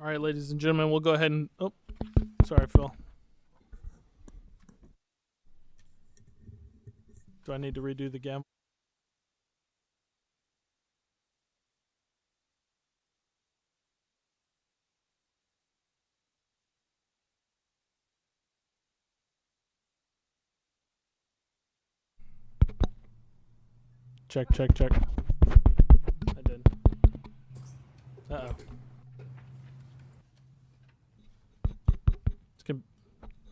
All right, ladies and gentlemen, we'll go ahead and, oh, sorry, Phil. Do I need to redo the gavel? Check, check, check. I did. Uh-oh. Let's get,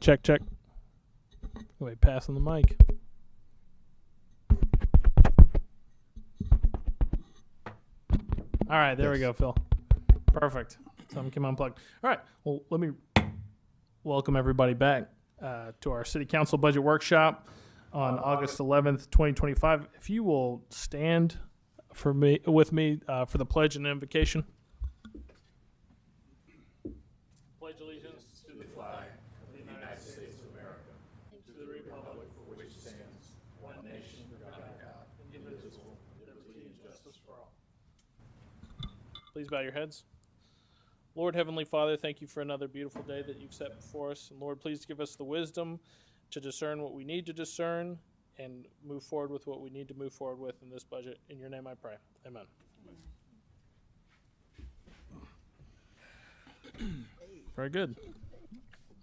check, check. Wait, passing the mic. All right, there we go, Phil. Perfect. Something came unplugged. All right, well, let me welcome everybody back to our City Council Budget Workshop on August 11th, 2025. If you will stand with me for the pledge and invocation. Pledge allegiance to the flag of the United States of America, to the republic for which it stands, one nation under God, indivisible, with liberty and justice for all. Please bow your heads. Lord, Heavenly Father, thank you for another beautiful day that you've set before us. And Lord, please give us the wisdom to discern what we need to discern and move forward with what we need to move forward with in this budget. In your name I pray. Amen. Very good.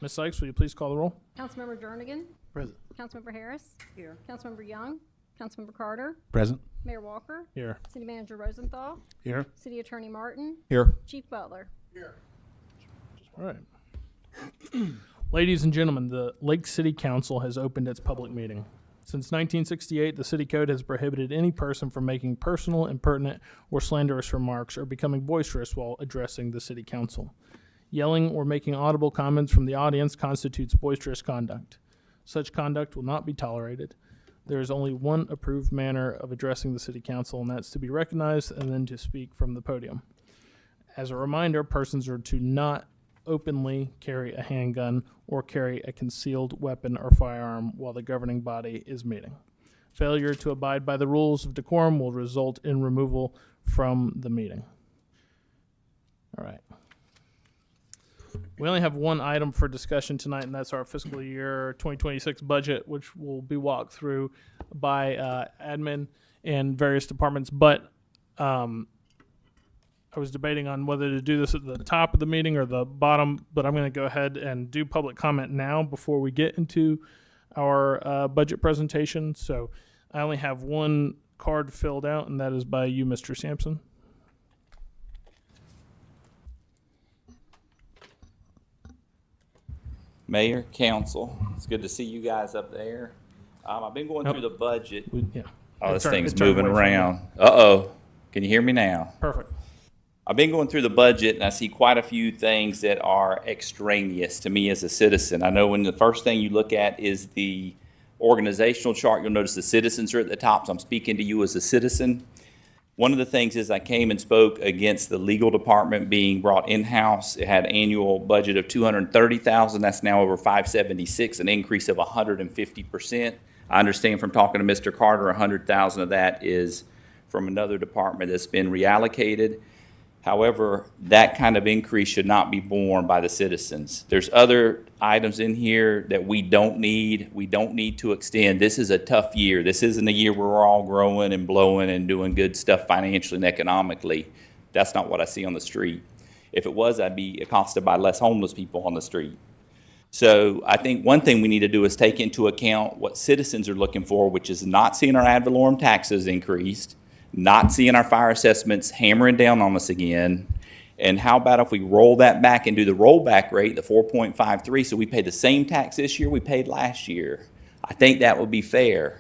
Ms. Sykes, will you please call the roll? Councilmember Jernigan. Present. Councilmember Harris. Here. Councilmember Young. Councilmember Carter. Present. Mayor Walker. Here. City Manager Rosenthal. Here. City Attorney Martin. Here. Chief Butler. All right. Ladies and gentlemen, the Lake City Council has opened its public meeting. Since 1968, the City Code has prohibited any person from making personal, impertinent, or slanderous remarks or becoming boisterous while addressing the City Council. Yelling or making audible comments from the audience constitutes boisterous conduct. Such conduct will not be tolerated. There is only one approved manner of addressing the City Council, and that's to be recognized and then to speak from the podium. As a reminder, persons are to not openly carry a handgun or carry a concealed weapon or firearm while the governing body is meeting. Failure to abide by the rules of decorum will result in removal from the meeting. All right. We only have one item for discussion tonight, and that's our fiscal year 2026 budget, which will be walked through by admin and various departments. But I was debating on whether to do this at the top of the meeting or the bottom, but I'm going to go ahead and do public comment now before we get into our budget presentation. So I only have one card filled out, and that is by you, Mr. Sampson. Mayor, council, it's good to see you guys up there. I've been going through the budget. Oh, this thing's moving around. Uh-oh. Can you hear me now? Perfect. I've been going through the budget, and I see quite a few things that are extraneous to me as a citizen. I know when the first thing you look at is the organizational chart, you'll notice the citizens are at the top, so I'm speaking to you as a citizen. One of the things is I came and spoke against the legal department being brought in-house. It had annual budget of $230,000. That's now over $576, an increase of 150%. I understand from talking to Mr. Carter, 100,000 of that is from another department that's been reallocated. However, that kind of increase should not be borne by the citizens. There's other items in here that we don't need. We don't need to extend. This is a tough year. This isn't a year where we're all growing and blowing and doing good stuff financially and economically. That's not what I see on the street. If it was, I'd be accosted by less homeless people on the street. So I think one thing we need to do is take into account what citizens are looking for, which is not seeing our ad valorem taxes increased, not seeing our fire assessments hammering down on us again. And how about if we roll that back and do the rollback rate, the 4.53, so we pay the same tax this year we paid last year? I think that would be fair.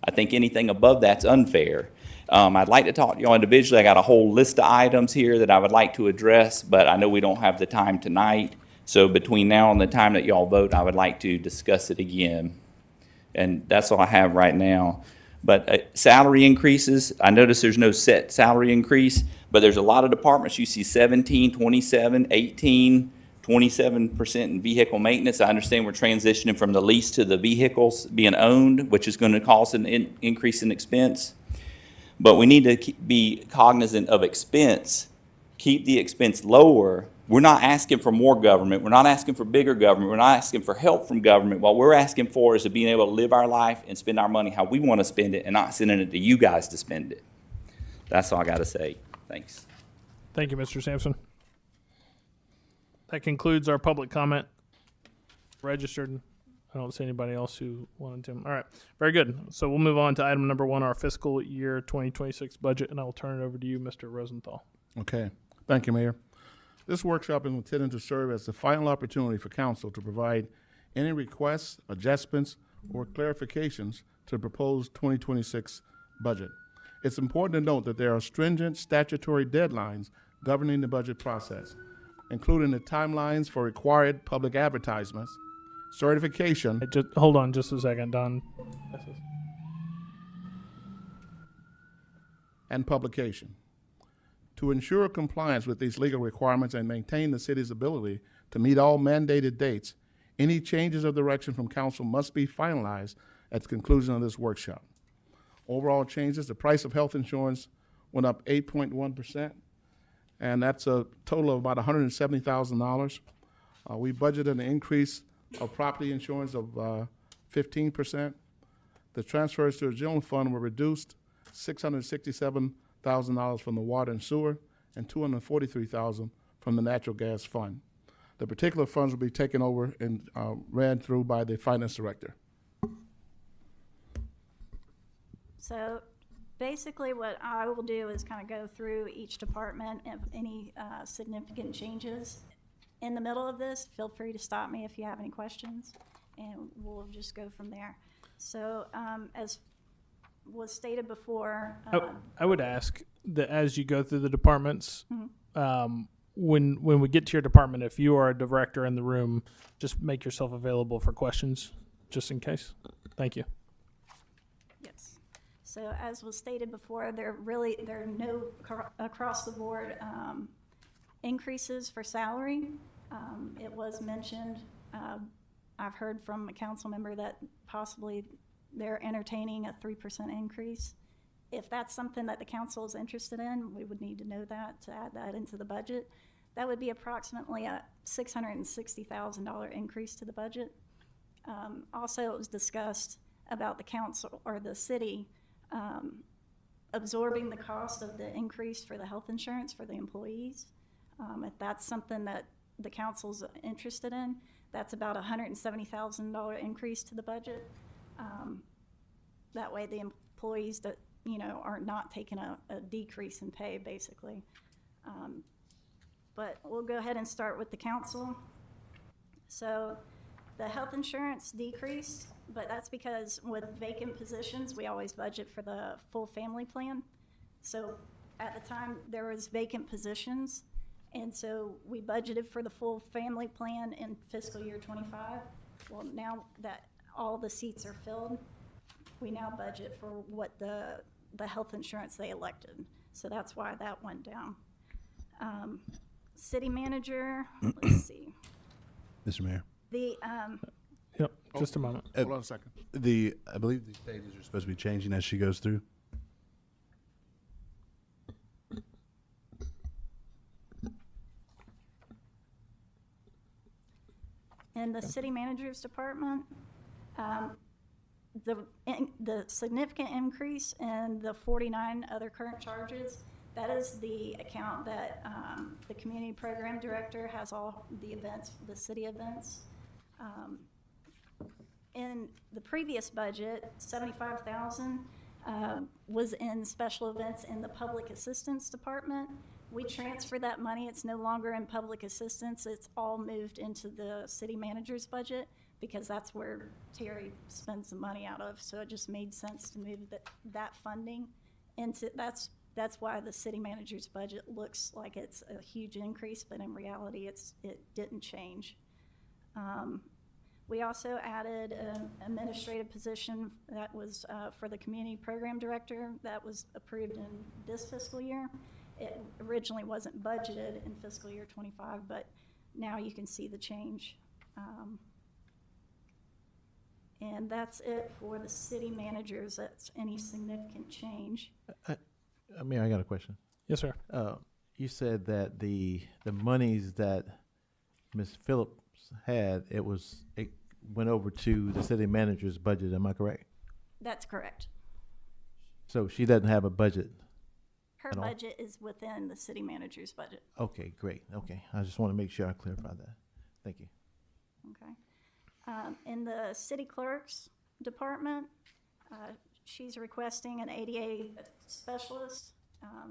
I think anything above that's unfair. I'd like to talk to y'all individually. I got a whole list of items here that I would like to address, but I know we don't have the time tonight. So between now and the time that y'all vote, I would like to discuss it again. And that's all I have right now. But salary increases, I notice there's no set salary increase, but there's a lot of departments. You see 17, 27, 18, 27% in vehicle maintenance. I understand we're transitioning from the lease to the vehicles being owned, which is going to cause an increase in expense. But we need to be cognizant of expense, keep the expense lower, We're not asking for more government. We're not asking for bigger government. We're not asking for help from government. What we're asking for is to being able to live our life and spend our money how we want to spend it and not sending it to you guys to spend it. That's all I got to say. Thanks. Thank you, Mr. Sampson. That concludes our public comment registered. I don't see anybody else who wanted to. All right, very good. So we'll move on to item number 1, our fiscal year 2026 budget, and I will turn it over to you, Mr. Rosenthal. Okay. Thank you, Mayor. This workshop is intended to serve as the final opportunity for council to provide any requests, adjustments, or clarifications to the proposed 2026 budget. It's important to note that there are stringent statutory deadlines governing the budget process, including the timelines for required public advertisements, certification, Hey, just hold on just a second, Don. and publication. To ensure compliance with these legal requirements and maintain the city's ability to meet all mandated dates, any changes of direction from council must be finalized at the conclusion of this workshop. Overall changes, the price of health insurance went up 8.1%, and that's a total of about $170,000. We budgeted an increase of property insurance of 15%. The transfers to the general fund were reduced, $667,000 from the water and sewer, and $243,000 from the natural gas fund. The particular funds will be taken over and ran through by the finance director. So basically what I will do is kind of go through each department and any significant changes. In the middle of this, feel free to stop me if you have any questions, and we'll just go from there. So as was stated before. I would ask that as you go through the departments, when we get to your department, if you are a director in the room, just make yourself available for questions, just in case. Thank you. Yes. So as was stated before, there are no across the board increases for salary. It was mentioned, I've heard from a council member that possibly they're entertaining a 3% increase. If that's something that the council is interested in, we would need to know that to add that into the budget. That would be approximately a $660,000 increase to the budget. Also, it was discussed about the council or the city absorbing the cost of the increase for the health insurance for the employees. If that's something that the council's interested in, that's about a $170,000 increase to the budget. That way the employees that, are not taking a decrease in pay, basically. But we'll go ahead and start with the council. So the health insurance decreased, but that's because with vacant positions, we always budget for the full family plan. So at the time, there was vacant positions, and so we budgeted for the full family plan in fiscal year 25. Well, now that all the seats are filled, we now budget for what the health insurance they elected. So that's why that went down. City manager, let's see. Mr. Mayor, Yep, just a moment. Hold on a second. I believe these pages are supposed to be changing as she goes through. In the city manager's department, the significant increase in the 49 other current charges, that is the account that the community program director has all the events, the city events. In the previous budget, $75,000 was in special events in the public assistance department. We transferred that money. It's no longer in public assistance. It's all moved into the city manager's budget because that's where Terry spends the money out of. So it just made sense to move that funding into, that's why the city manager's budget looks like it's a huge increase, but in reality, it didn't change. We also added an administrative position that was for the community program director that was approved in this fiscal year. It originally wasn't budgeted in fiscal year 25, but now you can see the change. And that's it for the city managers. That's any significant change. I mean, I got a question. Yes, sir. You said that the monies that Ms. Phillips had, it went over to the city manager's budget, am I correct? That's correct. So she doesn't have a budget? Her At all? budget is within the city manager's budget. Okay, great, okay. I just want to make sure I clarify that. Thank you. Okay. In the city clerk's department, she's requesting an ADA specialist.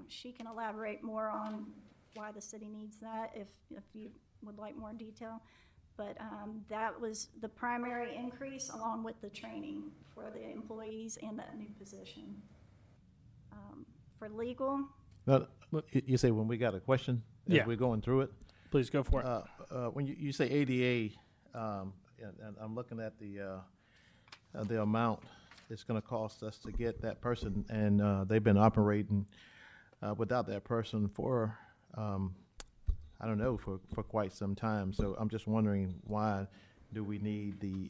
She can elaborate more on why the city needs that if you would like more detail. But that was the primary increase along with the training for the employees and that new position. For legal, Now, you say when we got a question? as Yeah. We're going through it? Please go for it. When you say ADA, and I'm looking at the amount it's going to cost us to get that person, and they've been operating without that person for, I don't know, for quite some time. So I'm just wondering, why do we need the,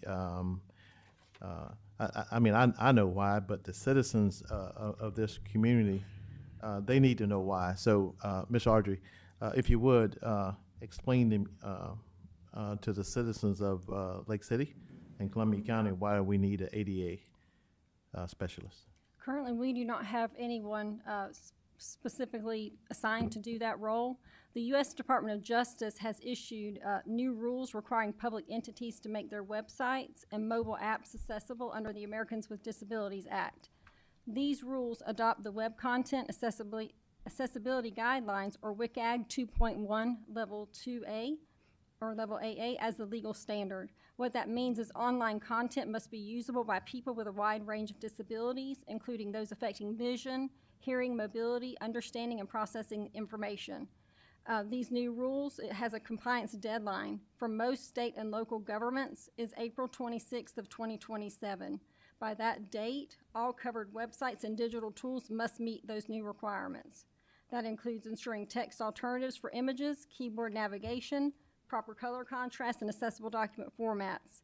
I mean, I know why, but the citizens of this community, they need to know why. So, Ms. Audrey, if you would, explain to the citizens of Lake City and Columbia County why we need an ADA specialist. Currently, we do not have anyone specifically assigned to do that role. The U.S. Department of Justice has issued new rules requiring public entities to make their websites and mobile apps accessible under the Americans with Disabilities Act. These rules adopt the Web Content Accessibility Guidelines, or WCAG 2.1 Level 2A, or Level AA, as the legal standard. What that means is online content must be usable by people with a wide range of disabilities, including those affecting vision, hearing, mobility, understanding, and processing information. These new rules, it has a compliance deadline for most state and local governments is April 26th of 2027. By that date, all covered websites and digital tools must meet those new requirements. That includes ensuring text alternatives for images, keyboard navigation, proper color contrast, and accessible document formats.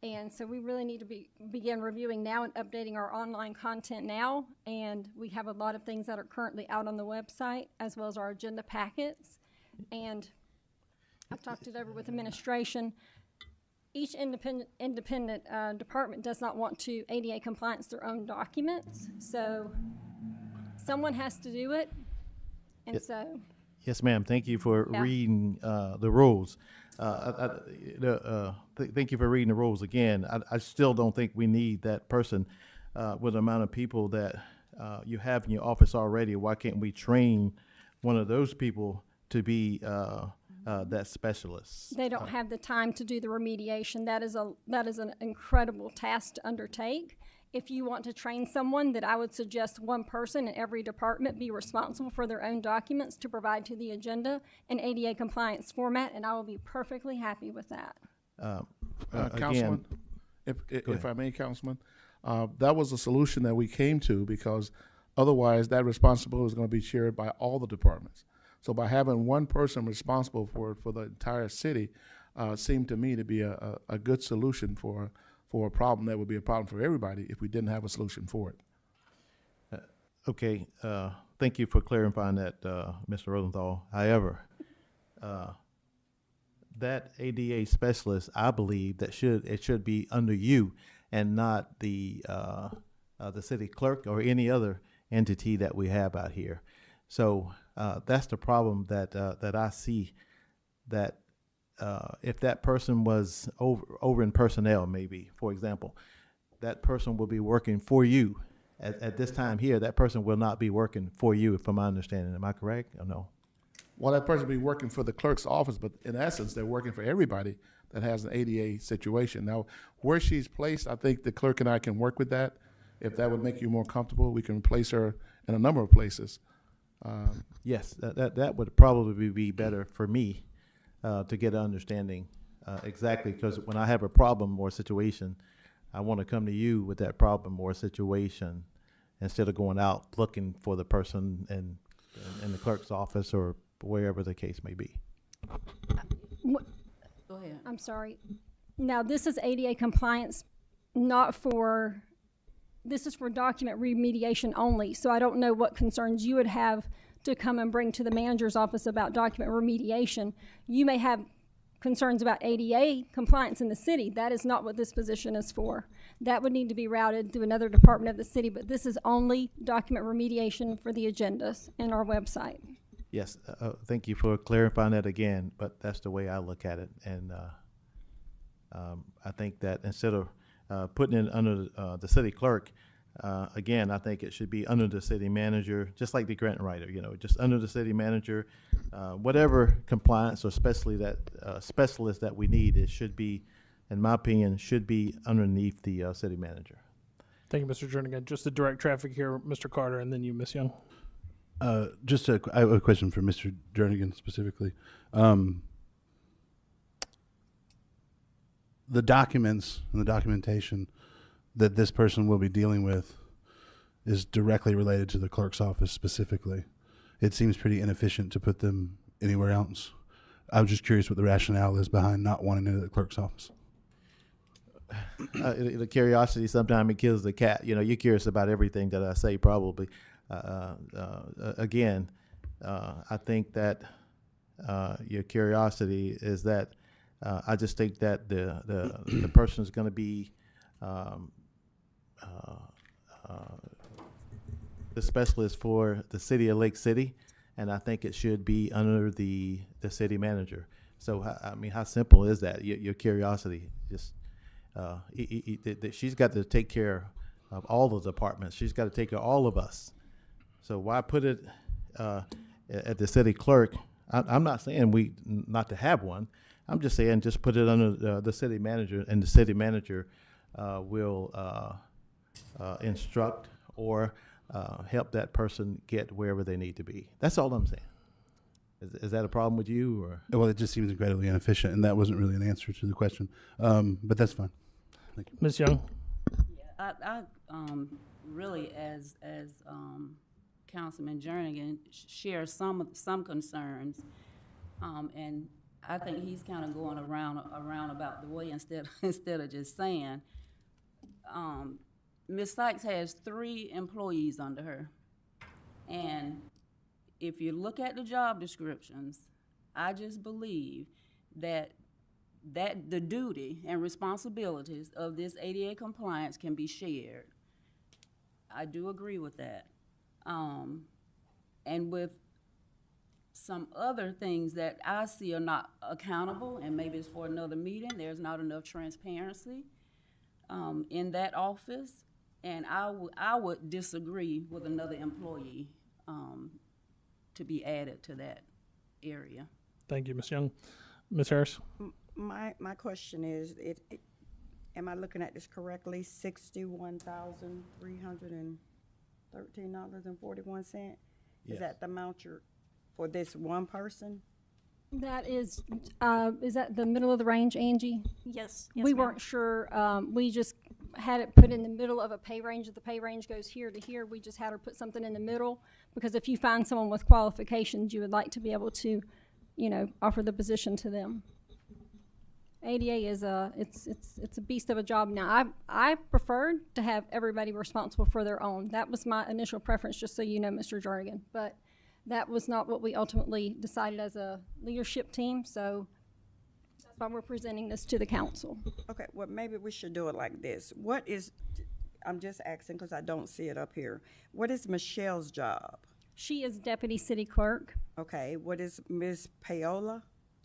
And so we really need to begin reviewing now and updating our online content now. And we have a lot of things that are currently out on the website, as well as our agenda packets. And I've talked it over with administration. Each independent department does not want to ADA compliance their own documents. So someone has to do it. And so. Yes, ma'am. Thank you for reading the rules. Thank you for reading the rules again. I still don't think we need that person with the amount of people that you have in your office already. Why can't we train one of those people to be that specialist? They don't have the time to do the remediation. That is an incredible task to undertake. If you want to train someone, that I would suggest one person in every department be responsible for their own documents to provide to the agenda in ADA compliance format, and I will be perfectly happy with that. Councilman, if I may, Councilman, that was a solution that we came to, because otherwise that responsibility was going to be shared by all the departments. So by having one person responsible for the entire city seemed to me to be a good solution for a problem that would be a problem for everybody if we didn't have a solution for it. Okay, thank you for clarifying that, Mr. Rosenthal. However, that ADA specialist, I believe that it should be under you and not the city clerk or any other entity that we have out here. So that's the problem that I see, that if that person was over in personnel, maybe, for example, that person will be working for you. At this time here, that person will not be working for you, from my understanding. Am I correct or no? Well, that person will be working for the clerk's office, but in essence, they're working for everybody that has an ADA situation. Now, where she's placed, I think the clerk and I can work with that. If that would make you more comfortable, we can place her in a number of places. Yes, that would probably be better for me to get an understanding exactly, because when I have a problem or a situation, I want to come to you with that problem or situation instead of going out looking for the person in the clerk's office or wherever the case may be. Go ahead. I'm sorry. Now, this is ADA compliance, this is for document remediation only, so I don't know what concerns you would have to come and bring to the manager's office about document remediation. You may have concerns about ADA compliance in the city. That is not what this position is for. That would need to be routed through another department of the city, but this is only document remediation for the agendas and our website. Yes, thank you for clarifying that again, but that's the way I look at it. And I think that instead of putting it under the city clerk, again, I think it should be under the city manager, just like the grant writer, just under the city manager. Whatever compliance or especially that specialist that we need, it should be, in my opinion, should be underneath the city manager. Thank you, Mr. Jernigan. Just to direct traffic here, Mr. Carter, and then you, Ms. Young. I have a question for Mr. Jernigan specifically. The documents and the documentation that this person will be dealing with is directly related to the clerk's office specifically. It seems pretty inefficient to put them anywhere else. I was just curious what the rationale is behind not wanting it at the clerk's office. The curiosity sometimes it kills the cat. You're curious about everything that I say probably. Again, I think that your curiosity is that I just think that the person is going to be the specialist for the city of Lake City, and I think it should be under the city manager. So, I mean, how simple is that? Your curiosity, just she's got to take care of all the departments. She's got to take care of all of us. So why put it at the city clerk? I'm not saying we not to have one. I'm just saying just put it under the city manager, and the city manager will instruct or help that person get wherever they need to be. That's all I'm saying. Is that a problem with you? Or? Well, it just seems incredibly inefficient, and that wasn't really an answer to the question. But that's fine. Thank you. Ms. Young. I really, as Councilman Jernigan, share some concerns, and I think he's kind of going around about the way instead of just saying. Ms. Sykes has 3 employees under her, and if you look at the job descriptions, I just believe that the duty and responsibilities of this ADA compliance can be shared. I do agree with that. And with some other things that I see are not accountable, and maybe it's for another meeting, there's not enough transparency in that office, and I would disagree with another employee to be added to that area. Thank you, Ms. Young. Ms. Harris. My question is, am I looking at this correctly? $61,313.41. Yes. Is that the amount for this one person? That is that the middle of the range, Angie? Yes. We ma'am. weren't sure. We just had it put in the middle of a pay range. If the pay range goes here to here, we just had her put something in the middle, because if you find someone with qualifications, you would like to be able to, offer the position to them. ADA is it's a beast of a job. Now, I preferred to have everybody responsible for their own. That was my initial preference, just so you know, Mr. Jernigan. But that was not what we ultimately decided as a leadership team, so that's why we're presenting this to the council. Okay, well, maybe we should do it like this. I'm just asking because I don't see it up here. What is Michelle's job? She is deputy city clerk. Okay, what is Ms. Paola?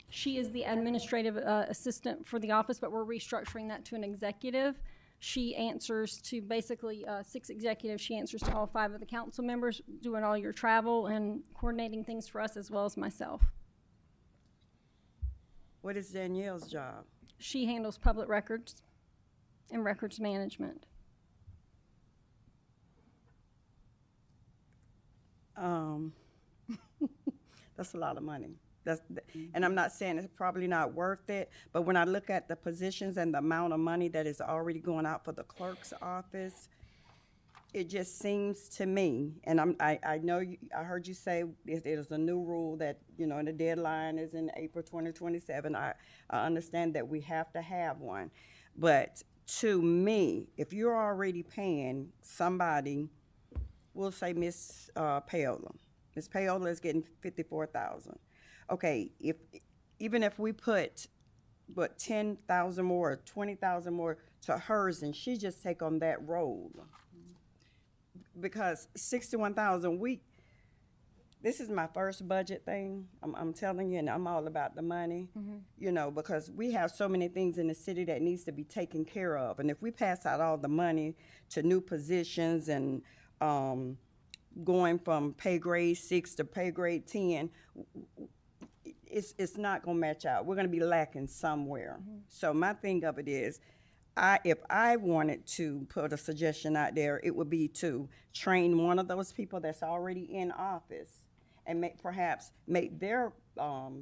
She is the administrative assistant for the office, but we're restructuring that to an executive. She answers to basically 6 executives. She answers to all 5 of the council members, doing all your travel and coordinating things for us, as well as myself. What is Danielle's job? She handles public records and records management. That's a lot of money. And I'm not saying it's probably not worth it, but when I look at the positions and the amount of money that is already going out for the clerk's office, it just seems to me, and I know I heard you say there's a new rule that, and the deadline is in April 2027. I understand that we have to have one. But to me, if you're already paying somebody, we'll say Miss Paola, Ms. Payola is getting 54,000. Okay, even if we put, 10,000 more, or 20,000 more to hers, and she just take on that role. Because 61,000, this is my first budget thing, I'm telling you, and I'm all about the money, you know, because we have so many things in the city that needs to be taken care of. And if we pass out all the money to new positions and going from pay grade 6 to pay grade 10, it's not gonna match out. We're gonna be lacking somewhere. So my thing of it is, if I wanted to put a suggestion out there, it would be to train one of those people that's already in office and perhaps make their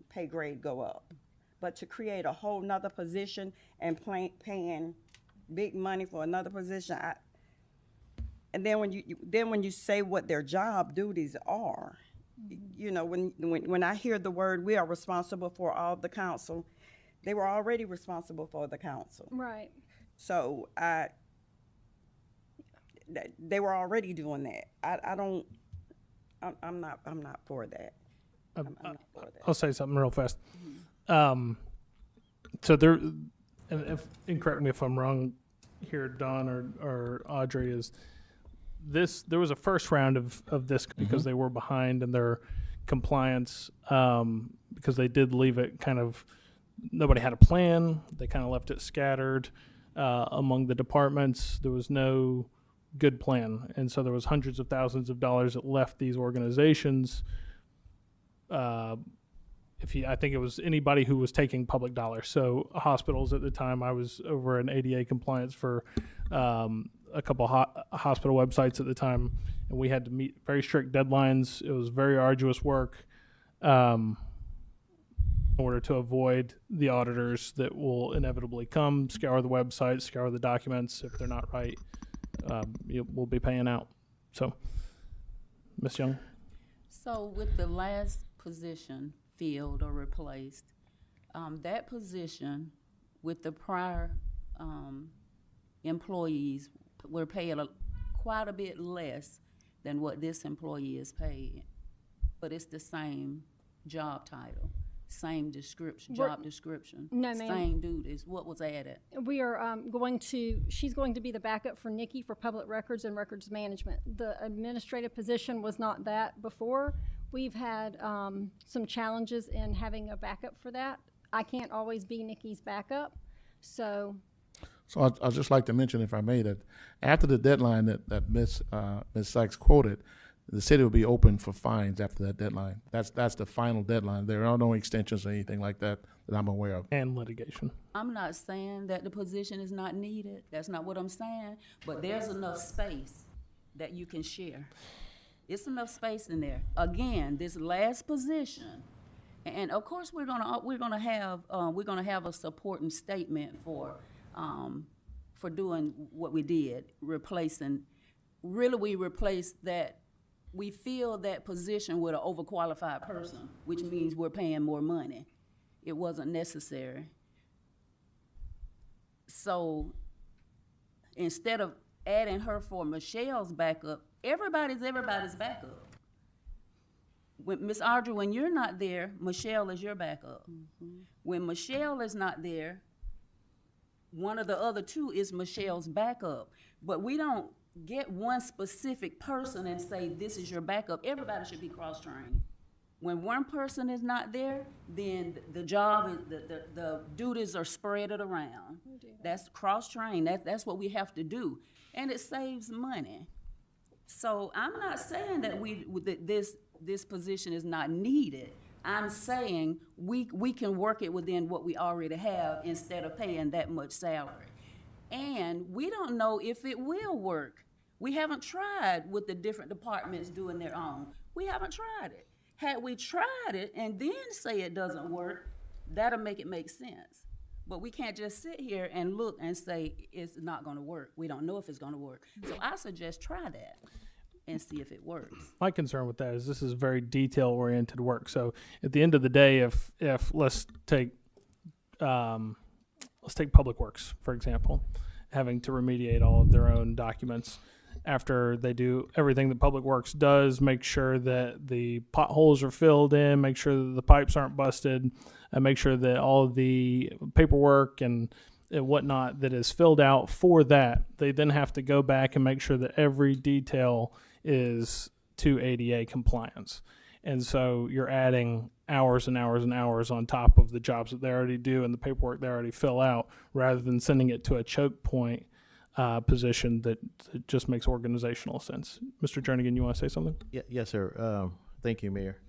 pay grade go up. But to create a whole nother position and paying big money for another position, and then when you say what their job duties are, you know, when I hear the word, we are responsible for all the council, they were already responsible for the council. Right. So they were already doing that. I'm not for that. I'm not for that. I'll say something real fast. So there, and correct me if I'm wrong here, Don or Audrey, is there was a first round of this because they were behind in their compliance, because they did leave it kind of, nobody had a plan. They kind of left it scattered among the departments. There was no good plan. And so there was hundreds of thousands of dollars that left these organizations. I think it was anybody who was taking public dollars. So hospitals at the time, I was over in ADA compliance for a couple hospital websites at the time, and we had to meet very strict deadlines. It was very arduous work in order to avoid the auditors that will inevitably come, scour the website, scour the documents. If they're not right, we'll be paying out. So, Ms. Young? So with the last position filled or replaced, that position with the prior employees were paid quite a bit less than what this employee is paid. But it's the same job title, same description, job description. No, ma'am. Same duties. What was added? We are she's going to be the backup for Nikki for public records and records management. The administrative position was not that before. We've had some challenges in having a backup for that. I can't always be Nikki's backup, so. So I'd just like to mention, if I may, that after the deadline that Ms. Sykes quoted, the city will be open for fines after that deadline. That's the final deadline. There are no extensions or anything like that I'm aware of. And litigation. I'm not saying that the position is not needed. That's not what I'm saying. But there's enough space that you can share. It's enough space in there. Again, this last position, and of course we're gonna have a supporting statement for doing what we did, replacing. Really, we replaced that. We fill that position with an overqualified person, which means we're paying more money. It wasn't necessary. So instead of adding her for Michelle's backup, everybody's backup. When Miss Audrey, when you're not there, Michelle is your backup. When Michelle is not there, one of the other two is Michelle's backup. But we don't get one specific person and say, this is your backup. Everybody should be cross-trained. When one person is not there, then the job, the duties are spread around. That's cross-trained. That's what we have to do. And it saves money. So I'm not saying that this position is not needed. I'm saying we can work it within what we already have instead of paying that much salary. And we don't know if it will work. We haven't tried with the different departments doing their own. We haven't tried it. Had we tried it and then say it doesn't work, that'll make it make sense. But we can't just sit here and look and say it's not gonna work. We don't know if it's gonna work. So I suggest try that and see if it works. My concern with that is this is very detail-oriented work. So at the end of the day, if let's take Public Works, for example, having to remediate all of their own documents. after they do everything that Public Works does, make sure that the potholes are filled in, make sure that the pipes aren't busted, and make sure that all of the paperwork and whatnot that is filled out for that, they then have to go back and make sure that every detail is to ADA compliance. And so you're adding hours and hours and hours on top of the jobs that they already do and the paperwork they already fill out, rather than sending it to a choke point position that just makes organizational sense. Mr. Jernigan, you want to say something? Yes, sir. Thank you, Mayor.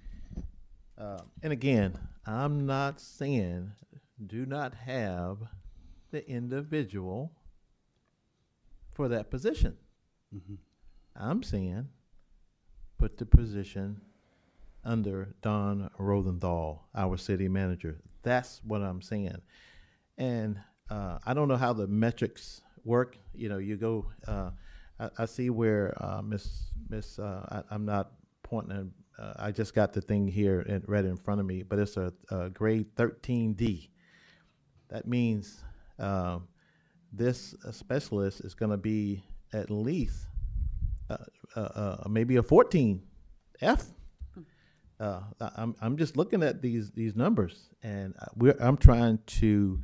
And again, I'm not saying do not have the individual for that position. I'm saying put the position under Don Rosenthal, our city manager. That's what I'm saying. And I don't know how the metrics work. You know, you go, I see where I'm not pointing, I just got the thing here right in front of me, but it's a grade 13D. That means this specialist is going to be at least maybe a 14F. I'm just looking at these numbers, and I'm trying to.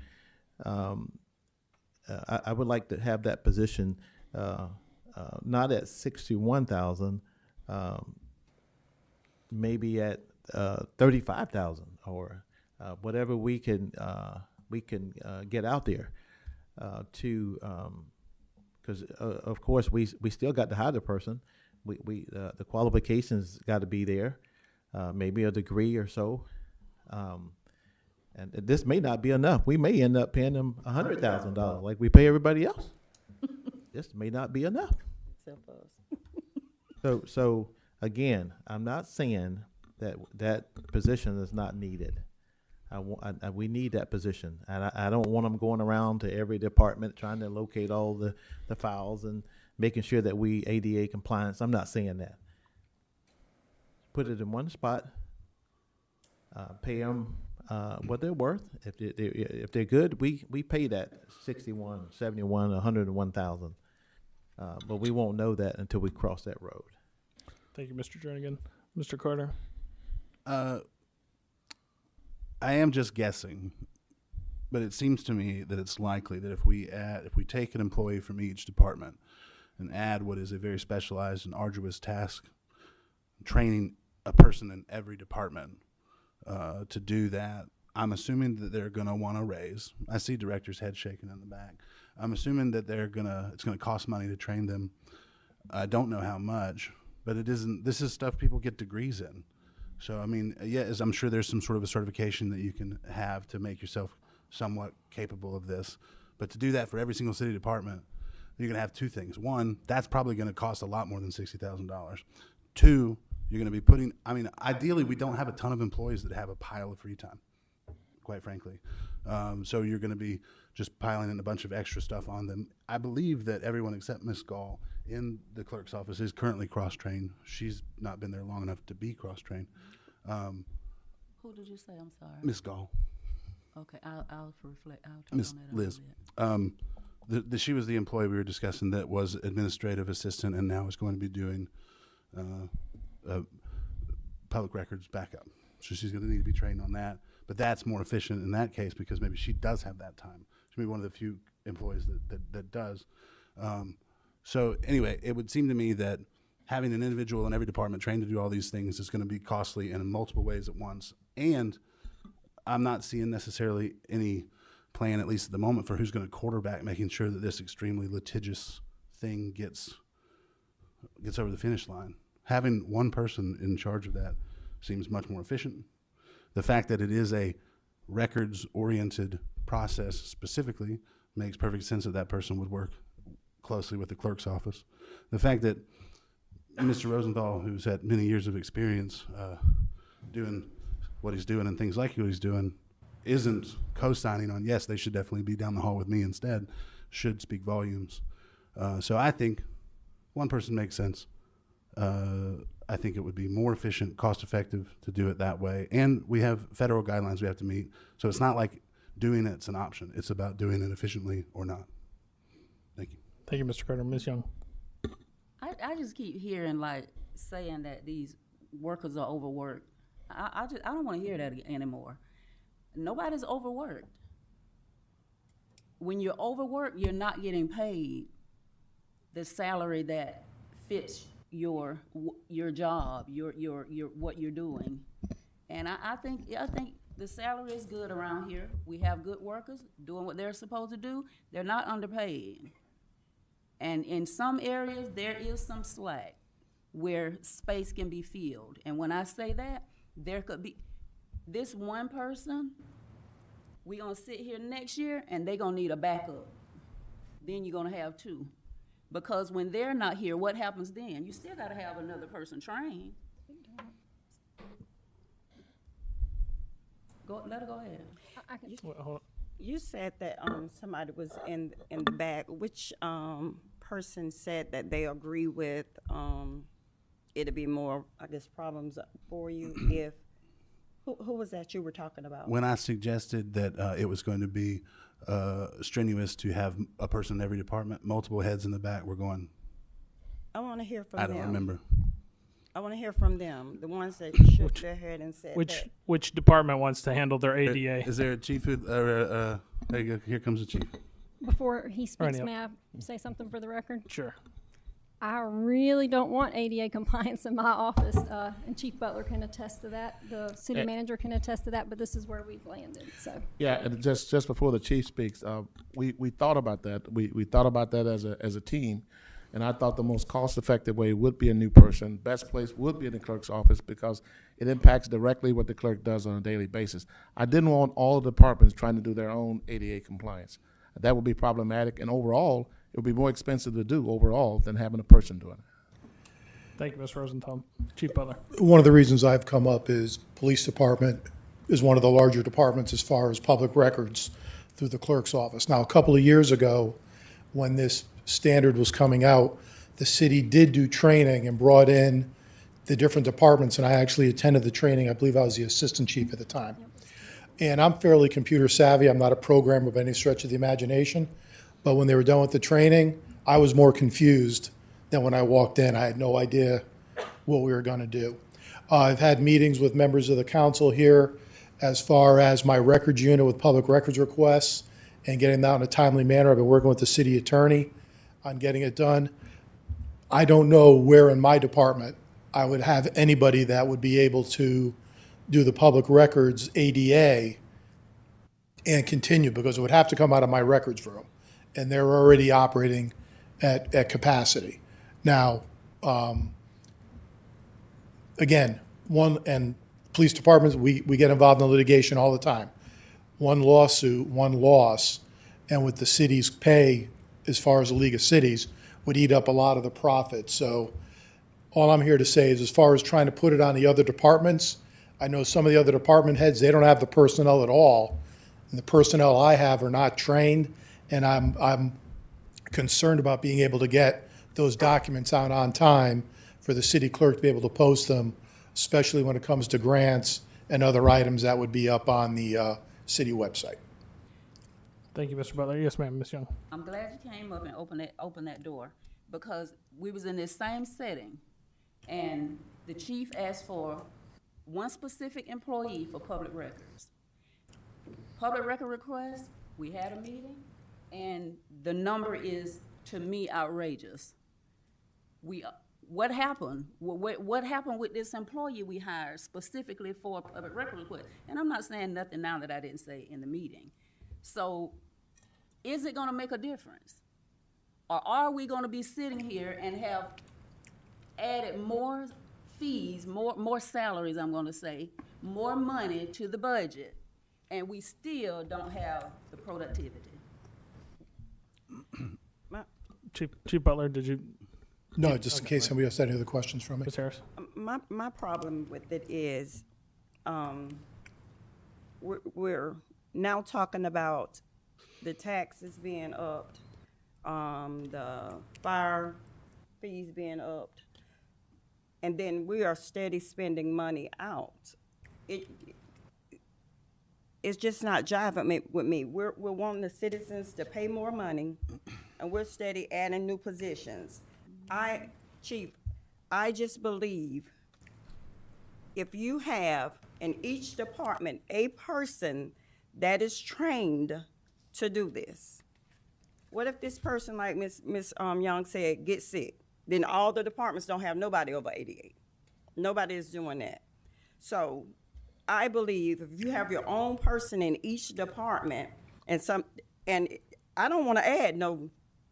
I would like to have that position not at 61,000, maybe at 35,000, or whatever we can get out there to, because of course we still got to hire the person. The qualifications got to be there, maybe a degree or so. And this may not be enough. We may end up paying them $100,000 like we pay everybody else. This may not be enough. So again, I'm not saying that position is not needed. We need that position, and I don't want them going around to every department trying to locate all the files and making sure that we ADA compliance. I'm not saying that. Put it in one spot. Pay them what they're worth. If they're good, we pay that 61, 71, 101,000. But we won't know that until we cross that road. Thank you, Mr. Jernigan. Mr. Carter? I am just guessing, but it seems to me that it's likely that if we take an employee from each department and add what is a very specialized and arduous task, training a person in every department to do that, I'm assuming that they're going to want to raise. I see director's head shaking in the back. I'm assuming that it's going to cost money to train them. I don't know how much, but this is stuff people get degrees in. So, I mean, as I'm sure there's some sort of a certification that you can have to make yourself somewhat capable of this. But to do that for every single city department, you're going to have two things. One, that's probably going to cost a lot more than $60,000. Two, you're going to be ideally, we don't have a ton of employees that have a pile of free time, quite frankly. So you're going to be just piling in a bunch of extra stuff on them. I believe that everyone except Ms. Gall in the clerk's office is currently cross-trained. She's not been there long enough to be cross-trained. Who did you say? I'm sorry. Ms. Gall. Okay, I'll reflect. I'll try Ms. on that Liz. a little bit. She was the employee we were discussing that was administrative assistant and now is going to be doing public records backup. So she's going to need to be trained on that. But that's more efficient in that case because maybe she does have that time. She'll be one of the few employees that does. So anyway, it would seem to me that having an individual in every department trained to do all these things is going to be costly in multiple ways at once. And I'm not seeing necessarily any plan, at least at the moment, for who's going to quarterback making sure that this extremely litigious thing gets over the finish line. Having one person in charge of that seems much more efficient. The fact that it is a records-oriented process specifically makes perfect sense that person would work closely with the clerk's office. The fact that Mr. Rosenthal, who's had many years of experience doing what he's doing and things like what he's doing, isn't co-signing on, yes, they should definitely be down the hall with me instead, should speak volumes. So I think one person makes sense. I think it would be more efficient, cost-effective to do it that way. And we have federal guidelines we have to meet. So it's not like doing it's an option. It's about doing it efficiently or not. Thank you. Thank you, Mr. Carter. Ms. Young? I just keep hearing like saying that these workers are overworked. I don't want to hear that anymore. Nobody's overworked. When you're overworked, you're not getting paid the salary that fits your job, your what you're doing. And I think the salary is good around here. We have good workers doing what they're supposed to do. They're not underpaid. And in some areas, there is some slack where space can be filled. And when I say that, there could be this one person, we gonna sit here next year and they gonna need a backup. Then you're gonna have two. Because when they're not here, what happens then? You still gotta have another person trained. Let her go ahead. I can, Wait, hold on. You said that somebody was in the back. Which person said that they agree with it'd be more, I guess, problems for you if who was that you were talking about? When I suggested that it was going to be strenuous to have a person in every department, multiple heads in the back, we're going, I want to hear from I them. don't remember. I want to hear from them, the ones that shook their head and said that. Which department wants to handle their ADA? Is there a chief? There you go. Here comes the chief. before he speaks, Alrighty. may I say something for the record? Sure. I really don't want ADA compliance in my office, and Chief Butler can attest to that. The city manager can attest to that, but this is where we've landed, so. Yeah, and just before the chief speaks, we thought about that. We thought about that as a team, and I thought the most cost-effective way would be a new person. Best place would be in the clerk's office because it impacts directly what the clerk does on a daily basis. I didn't want all the departments trying to do their own ADA compliance. That would be problematic, and overall, it would be more expensive to do overall than having a person doing it. Thank you, Ms. Rosenthal. Chief Butler. One of the reasons I've come up is police department is one of the larger departments as far as public records through the clerk's office. Now, a couple of years ago, when this standard was coming out, the city did do training and brought in the different departments, and I actually attended the training. I believe I was the assistant chief at the time. And I'm fairly computer savvy. I'm not a programmer by any stretch of the imagination. But when they were done with the training, I was more confused than when I walked in. I had no idea what we were going to do. I've had meetings with members of the council here as far as my records unit with public records requests and getting that in a timely manner. I've been working with the city attorney on getting it done. I don't know where in my department I would have anybody that would be able to do the public records ADA and continue, because it would have to come out of my records room. And they're already operating at capacity. Now, again, police departments, we get involved in litigation all the time. One lawsuit, one loss, and with the city's pay, as far as the League of Cities, would eat up a lot of the profit. So all I'm here to say is, as far as trying to put it on the other departments, I know some of the other department heads, they don't have the personnel at all. And the personnel I have are not trained. And I'm concerned about being able to get those documents out on time for the city clerk to be able to post them, especially when it comes to grants and other items that would be up on the city website. Thank you, Mr. Butler. Yes, ma'am, Ms. Young. I'm glad you came up and opened that door, because we was in this same setting, and the chief asked for one specific employee for public records. Public record request, we had a meeting, and the number is, to me, outrageous. What happened? What happened with this employee we hired specifically for a public record request? And I'm not saying nothing now that I didn't say in the meeting. So, is it gonna make a difference? Or are we gonna be sitting here and have added more fees, more salaries, I'm gonna say, more money to the budget, and we still don't have the productivity? Chief Butler, did you, No, just in case somebody else had any other questions from me. Ms. Harris? My problem with it is, we're now talking about the taxes being upped, the fire fees being upped, and then we are steady spending money out. It's just not jiving with me. We're wanting the citizens to pay more money, and we're steady adding new positions. Chief, I just believe if you have in each department a person that is trained to do this, what if this person, like Ms. Young said, gets sick? Then all the departments don't have nobody over 88. Nobody is doing that. So I believe if you have your own person in each department and I don't want to add no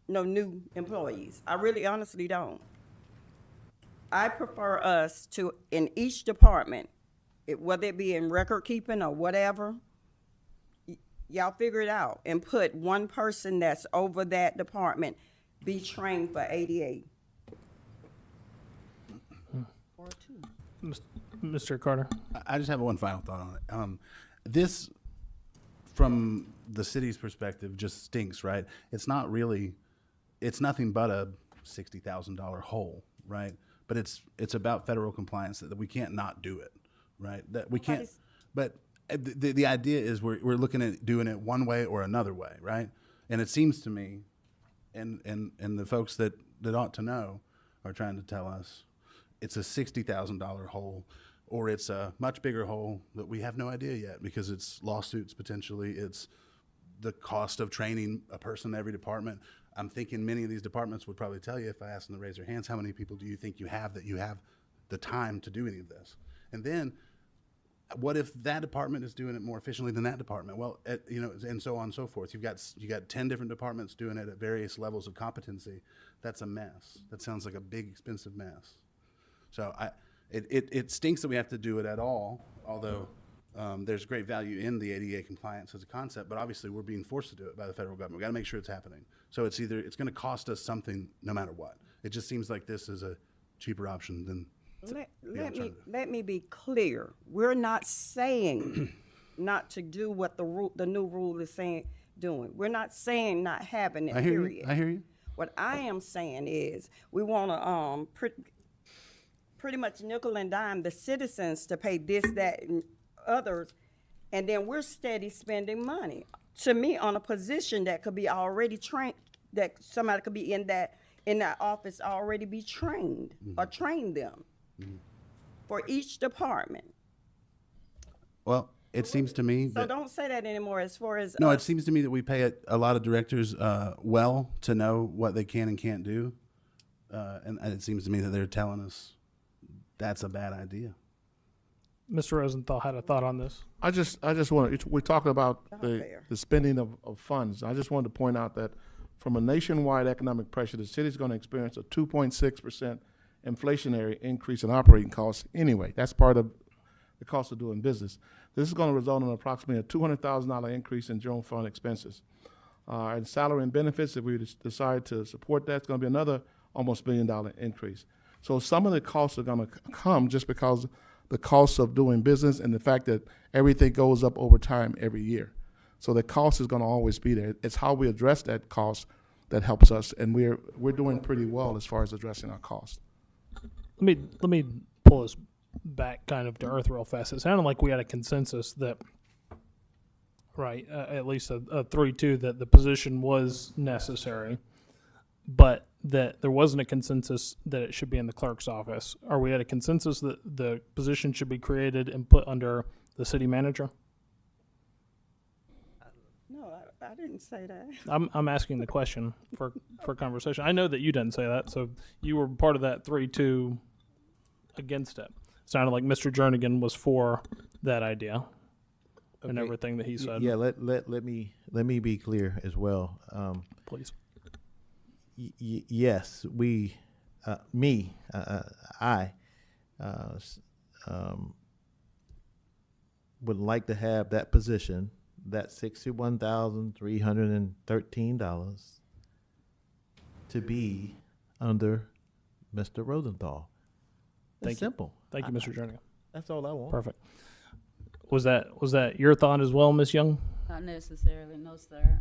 new employees. I really honestly don't. I prefer us to, in each department, whether it be in record keeping or whatever, y'all figure it out and put one person that's over that department be trained for 88. Or two. Mr. Carter? I just have one final thought on it. This, from the city's perspective, just stinks, right? It's nothing but a $60,000 hole, right? But it's about federal compliance that we can't not do it, right? That we can't. But the idea is we're looking at doing it one way or another way, right? And it seems to me, and the folks that ought to know are trying to tell us it's a $60,000 hole, or it's a much bigger hole that we have no idea yet because it's lawsuits potentially, it's the cost of training a person in every department. I'm thinking many of these departments would probably tell you, if I asked them to raise their hands, how many people do you think you have that you have the time to do any of this? And then what if that department is doing it more efficiently than that department? Well, and so on and so forth. You got 10 different departments doing it at various levels of competency. That's a mess. That sounds like a big, expensive mess. So it stinks that we have to do it at all, although there's great value in the ADA compliance as a concept, but obviously we're being forced to do it by the federal government. We got to make sure it's happening. So it's going to cost us something no matter what. It just seems like this is a cheaper option than Let me be clear. We're not saying not to do what the new rule is saying doing. We're not saying not having it. I hear period. you. I hear you. What I am saying is we want to pretty much nickel and dime the citizens to pay this, that, and others, and then we're steady spending money. To me, on a position that could be already trained, that somebody could be in that office already be trained or train them for each department. Well, it seems to me So that don't say that anymore. As far as no, it seems to me that we pay a lot of directors well to know what they can and can't do, and it seems to me that they're telling us that's a bad idea. Mr. Rosenthal had a thought on this. I just want to, we're talking about Not the fair. spending of funds. I just wanted to point out that from a nationwide economic pressure, the city's going to experience a 2.6% inflationary increase in operating costs anyway. That's part of the cost of doing business. This is going to result in approximately a $200,000 increase in general fund expenses. And salary and benefits, if we decide to support that, it's going to be another almost $1 billion increase. So some of the costs are going to come just because the cost of doing business and the fact that everything goes up over time every year. So the cost is going to always be there. It's how we address that cost that helps us, and we're doing pretty well as far as addressing our cost. Let me pull us back kind of to earth real fast. It sounded like we had a consensus that, right, at least a 3-2, that the position was necessary, but that there wasn't a consensus that it should be in the clerk's office. Are we at a consensus that the position should be created and put under the city manager? No, I didn't say that. I'm asking the question for conversation. I know that you didn't say that, so you were part of that 3-2 against it. Sounded like Mr. Jernigan was for that idea and Okay. everything that he said. Yeah, let me be clear as well. Please. Yes, I would like to have that position, that $61,313, to be under Mr. Rosenthal. Thank It's you. simple. Thank you, Mr. Jernigan. That's all I want. Perfect. Was that your thought as well, Ms. Young? Not necessarily, no, sir.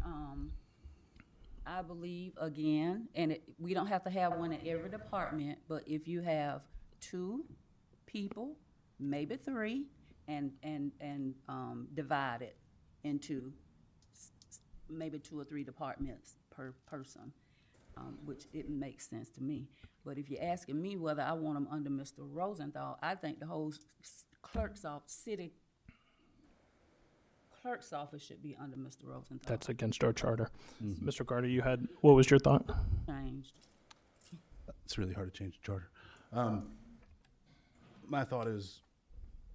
I believe, again, and we don't have to have one in every department, but if you have 2 people, maybe 3, and divide it into maybe 2 or 3 departments per person. which it makes sense to me. But if you're asking me whether I want them under Mr. Rosenthal, I think the whole clerk's office, city clerk's office should be under Mr. Rosenthal. That's against our charter. Mr. Carter, what was your thought? Changed. It's really hard to change the charter. My thought is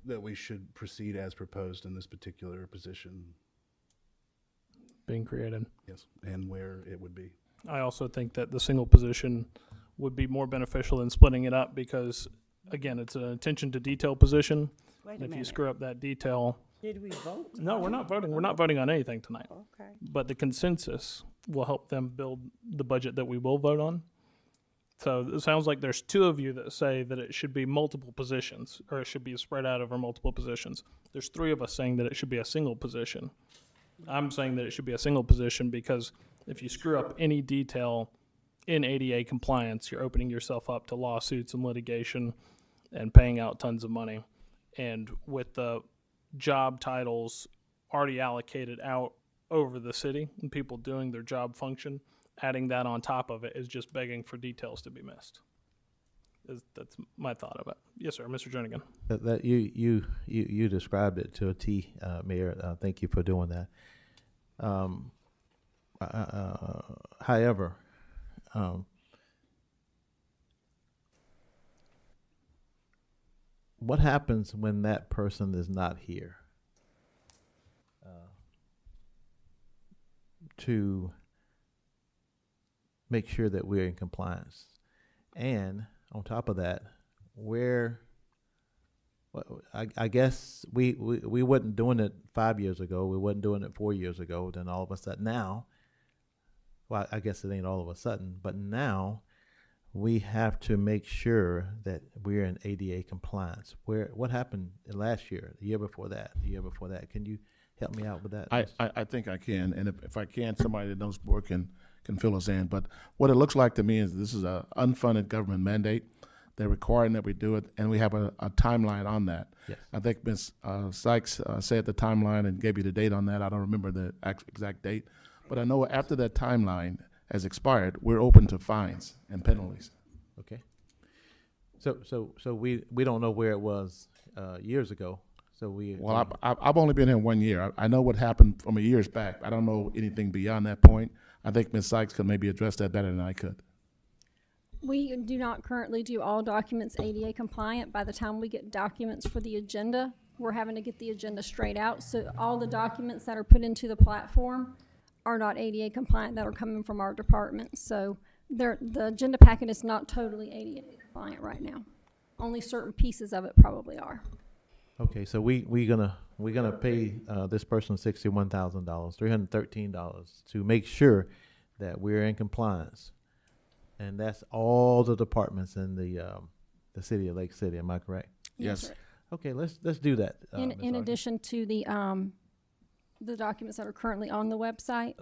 that we should proceed as proposed in this particular position, Being created. yes, and where it would be. I also think that the single position would be more beneficial than splitting it up because, again, it's an attention to detail position. Wait And a if you minute. screw up that detail, Did we vote? no, we're not voting. We're not voting on anything tonight. Okay. But the consensus will help them build the budget that we will vote on. So it sounds like there's two of you that say that it should be multiple positions, or it should be spread out over multiple positions. There's three of us saying that it should be a single position. I'm saying that it should be a single position because if you screw up any detail in ADA compliance, you're opening yourself up to lawsuits and litigation and paying out tons of money. And with the job titles already allocated out over the city and people doing their job function, adding that on top of it is just begging for details to be missed. That's my thought of it. Yes, sir, Mr. Jernigan. That you described it to a T, Mayor. Thank you for doing that. However, what happens when that person is not here to make sure that we're in compliance? And on top of that, I guess we wasn't doing it 5 years ago. We wasn't doing it 4 years ago. Then all of a sudden now, well, I guess it ain't all of a sudden, but now we have to make sure that we're in ADA compliance. What happened last year, the year before that, the year before that? Can you help me out with that? I think I can, and if I can, somebody that knows more can fill us in. But what it looks like to me is this is a unfunded government mandate. They're requiring that we do it, and we have a timeline on that. Yes. I think Ms. Sykes said the timeline and gave you the date on that. I don't remember the exact date, but I know after that timeline has expired, we're open to fines and penalties. Okay. So we don't know where it was years ago. So Well, I've only been here 1 year. I know what happened from years back. I don't know anything beyond that point. I think Ms. Sykes could maybe address that better than I could. We do not currently do all documents ADA compliant. By the time we get documents for the agenda, we're having to get the agenda straight out. So all the documents that are put into the platform are not ADA compliant that are coming from our department. So the agenda packet is not totally ADA compliant right now. Only certain pieces of it probably are. Okay, so we're gonna pay this person $61,000, $313 to make sure that we're in compliance, and that's all the departments in the city of Lake City. Am I correct? Yes. sir. Okay, let's do that. In Ms. Arkin. addition to the documents that are currently on the website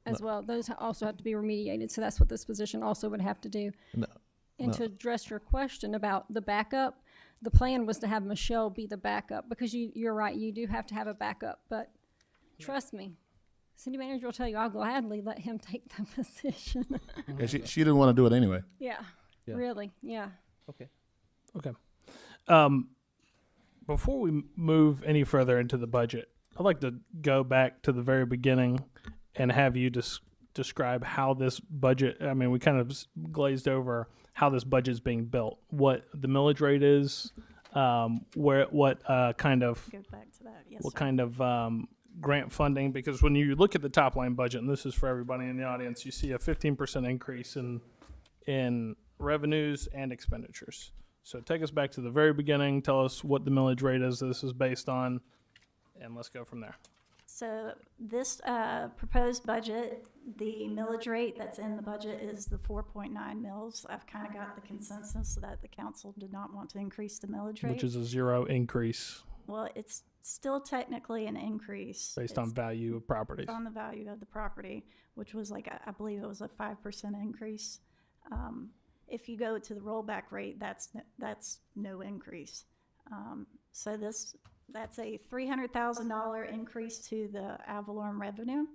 as well, those also have to be remediated. So that's what this position also would have to do. And to address your question about the backup, the plan was to have Michelle be the backup because you're right, you do have to have a backup. But trust me, city manager will tell you I'll gladly let him take the position. Yeah, she didn't want to do it anyway. Yeah, Yeah. really, yeah. Okay. Before we move any further into the budget, I'd like to go back to the very beginning and have you describe how this budget, I mean, we kind of glazed over how this budget is being built, what the millage rate is, what kind of Go back to that, yes, what sir. kind of grant funding, because when you look at the top line budget, and this is for everybody in the audience, you see a 15% increase in revenues and expenditures. So take us back to the very beginning, tell us what the millage rate is this is based on, and let's go from there. So this proposed budget, the millage rate that's in the budget is the 4.9 mils. I've kind of got the consensus that the council did not want to increase the millage rate. Which is a zero increase Well, it's still technically an increase. based on value of properties. On the value of the property, which was like, I believe it was a 5% increase. If you go to the rollback rate, that's no increase. So that's a $300,000 increase to the ad valorem revenue.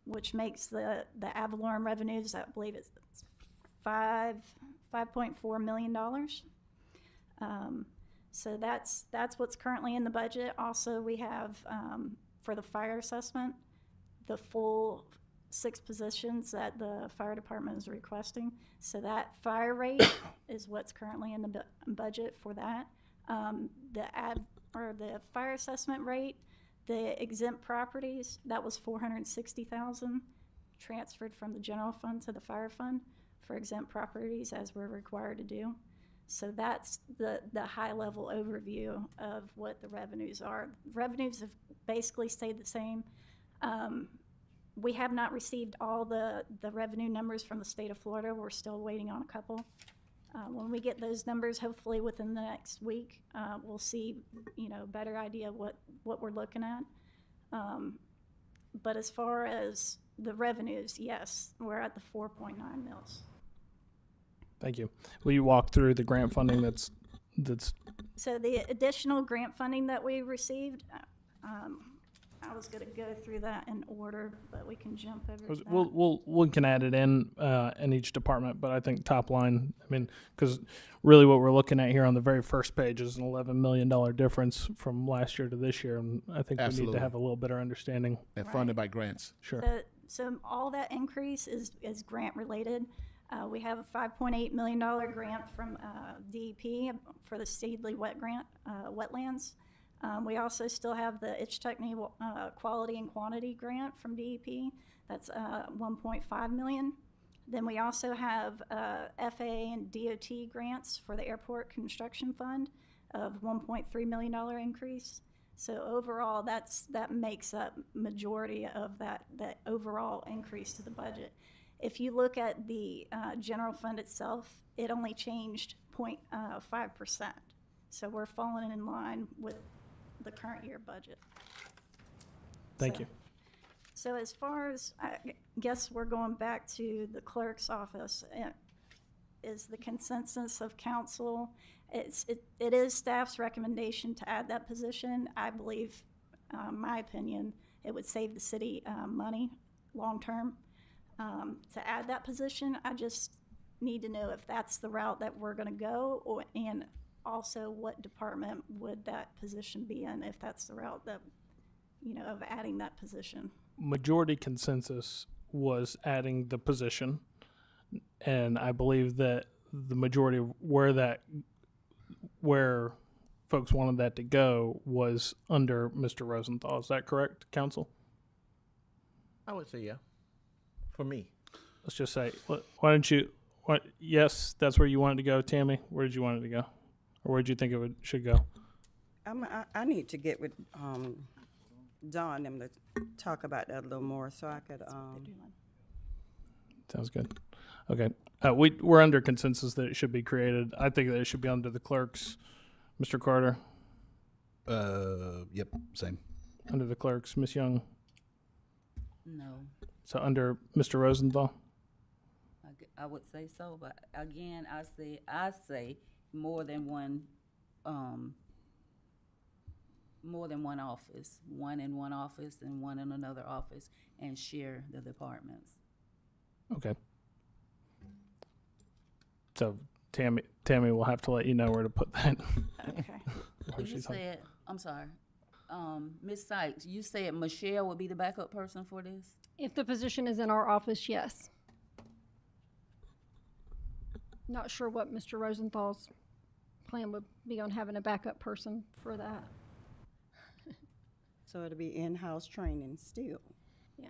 which makes the ad valorem revenues, I believe it's $5.4 million. So that's what's currently in the budget. Also, we have, for the fire assessment, the full 6 positions that the fire department is requesting. So that fire rate is what's currently in the budget for that. The fire assessment rate, the exempt properties, that was $460,000 transferred from the general fund to the fire fund for exempt properties, as we're required to do. So that's the high-level overview of what the revenues are. Revenues have basically stayed the same. We have not received all the revenue numbers from the state of Florida. We're still waiting on a couple. When we get those numbers, hopefully within the next week, we'll see, better idea of what we're looking at. But as far as the revenues, yes, we're at the 4.9 mils. Thank you. Will you walk through the grant funding that's So the additional grant funding that we received, I was gonna go through that in order, but we can jump over to that. we can add it in each department, but I think top line, because really what we're looking at here on the very first page is an $11 million difference from last year to this year, and I think we need Absolutely. to have a little better understanding. They're funded by grants. Sure. So all that increase is grant related. We have a $5.8 million grant from DEP for the Seedly wetlands. We also still have the Itchtechny quality and quantity grant from DEP. That's $1.5 million. Then we also have FAA and DOT grants for the airport construction fund of $1.3 million increase. So overall, that makes up majority of that overall increase to the budget. If you look at the general fund itself, it only changed 0.5%. So we're falling in line with the current year budget. Thank you. So as far as, I guess we're going back to the clerk's office, is the consensus of council. It is staff's recommendation to add that position. I believe, my opinion, it would save the city money long-term to add that position. I just need to know if that's the route that we're gonna go, and also what department would that position be in if that's the route that, of adding that position. Majority consensus was adding the position, and I believe that the majority of where folks wanted that to go was under Mr. Rosenthal. Is that correct, council? I would say yeah. For me. Let's just say, yes, that's where you wanted to go, Tammy? Where did you want it to go? Or where did you think it should go? I need to get with Dawn and them to talk about that a little more so I could. Sounds good. Okay. We're under consensus that it should be created. I think that it should be under the clerks. Mr. Carter? Yep, same. Under the clerks. Ms. Young? No, So under Mr. Rosenthal? I would say so, but again, I say more than one office, one in one office and one in another office, and share the departments. Okay. So Tammy will have to let you know where to put that. Okay. You said, I'm sorry, Ms. Sykes, you said Michelle would be the backup person for this? If the position is in our office, yes. Not sure what Mr. Rosenthal's plan would be on having a backup person for that. So it'll be in-house training still. Yeah.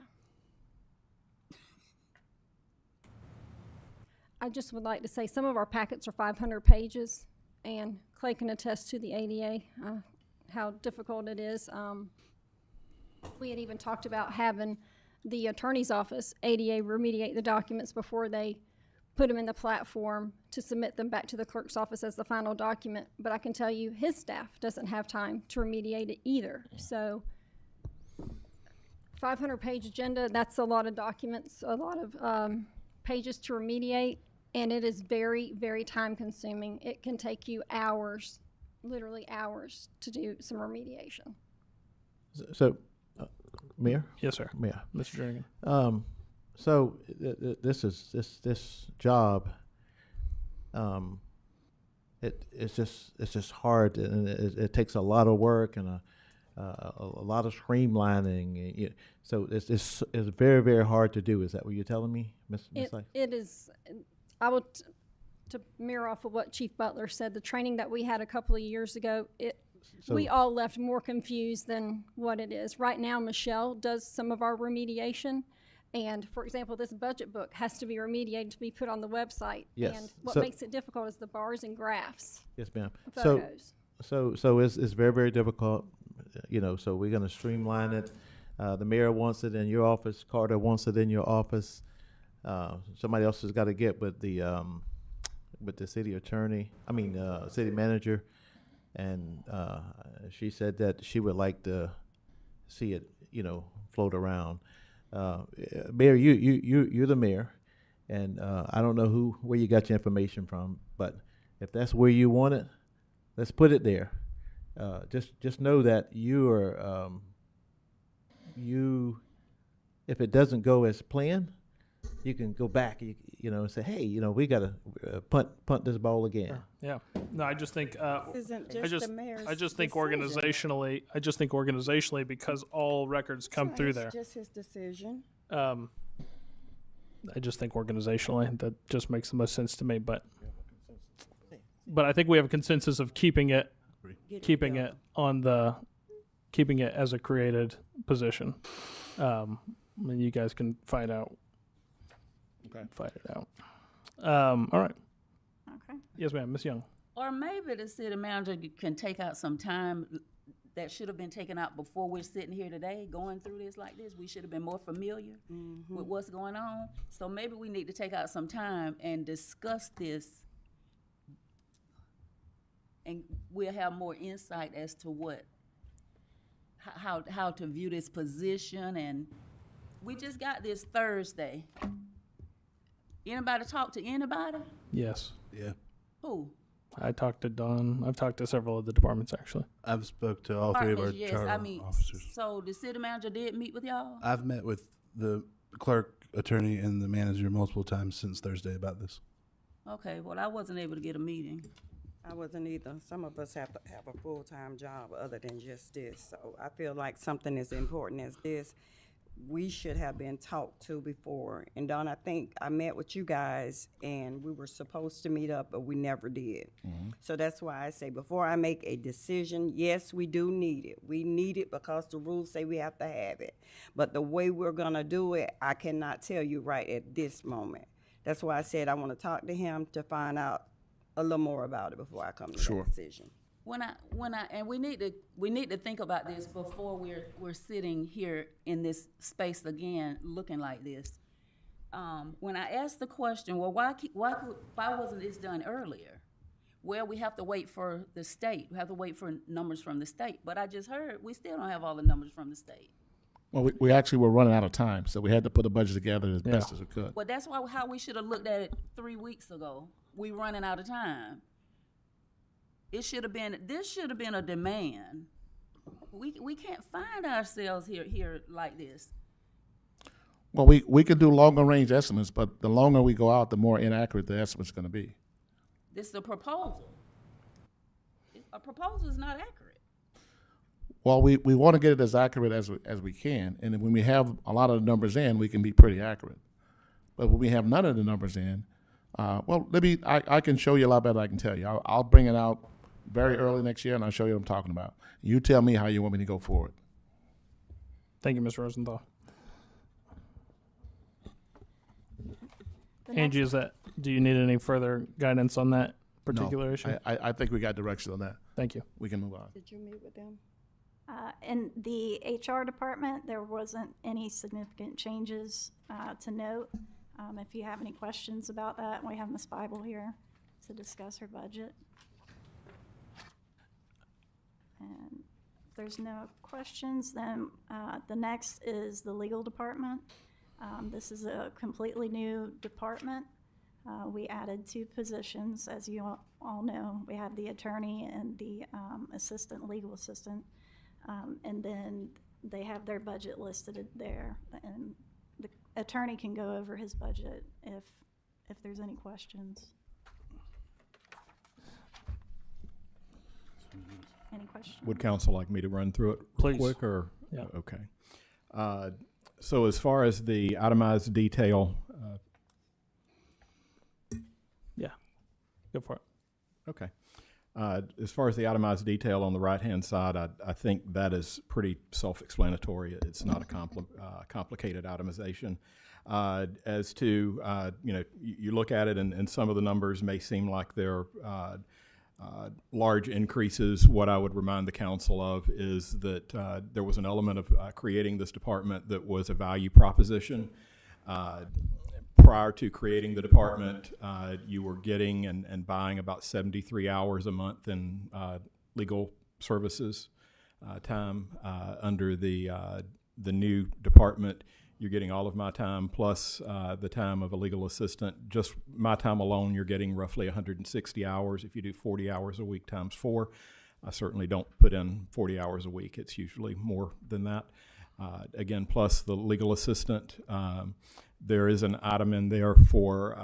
I just would like to say some of our packets are 500 pages, and Clay can attest to the ADA, how difficult it is. We had even talked about having the attorney's office, ADA, remediate the documents before they put them in the platform to submit them back to the clerk's office as the final document. But I can tell you his staff doesn't have time to remediate it either. So 500-page agenda, that's a lot of documents, a lot of pages to remediate, and it is very, very time consuming. It can take you hours, literally hours, to do some remediation. So Mayor? Yes, sir. Mayor. Mr. Jernigan. So this job, it's just hard, and it takes a lot of work and a lot of streamlining. So it's very, very hard to do. Is that what you're telling me, Ms. Lake? It is, I would, to mirror off of what Chief Butler said, the training that we had a couple of years ago, we all left more confused than what it is. Right now, Michelle does some of our remediation. And for example, this budget book has to be remediated to be put on the website. Yes. And what So- makes it difficult is the bars and graphs, Yes, ma'am. photos. So it's very, very difficult, so we're gonna streamline it. The mayor wants it in your office, Carter wants it in your office. Somebody else has gotta get with the city attorney, city manager. And, she said that she would like to see it, float around. Mayor, you're the mayor, and, I don't know where you got your information from, but if that's where you want it, let's put it there. Just know that if it doesn't go as planned, you can go back, and say, hey, we gotta punt this ball again. Yeah. No, I just think, Isn't I just the mayor's I just think decision. organizationally, because all records come So through it's there. just his decision. I just think organizationally that just makes the most sense to me. But I think we have a consensus of keeping it as a created position. And you guys can fight it out. All right. Okay. Yes, ma'am. Ms. Young. Or maybe the city manager can take out some time that should have been taken out before we're sitting here today going through this like this. We should have been more familiar with what's going on. So maybe we need to take out some time and discuss this, and we'll have more insight as to how to view this position. And we just got this Thursday. Anybody talk to anybody? Yes. Yeah. Who? I talked to Don. I've talked to several of the departments, actually. I've spoke to all three of our Departments, yes. charter officers. So the city manager did meet with y'all? I've met with the clerk, attorney, and the manager multiple times since Thursday about this. Okay, well, I wasn't able to get a meeting. I wasn't either. Some of us have to have a full-time job other than just this. So I feel like something as important as this, we should have been talked to before. And Don, I think I met with you guys and we were supposed to meet up, but we never did. So that's why I say before I make a decision, yes, we do need it. We need it because the rules say we have to have it. But the way we're gonna do it, I cannot tell you right at this moment. That's why I said I wanna talk to him to find out a little more about it before I come to that decision. And we need to think about this before we're sitting here in this space again, looking like this. When I asked the question, well, why wasn't this done earlier? Well, we have to wait for the state. We have to wait for numbers from the state. But I just heard we still don't have all the numbers from the state. Well, we actually were running out of time, so we had to put a budget together as best as we could. Well, that's how we should have looked at it 3 weeks ago. We running out of time. This should have been a demand. We can't find ourselves here like this. Well, we could do longer range estimates, but the longer we go out, the more inaccurate the estimate's gonna be. This is a proposal. A proposal is not accurate. Well, we want to get it as accurate as we can, and when we have a lot of the numbers in, we can be pretty accurate. But when we have none of the numbers in, I can show you a lot better than I can tell you. I'll bring it out very early next year, and I'll show you what I'm talking about. You tell me how you want me to go forward. Thank you, Ms. Rosenthal. The Angie, next- do you need any further guidance on that particular No, issue? I think we got direction on that. Thank you. We can move on. Did you meet with them? In the HR department, there wasn't any significant changes to note. If you have any questions about that, we have Ms. Bible here to discuss her budget. And if there's no questions, then the next is the legal department. This is a completely new department. We added 2 positions, as you all know. We have the attorney and the assistant legal assistant. And then they have their budget listed there, and the attorney can go over his budget if there's any questions. Any questions? Would council like me to run through it real Please. quick, or? Yeah. Okay. So as far as the itemized detail, Yeah. Go for it. okay. As far as the itemized detail on the right-hand side, I think that is pretty self-explanatory. It's not a complicated itemization. As to, you look at it and some of the numbers may seem like they're large increases. What I would remind the council of is that there was an element of creating this department that was a value proposition. Prior to creating the department, you were getting and buying about 73 hours a month in legal services time. Under the new department, you're getting all of my time plus the time of a legal assistant. Just my time alone, you're getting roughly 160 hours. If you do 40 hours a week times 4, I certainly don't put in 40 hours a week. It's usually more than that. Again, plus the legal assistant. There is an item in there for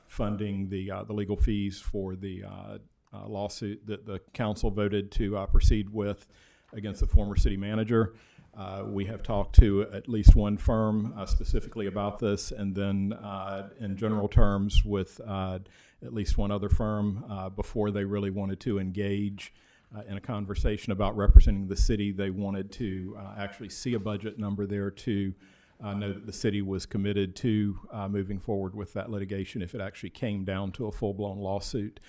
funding the legal fees for the lawsuit that the council voted to proceed with against the former city manager. We have talked to at least one firm specifically about this, and then in general terms with at least one other firm before they really wanted to engage in a conversation about representing the city. They wanted to actually see a budget number there to know that the city was committed to moving forward with that litigation if it actually came down to a full-blown lawsuit.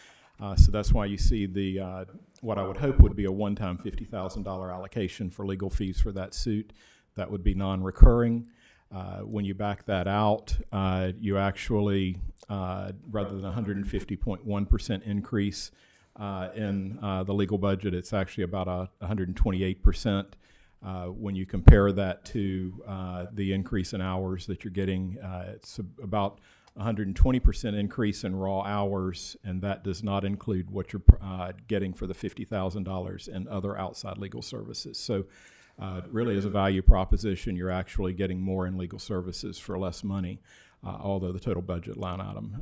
So that's why you see the what I would hope would be a one-time $50,000 allocation for legal fees for that suit. That would be non-recurring. When you back that out, you actually, rather than 150.1% increase in the legal budget, it's actually about 128%. When you compare that to the increase in hours that you're getting, it's about 120% increase in raw hours, and that does not include what you're getting for the $50,000 in other outside legal services. So really as a value proposition, you're actually getting more in legal services for less money, although the total budget line item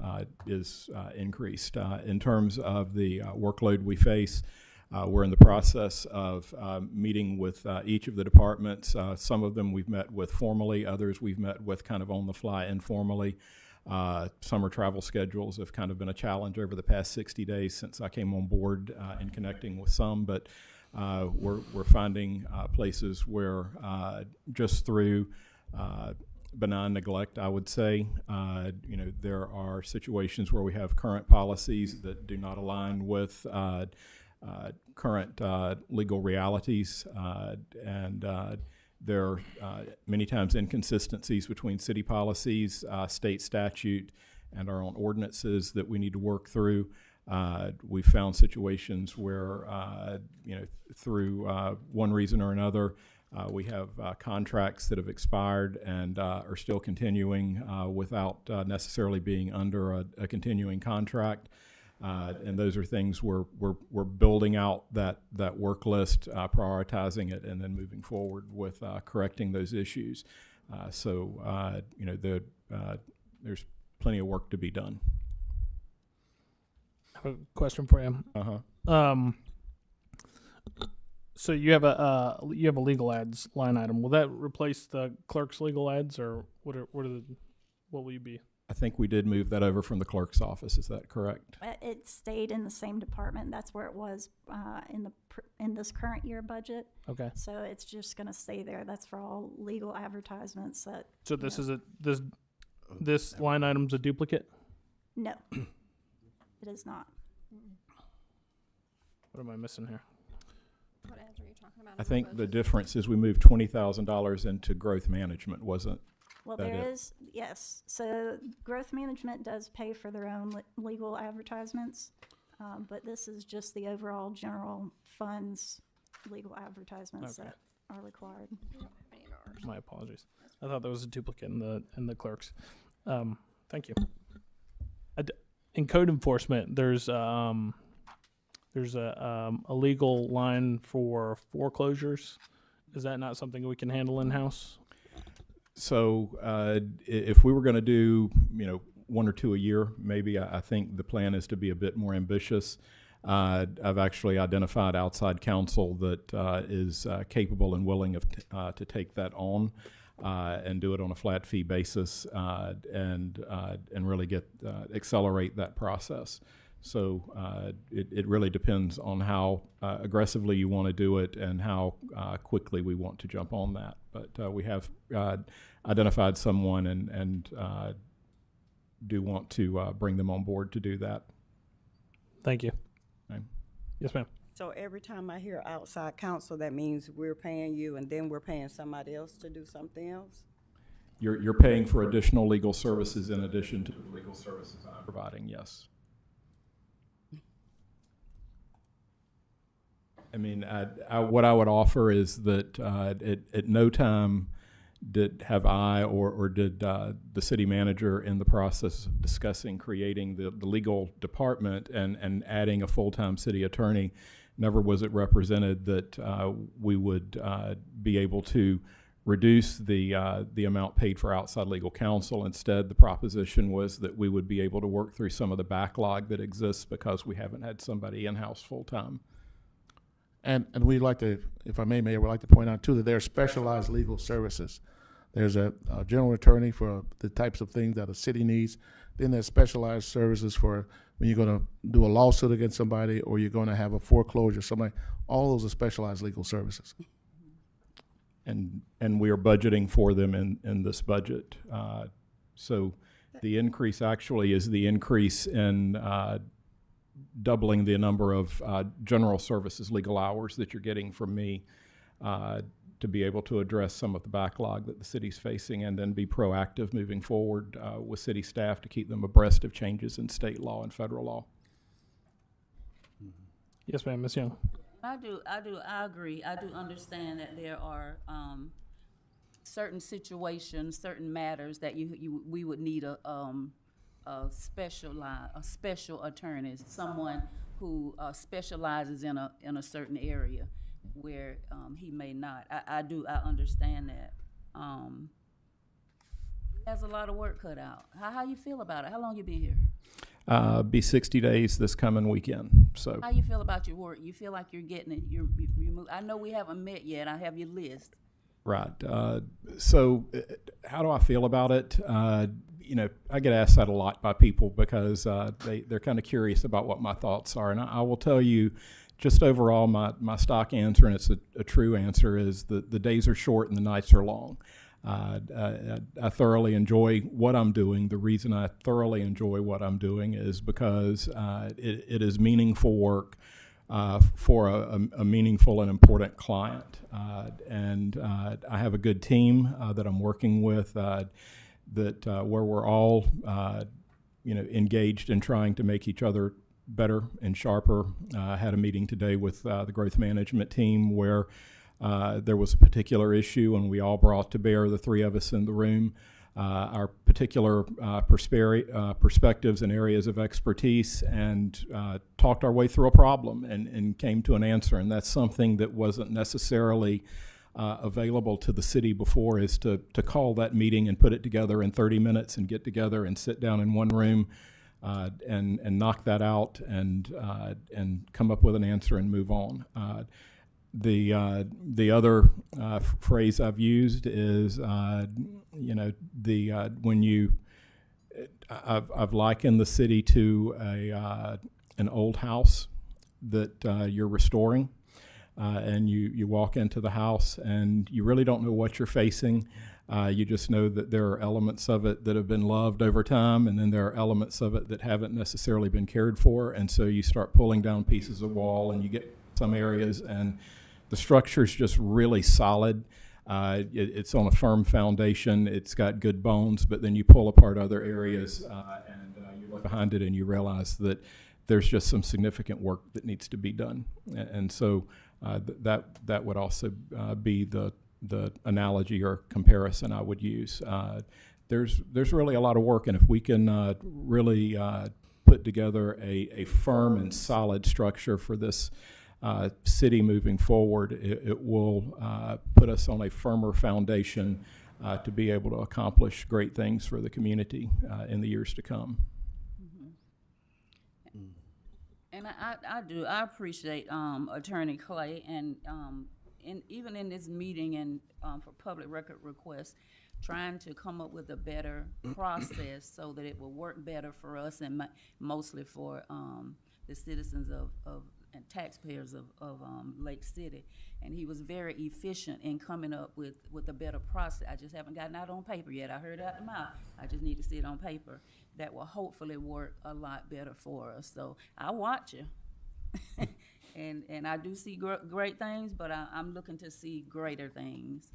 is increased. In terms of the workload we face, we're in the process of meeting with each of the departments. Some of them we've met with formally, others we've met with kind of on the fly informally. Summer travel schedules have kind of been a challenge over the past 60 days since I came on board in connecting with some, but we're finding places where just through benign neglect, I would say, there are situations where we have current policies that do not align with current legal realities, and there are many times inconsistencies between city policies, state statute, and our own ordinances that we need to work through. We've found situations where, through one reason or another, we have contracts that have expired and are still continuing without necessarily being under a continuing contract. And those are things we're building out that work list, prioritizing it, and then moving forward with correcting those issues. There's plenty of work to be done. I have a question for you. So you have a legal ads line item. Will that replace the clerk's legal ads, or what will you be? I think we did move that over from the clerk's office. Is that correct? It stayed in the same department. That's where it was in this current year budget. Okay. So it's just going to stay there. That's for all legal advertisements. So this is this line item's a duplicate? No, it is not. What am I missing here? What ads are you talking about? I think the difference is we moved $20,000 into growth management, wasn't? Well, that there it? is, yes. So growth management does pay for their own legal advertisements, but this is just the overall general funds legal advertisements Okay. that are required. My apologies. I thought there was a duplicate in the clerks. Thank you. In code enforcement, there's a legal line for foreclosures. Is that not something we can handle in-house? So if we were going to do, 1 or 2 a year, maybe I think the plan is to be a bit more ambitious. I've actually identified outside counsel that is capable and willing to take that on and do it on a flat fee basis and really accelerate that process. So it really depends on how aggressively you want to do it and how quickly we want to jump on that. But we have identified someone and do want to bring them on board to do that. Thank you. Okay. Yes, ma'am. So every time I hear outside counsel, that means we're paying you and then we're paying somebody else to do something else? You're paying for additional legal services in addition to the legal services I'm providing, yes. I mean, what I would offer is that at no time have I or did the city manager in the process of discussing creating the legal department and adding a full-time city attorney, never was it represented that we would be able to reduce the amount paid for outside legal counsel. Instead, the proposition was that we would be able to work through some of the backlog that exists because we haven't had somebody in-house full-time. And we'd like to, if I may, Mayor, we'd like to point out too that there are specialized legal services. There's a general attorney for the types of things that a city needs. Then there's specialized services for when you're going to do a lawsuit against somebody or you're going to have a foreclosure, somebody. All those are specialized legal services. And we are budgeting for them in this budget. So the increase actually is the increase in doubling the number of general services legal hours that you're getting from me to be able to address some of the backlog that the city's facing and then be proactive moving forward with city staff to keep them abreast of changes in state law and federal law. Yes, ma'am. Ms. Young. I agree. I do understand that there are certain situations, certain matters that we would need a special attorney, someone who specializes in a certain area where he may not. I understand that. He has a lot of work cut out. How you feel about it? How long you been here? Be 60 days this coming weekend. So how you feel about your work? You feel like you're getting it? You I know we haven't met yet. I have your list. Right. So how do I feel about it? I get asked that a lot by people because they're kind of curious about what my thoughts are. And I will tell you, just overall, my stock answer, and it's a true answer, is that the days are short and the nights are long. I thoroughly enjoy what I'm doing. The reason I thoroughly enjoy what I'm doing is because it is meaningful work for a meaningful and important client. And I have a good team that I'm working with where we're all engaged in trying to make each other better and sharper. I had a meeting today with the growth management team where there was a particular issue and we all brought to bear, the three of us in the room, our particular perspectives and areas of expertise and talked our way through a problem and came to an answer. And that's something that wasn't necessarily available to the city before, is to call that meeting and put it together in 30 minutes and get together and sit down in one room and knock that out and come up with an answer and move on. The other phrase I've used is when you I've likened the city to an old house that you're restoring. And you walk into the house and you really don't know what you're facing. You just know that there are elements of it that have been loved over time, and then there are elements of it that haven't necessarily been cared for. And so you start pulling down pieces of wall and you get some areas and the structure's just really solid. It's on a firm foundation. It's got good bones, but then you pull apart other areas and you look behind it and you realize that there's just some significant work that needs to be done. And so that would also be the analogy or comparison I would use. There's really a lot of work, and if we can really put together a firm and solid structure for this city moving forward. It will put us on a firmer foundation to be able to accomplish great things for the community in the years to come. And I appreciate Attorney Clay, and even in this meeting and for public record requests, trying to come up with a better process so that it will work better for us and mostly for the citizens of and taxpayers of Lake City. And he was very efficient in coming up with a better process. I just haven't gotten out on paper yet. I heard it out the mouth. I just need to see it on paper. That will hopefully work a lot better for us. So I watch you. and I do see great things, but I'm looking to see greater things.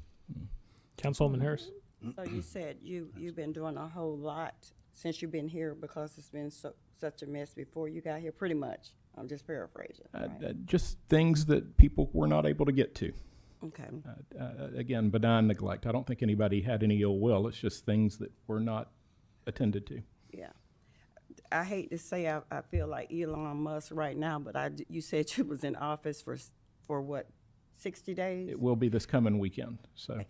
Councilwoman Harris. So you said you've been doing a whole lot since you've been here because it's been such a mess before you got here, pretty much. I'm just paraphrasing. Right? Just things that people were not able to get to. Okay. Again, benign neglect. I don't think anybody had any ill will. It's just things that were not attended to. Yeah. I hate to say I feel like Elon Musk right now, but you said you was in office for what, 60 days? It will be this coming weekend. So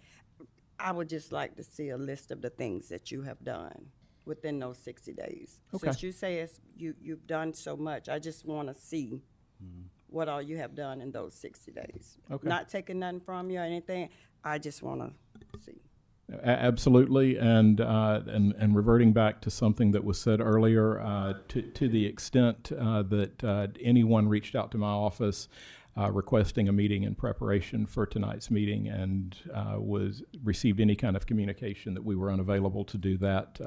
I would just like to see a list of the things that you have done within those 60 days. Okay. Since you say you've done so much, I just want to see what all you have done in those 60 days. Okay. Not taking nothing from you or anything. I just want to see. Absolutely, and reverting back to something that was said earlier, to the extent that anyone reached out to my office requesting a meeting in preparation for tonight's meeting and received any kind of communication that we were unavailable to do that,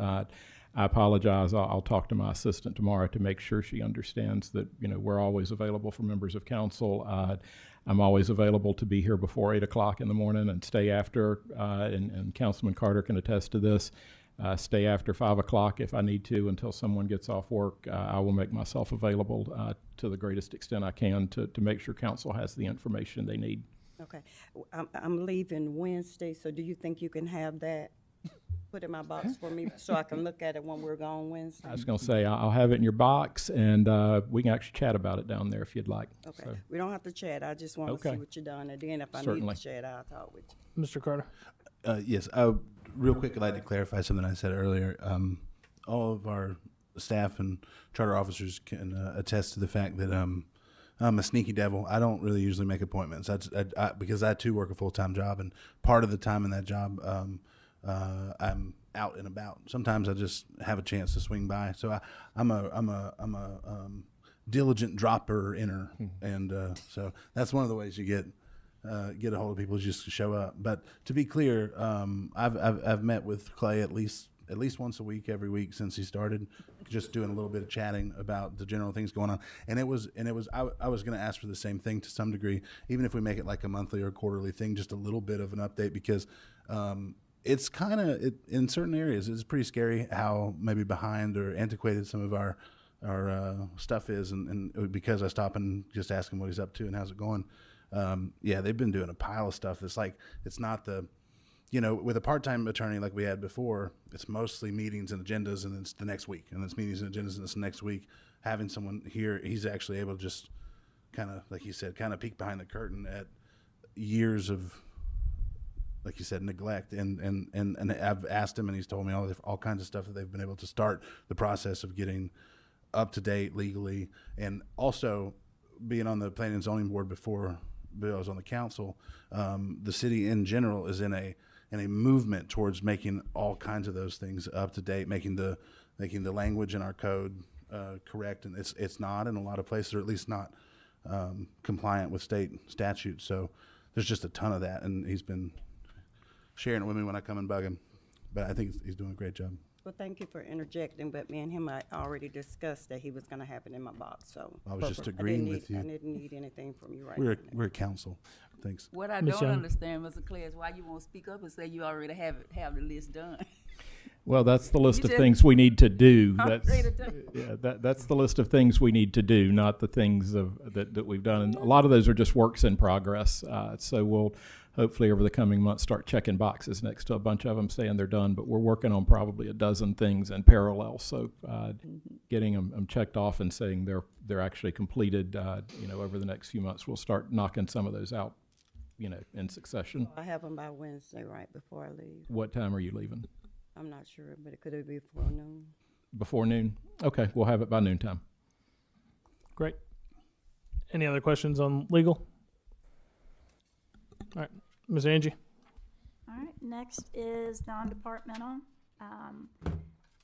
I apologize. I'll talk to my assistant tomorrow to make sure she understands that we're always available for members of council. I'm always available to be here before 8 o'clock in the morning and stay after, and Councilman Carter can attest to this, stay after 5 o'clock if I need to until someone gets off work. I will make myself available to the greatest extent I can to make sure council has the information they need. Okay. I'm leaving Wednesday, so do you think you can have that put in my box for me so I can look at it when we're gone Wednesday? I was going to say, I'll have it in your box, and we can actually chat about it down there if you'd like. Okay. So, We don't have to chat. I just want to see what you've done, and then if I Certainly. need to chat, I'll talk with you. Mr. Carter. Yes, real quick, I'd like to clarify something I said earlier. All of our staff and charter officers can attest to the fact that I'm a sneaky devil. I don't really usually make appointments because I too work a full-time job, and part of the time in that job, I'm out and about. Sometimes I just have a chance to swing by. So I'm a diligent dropper inner, and so that's one of the ways you get a hold of people is just to show up. But to be clear, I've met with Clay at least once a week, every week since he started, just doing a little bit of chatting about the general things going on. And I was going to ask for the same thing to some degree, even if we make it like a monthly or quarterly thing, just a little bit of an update, because it's kind of in certain areas it's pretty scary how maybe behind or antiquated some of our stuff is, and because I stop and just ask him what he's up to and how's it going. Yeah, they've been doing a pile of stuff that's like, it's not the, with a part-time attorney like we had before, it's mostly meetings and agendas, and it's the next week, and it's meetings and agendas, and it's the next week. Having someone here, he's actually able to just kind of, like you said, kind of peek behind the curtain at years of, like you said, neglect, and I've asked him, and he's told me all kinds of stuff that they've been able to start the process of getting up to date legally, and also being on the planning and zoning board before I was on the council. The city in general is in a movement towards making all kinds of those things up to date, making the language in our code correct, and it's not in a lot of places, or at least not compliant with state statutes. So there's just a ton of that, and he's been sharing it with me when I come and bug him. But I think he's doing a great job. Well, thank you for interjecting, but me and him, I already discussed that he was going to have it in my box, so. I was just agreeing with you. I didn't need anything from you right now. We're a council. Thanks. What I Ms. don't Young. understand, Mr. Clay, is why you won't speak up and say you already have the list done. Well, that's the list of just- things we need to do. I'm That's, ready to do. yeah, that's the list of things we need to do, not the things that we've done. And a lot of those are just works in progress. So hopefully over the coming months start checking boxes next to a bunch of them saying they're done. But we're working on probably a dozen things in parallel. So getting them checked off and saying they're actually completed, over the next few months, we'll start knocking some of those out, in succession. I have them by Wednesday, right before I leave. What time are you leaving? I'm not sure, but it could be before noon. Before noon? Okay, we'll have it by noontime. Great. Any other questions on legal? All right, Ms. Angie. All right, next is non-departmental.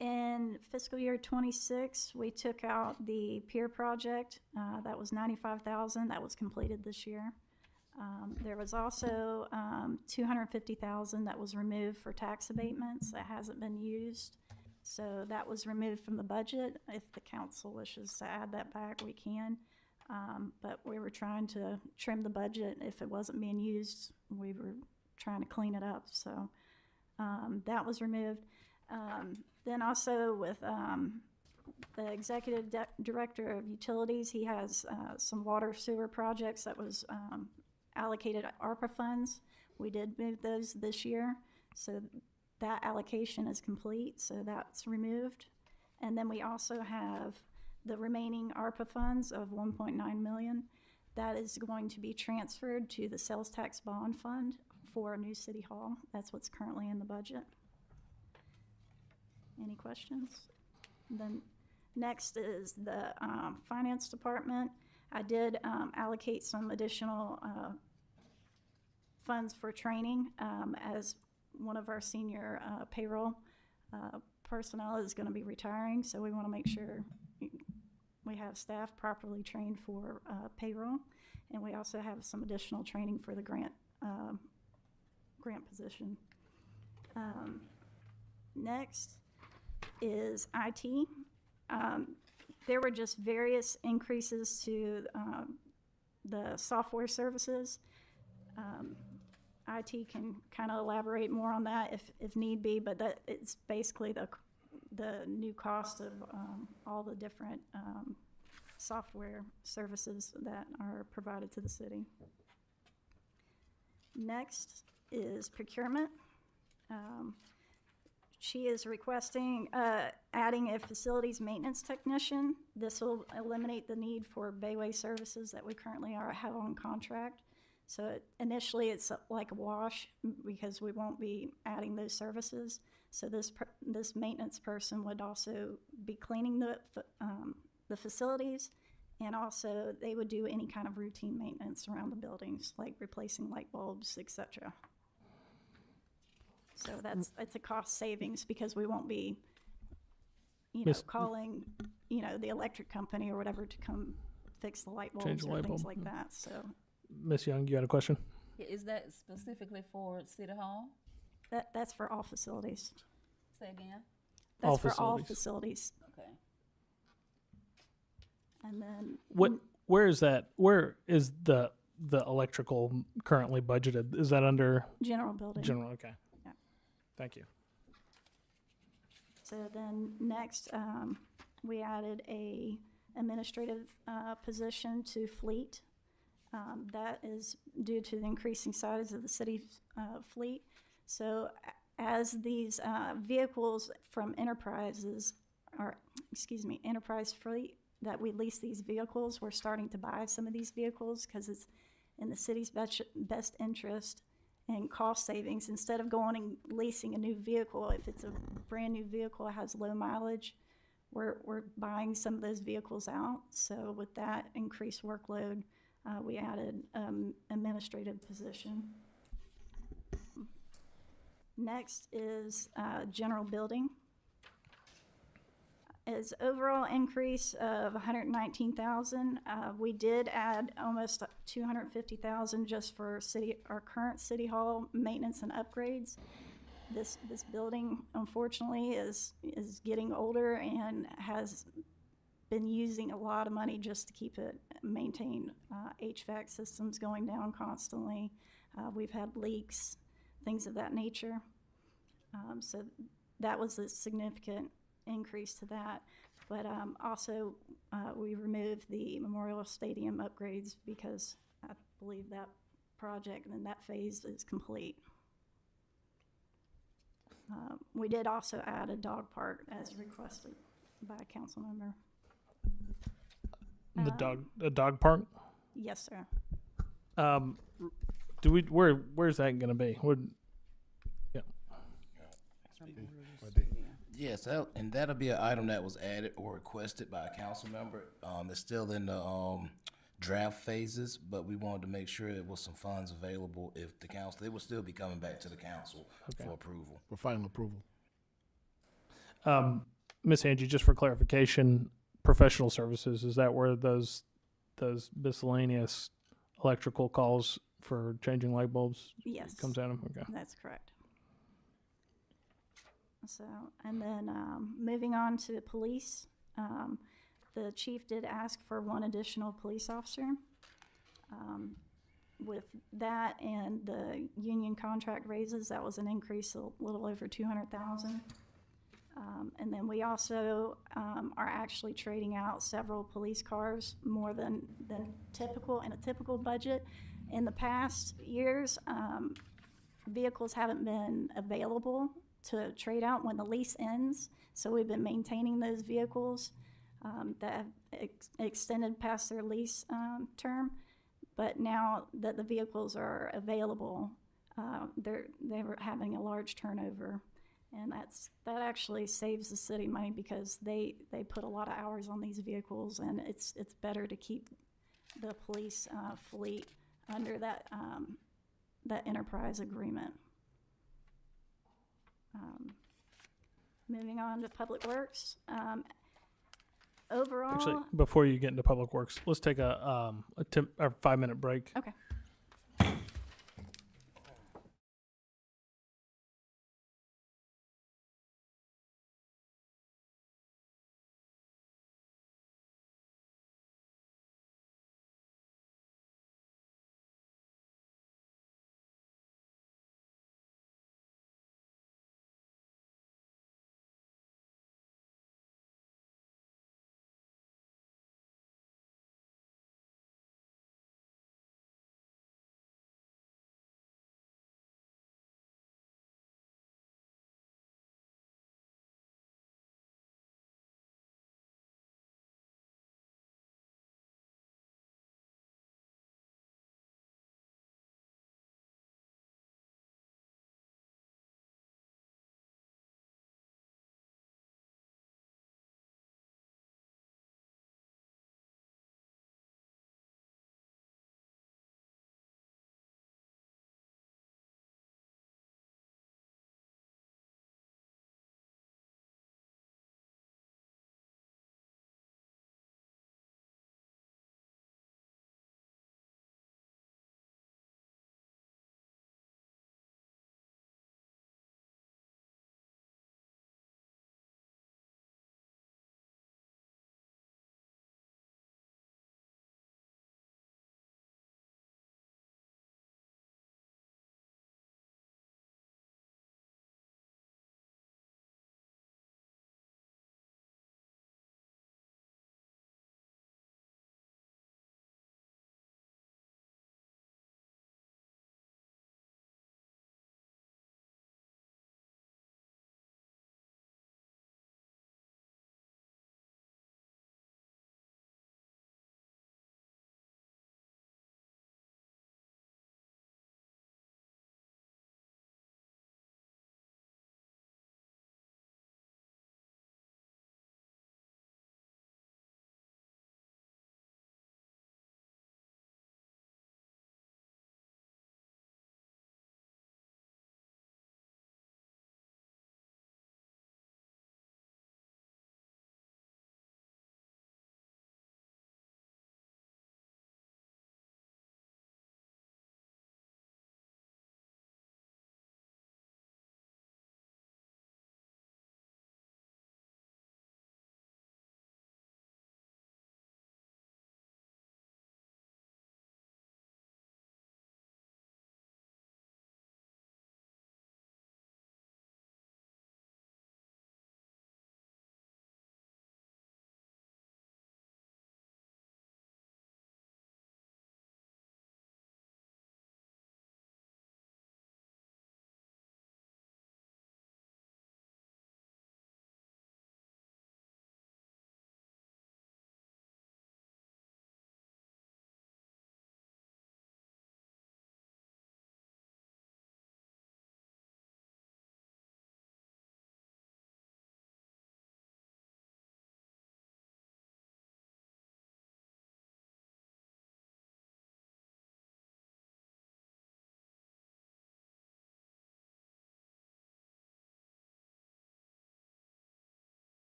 In fiscal year '26, we took out the pier project. That was $95,000. That was completed this year. There was also $250,000 that was removed for tax abatements that hasn't been used. So that was removed from the budget. If the council wishes to add that back, we can. But we were trying to trim the budget. If it wasn't being used, we were trying to clean it up. So that was removed. Then also with the executive director of utilities, he has some water sewer projects that was allocated ARPA funds. We did move those this year. So that allocation is complete, so that's removed. And then we also have the remaining ARPA funds of $1.9 million. That is going to be transferred to the sales tax bond fund for a new city hall. That's what's currently in the budget. Any questions? Then next is the finance department. I did allocate some additional funds for training as one of our senior payroll personnel is going to be retiring, so we want to make sure we have staff properly trained for payroll, and we also have some additional training for the grant position. Next is IT. There were just various increases to the software services. IT can kind of elaborate more on that if need be, but that it's basically the new cost of all the different software services that are provided to the city. Next is procurement. She is requesting adding a facilities maintenance technician. This will eliminate the need for bayway services that we currently have on contract. So initially it's like a wash because we won't be adding those services. So this maintenance person would also be cleaning the facilities, and also they would do any kind of routine maintenance around the buildings, like replacing light bulbs, etc. So it's a cost savings because we won't be, calling, the electric company or whatever to come fix the light bulbs or things like that. So, Ms. Young, you got a question? Is that specifically for City Hall? that's for all facilities. Say again? That's All for all facilities. facilities. Okay. And then Where is that? Where is the electrical currently budgeted? Is that under general building. general? Okay. Yeah. Thank you. So then next, we added a administrative position to fleet. That is due to the increasing size of the city's fleet. So as these vehicles from Enterprise Fleet, that we lease these vehicles, we're starting to buy some of these vehicles because it's in the city's best interest and cost savings. Instead of going and leasing a new vehicle, if it's a brand new vehicle, it has low mileage, we're buying some of those vehicles out. So with that increased workload, we added administrative position. Next is general building. Is overall increase of $119,000. We did add almost $250,000 just for our current city hall maintenance and upgrades. This building, unfortunately, is getting older and has been using a lot of money just to keep it maintained. HVAC systems going down constantly. We've had leaks, things of that nature. So that was a significant increase to that, but also we removed the Memorial Stadium upgrades because I believe that project, and then that phase is complete. We did also add a dog park as requested by a council member. The dog park. Yes, sir. Where's that going to be? Yeah. Yes, and that'll be an item that was added or requested by a council member. It's still in the draft phases, but we wanted to make sure there was some funds available if the council, they will still be coming back to the council for approval. For final approval. Miss Angie, just for clarification, professional services, is that where those miscellaneous electrical calls for changing light bulbs Yes. comes out of? Okay. That's correct. So, and then moving on to police, the chief did ask for one additional police officer. With that and the union contract raises, that was an increase a little over 200,000. And then we also are actually trading out several police cars more than typical in a typical budget. In the past years, vehicles haven't been available to trade out when the lease ends, so we've been maintaining those vehicles that have extended past their lease term. But now that the vehicles are available, they were having a large turnover, and that actually saves the city money because they put a lot of hours on these vehicles, and it's better to keep the police fleet under that enterprise agreement. Moving on to Public Works. Overall, Actually, before you get into Public Works, let's take a 5-minute break. okay.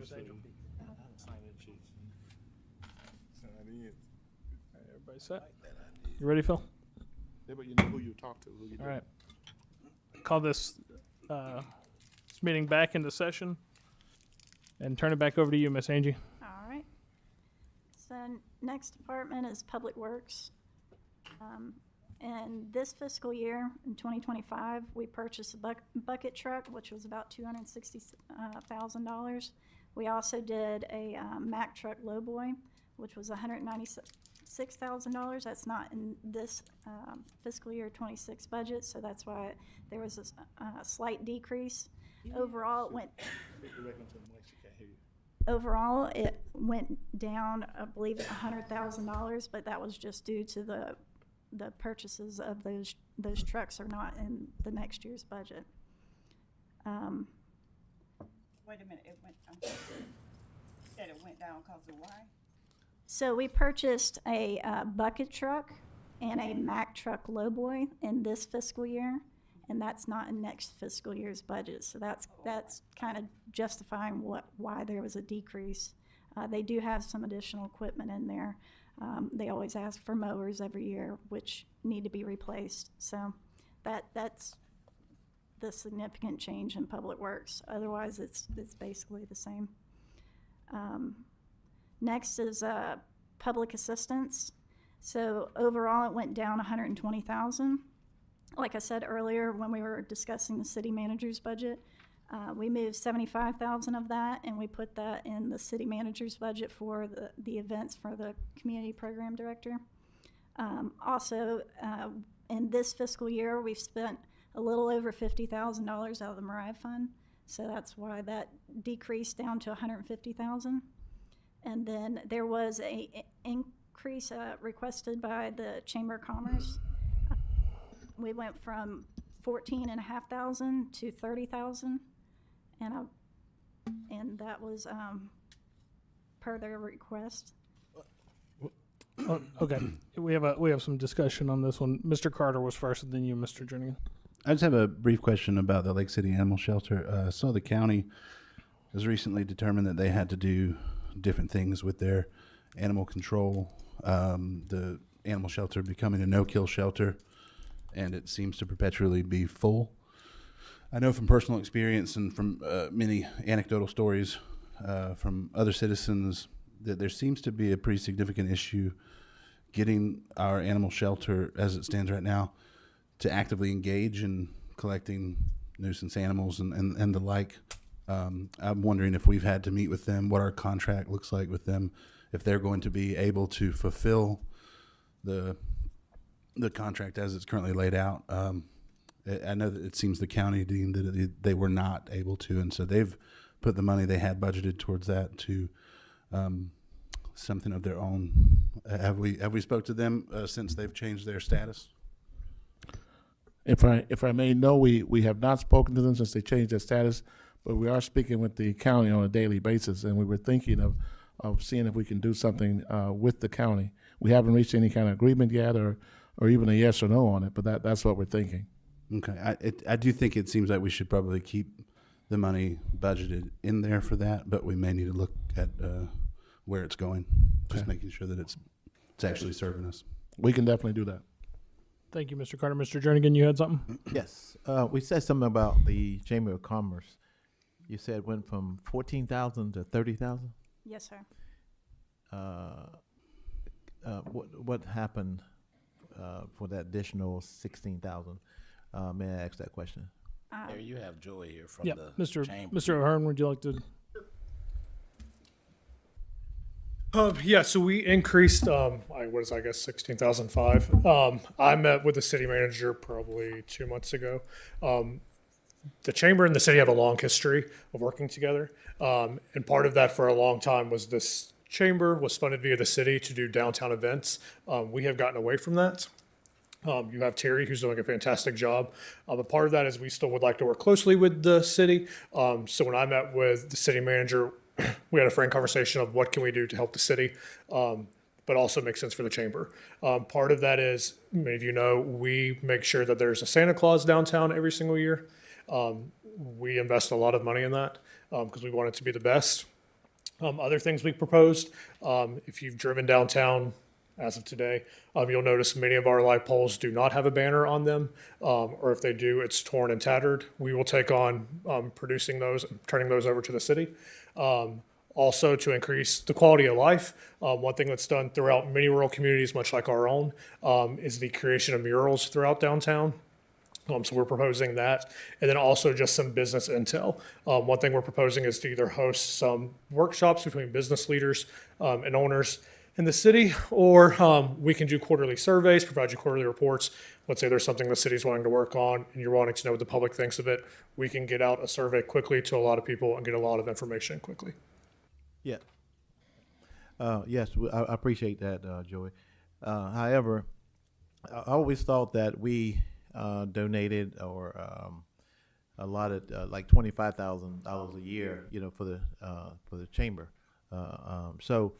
Miss Angel. Everybody set? You ready, Phil? Yeah, but you know who you talk to, who you All right. Call this meeting back into session and turn it back over to you, Miss Angie. All right. So next department is Public Works. And this fiscal year, in 2025, we purchased a bucket truck, which was about $260,000. We also did a Mack truck lowboy, which was $196,000. That's not in this fiscal year 26 budget, so that's why there was a slight decrease. Overall, it went down, I believe, $100,000, but that was just due to the purchases of those trucks are not in the next year's budget. Wait a minute, said it went down because of why? So we purchased a bucket truck and a Mack truck lowboy in this fiscal year, and that's not in next fiscal year's budget. So that's kind of justifying why there was a decrease. They do have some additional equipment in there. They always ask for mowers every year, which need to be replaced. So that's the significant change in Public Works. Otherwise, it's basically the same. Next is public assistance. So overall, it went down $120,000. Like I said earlier, when we were discussing the city manager's budget, we moved $75,000 of that, and we put that in the city manager's budget for the events for the community program director. Also, in this fiscal year, we've spent a little over $50,000 out of the Mariah Fund, so that's why that decreased down to $150,000. And then there was a increase requested by the Chamber of Commerce. We went from $14,500 to $30,000, and that was per their request. Oh, okay, we have some discussion on this one. Mr. Carter was first, and then you, Mr. Jernigan. I just have a brief question about the Lake City Animal Shelter. So the county has recently determined that they had to do different things with their animal control. The animal shelter becoming a no-kill shelter, and it seems to perpetually be full. I know from personal experience and from many anecdotal stories from other citizens that there seems to be a pretty significant issue getting our animal shelter, as it stands right now, to actively engage in collecting nuisance animals and the like. I'm wondering if we've had to meet with them, what our contract looks like with them, if they're going to be able to fulfill the contract as it's currently laid out. I know that it seems the county deemed that they were not able to, and so they've put the money they had budgeted towards that to something of their own. Have we spoke to them since they've changed their status? If I may, no, we have not spoken to them since they changed their status, but we are speaking with the county on a daily basis, and we were thinking of seeing if we can do something with the county. We haven't reached any kind of agreement yet, or even a yes or no on it, but that's what we're thinking. Okay, I do think it seems like we should probably keep the money budgeted in there for that, but we may need to look at where it's going, just making sure that it's actually serving us. We can definitely do that. Thank you, Mr. Carter. Mr. Jernigan, you had something? Yes, we said something about the Chamber of Commerce. You said it went from 14,000 to 30,000. Yes, sir. What happened for that additional 16,000? May I ask that question? There you have Joey here from Yeah, the Mr. chamber. Mr. O'Hearn, would you like to? Yeah, so we increased, I guess 16,005. I met with the city manager probably 2 months ago. The chamber and the city have a long history of working together. And part of that for a long time was this chamber was funded via the city to do downtown events. We have gotten away from that. You have Terry, who's doing a fantastic job. But part of that is we still would like to work closely with the city. So when I met with the city manager, we had a frank conversation of what can we do to help the city, but also make sense for the chamber. Part of that is, many of you know, we make sure that there's a Santa Claus downtown every single year. We invest a lot of money in that because we want it to be the best. Other things we proposed, if you've driven downtown as of today, you'll notice many of our light poles do not have a banner on them, or if they do, it's torn and tattered. We will take on producing those, and turning those over to the city. Also, to increase the quality of life, one thing that's done throughout many rural communities, much like our own, is the creation of murals throughout downtown. So we're proposing that. And then also just some business intel. One thing we're proposing is to either host some workshops between business leaders and owners in the city, or we can do quarterly surveys, provide you quarterly reports. Let's say there's something the city's wanting to work on and you're wanting to know what the public thinks of it. We can get out a survey quickly to a lot of people and get a lot of information quickly. Yeah. Yes, I appreciate that, Joey. However, I always thought that we donated or allotted like $25,000 a year, for the chamber. So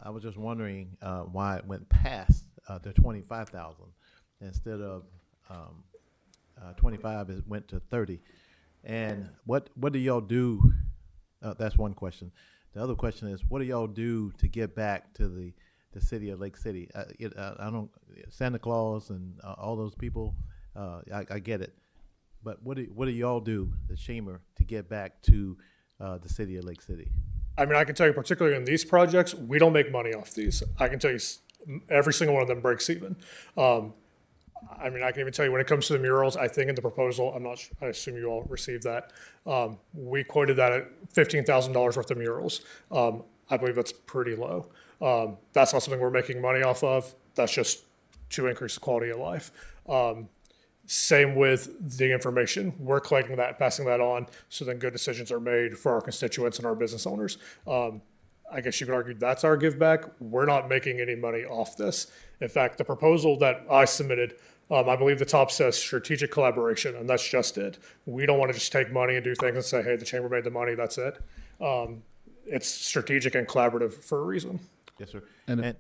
I was just wondering why it went past the 25,000 instead of 25. It went to 30. And what do y'all do? That's one question. The other question is, what do y'all do to get back to the city of Lake City? I don't, Santa Claus and all those people, I get it. But what do y'all do, the chamber, to get back to the city of Lake City? I mean, I can tell you particularly in these projects, we don't make money off these. I can tell you every single one of them breaks even. I mean, I can even tell you when it comes to the murals, I think in the proposal, I assume you all received that. We quoted that at $15,000 worth of murals. I believe that's pretty low. That's not something we're making money off of. That's just to increase the quality of life. Same with the information. We're collecting that, passing that on, so then good decisions are made for our constituents and our business owners. I guess you could argue that's our give back. We're not making any money off this. In fact, the proposal that I submitted, I believe the top says strategic collaboration, and that's just it. We don't want to just take money and do things and say, hey, the chamber made the money, that's it. It's strategic and collaborative for a reason. Yes, sir. And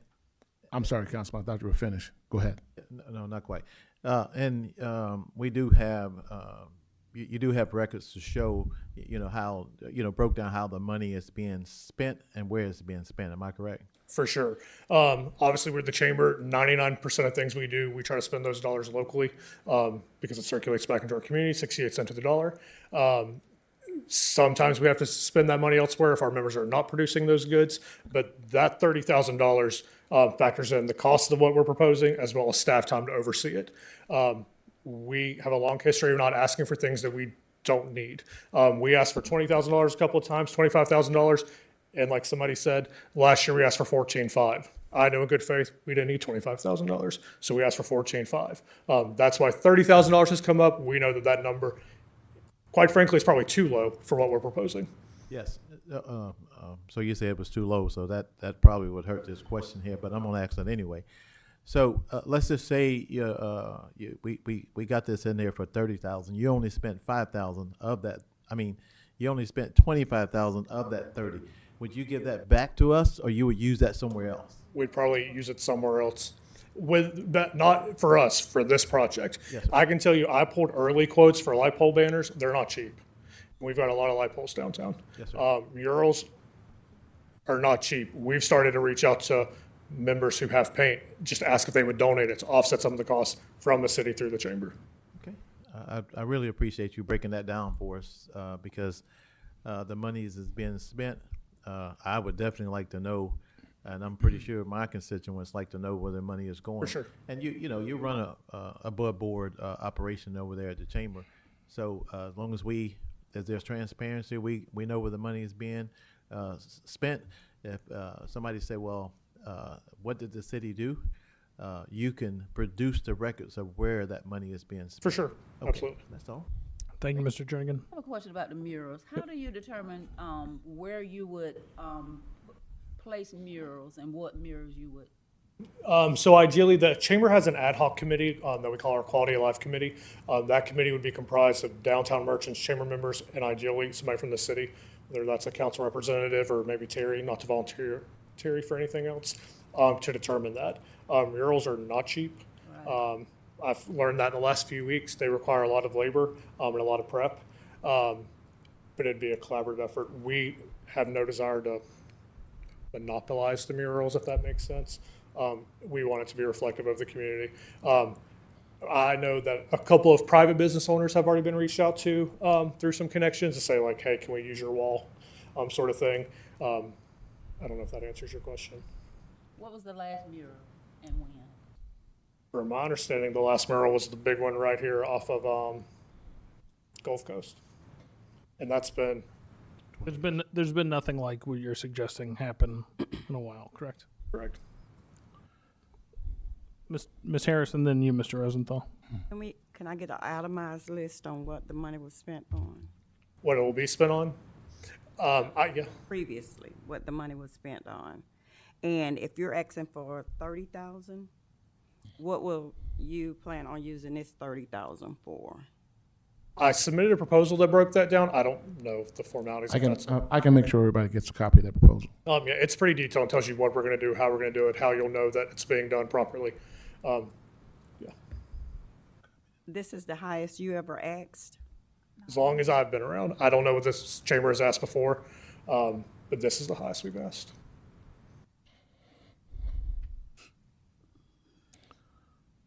I'm sorry, Councilman, I thought you were finished. Go ahead. No, not quite. And we do have, you do have records to show, how, broke down how the money is being spent and where it's being spent. Am I correct? For sure. Obviously, we're the chamber. 99% of things we do, we try to spend those dollars locally because it circulates back into our community, 68 cents to the dollar. Sometimes we have to spend that money elsewhere if our members are not producing those goods, but that $30,000 factors in the cost of what we're proposing as well as staff time to oversee it. We have a long history of not asking for things that we don't need. We asked for $20,000 a couple of times, $25,000, and like somebody said, last year we asked for $14,500. I know in good faith we didn't need $25,000, so we asked for $14,500. That's why $30,000 has come up. We know that number, quite frankly, is probably too low for what we're proposing. Yes. So you said it was too low, so that probably would hurt this question here, but I'm going to ask that anyway. So let's just say we got this in there for $30,000. You only spent $5,000 of that. I mean, you only spent $25,000 of that $30,000. Would you give that back to us, or you would use that somewhere else? We'd probably use it somewhere else. With that, not for us, for this project. Yes. I can tell you, I pulled early quotes for light pole banners. They're not cheap. We've got a lot of light poles downtown. Yes, sir. Murals are not cheap. We've started to reach out to members who have paint, just ask if they would donate it to offset some of the costs from the city through the chamber. Okay. I really appreciate you breaking that down for us because the money is being spent. I would definitely like to know, and I'm pretty sure my constituents like to know where their money is going. For sure. And you run a above board operation over there at the chamber. So as long as there's transparency, we know where the money is being spent. If somebody say, well, what did the city do? You can produce the records of where that money is being spent. For sure. Okay. Absolutely. That's all. Thank you, Mr. Jernigan. I have a question about the murals. How do you determine where you would place murals and what murals you would? So ideally, the chamber has an ad hoc committee that we call our Quality of Life Committee. That committee would be comprised of downtown merchants, chamber members, and ideally somebody from the city, whether that's a council representative or maybe Terry, not to volunteer Terry for anything else, to determine that. Murals are not cheap. Right. I've learned that in the last few weeks. They require a lot of labor and a lot of prep, but it'd be a collaborative effort. We have no desire to monopolize the murals, if that makes sense. We want it to be reflective of the community. I know that a couple of private business owners have already been reached out to through some connections to say like, hey, can we use your wall, sort of thing. I don't know if that answers your question. What was the last mural and when? From my understanding, the last mural was the big one right here off of Gulf Coast, and that's been There's been nothing like what you're suggesting happen in a while, correct? correct. Ms. Harris, and then you, Mr. Rosenthal. Can I get an itemized list on what the money was spent on What it will be spent on? Yeah. previously, what the money was spent on? And if you're asking for 30,000, what will you plan on using this 30,000 for? I submitted a proposal that broke that down. I don't know if the formalities. I can make sure everybody gets a copy of that proposal. Yeah, it's pretty detailed. It tells you what we're going to do, how we're going to do it, how you'll know that it's being done properly. Yeah. This is the highest you ever asked? As long as I've been around, I don't know what this chamber has asked before, but this is the highest we've asked.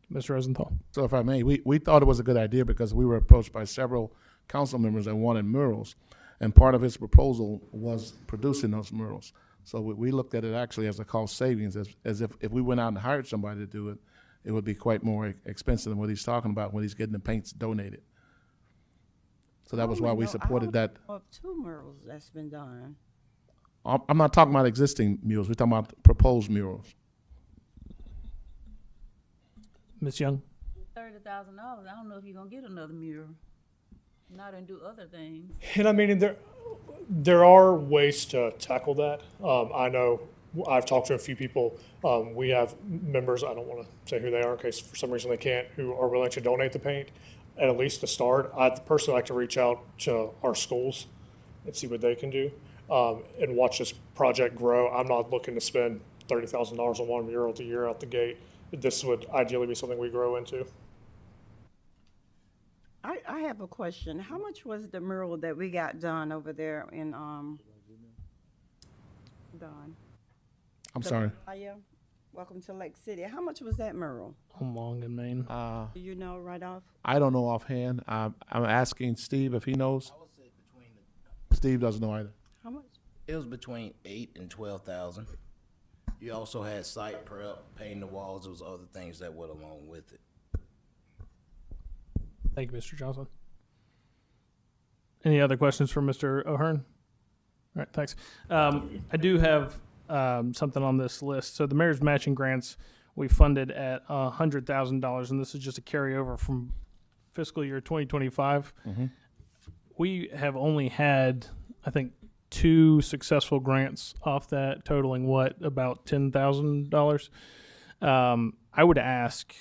Mr. Rosenthal. So if I may, we thought it was a good idea because we were approached by several council members that wanted murals. And part of his proposal was producing those murals. So we looked at it actually as a cost savings, as if we went out and hired somebody to do it, it would be quite more expensive than what he's talking about when he's getting the paints donated. So that was why we supported that. Of 2 murals that's been done. I'm not talking about existing murals, we're talking about proposed murals. Ms. Young. $30,000. I don't know if you're gonna get another mural. Not and do other things. And I mean, there are ways to tackle that. I know I've talked to a few people. We have members, I don't want to say who they are in case for some reason they can't, who are willing to donate the paint. At least to start, I'd personally like to reach out to our schools and see what they can do and watch this project grow. I'm not looking to spend $30,000 on one mural a year out the gate. This would ideally be something we grow into. I have a question. How much was the mural that we got done over there in, Don? I'm sorry. Welcome to Lake City. How much was that mural? On Long and Main. Do you know right off? I don't know offhand. I'm asking Steve if he knows. I would say between the, Steve doesn't know either. How much? it was between 8 and 12,000. You also had site prep, painting the walls. There was other things that went along with it. Thank you, Mr. Johnson. Any other questions for Mr. O'Hearn? All right, thanks. I do have something on this list. So the mayor's matching grants, we funded at $100,000, and this is just a carryover from fiscal year 2025. Mm-hmm. We have only had, I think, 2 successful grants off that, totaling what, about $10,000. I would ask,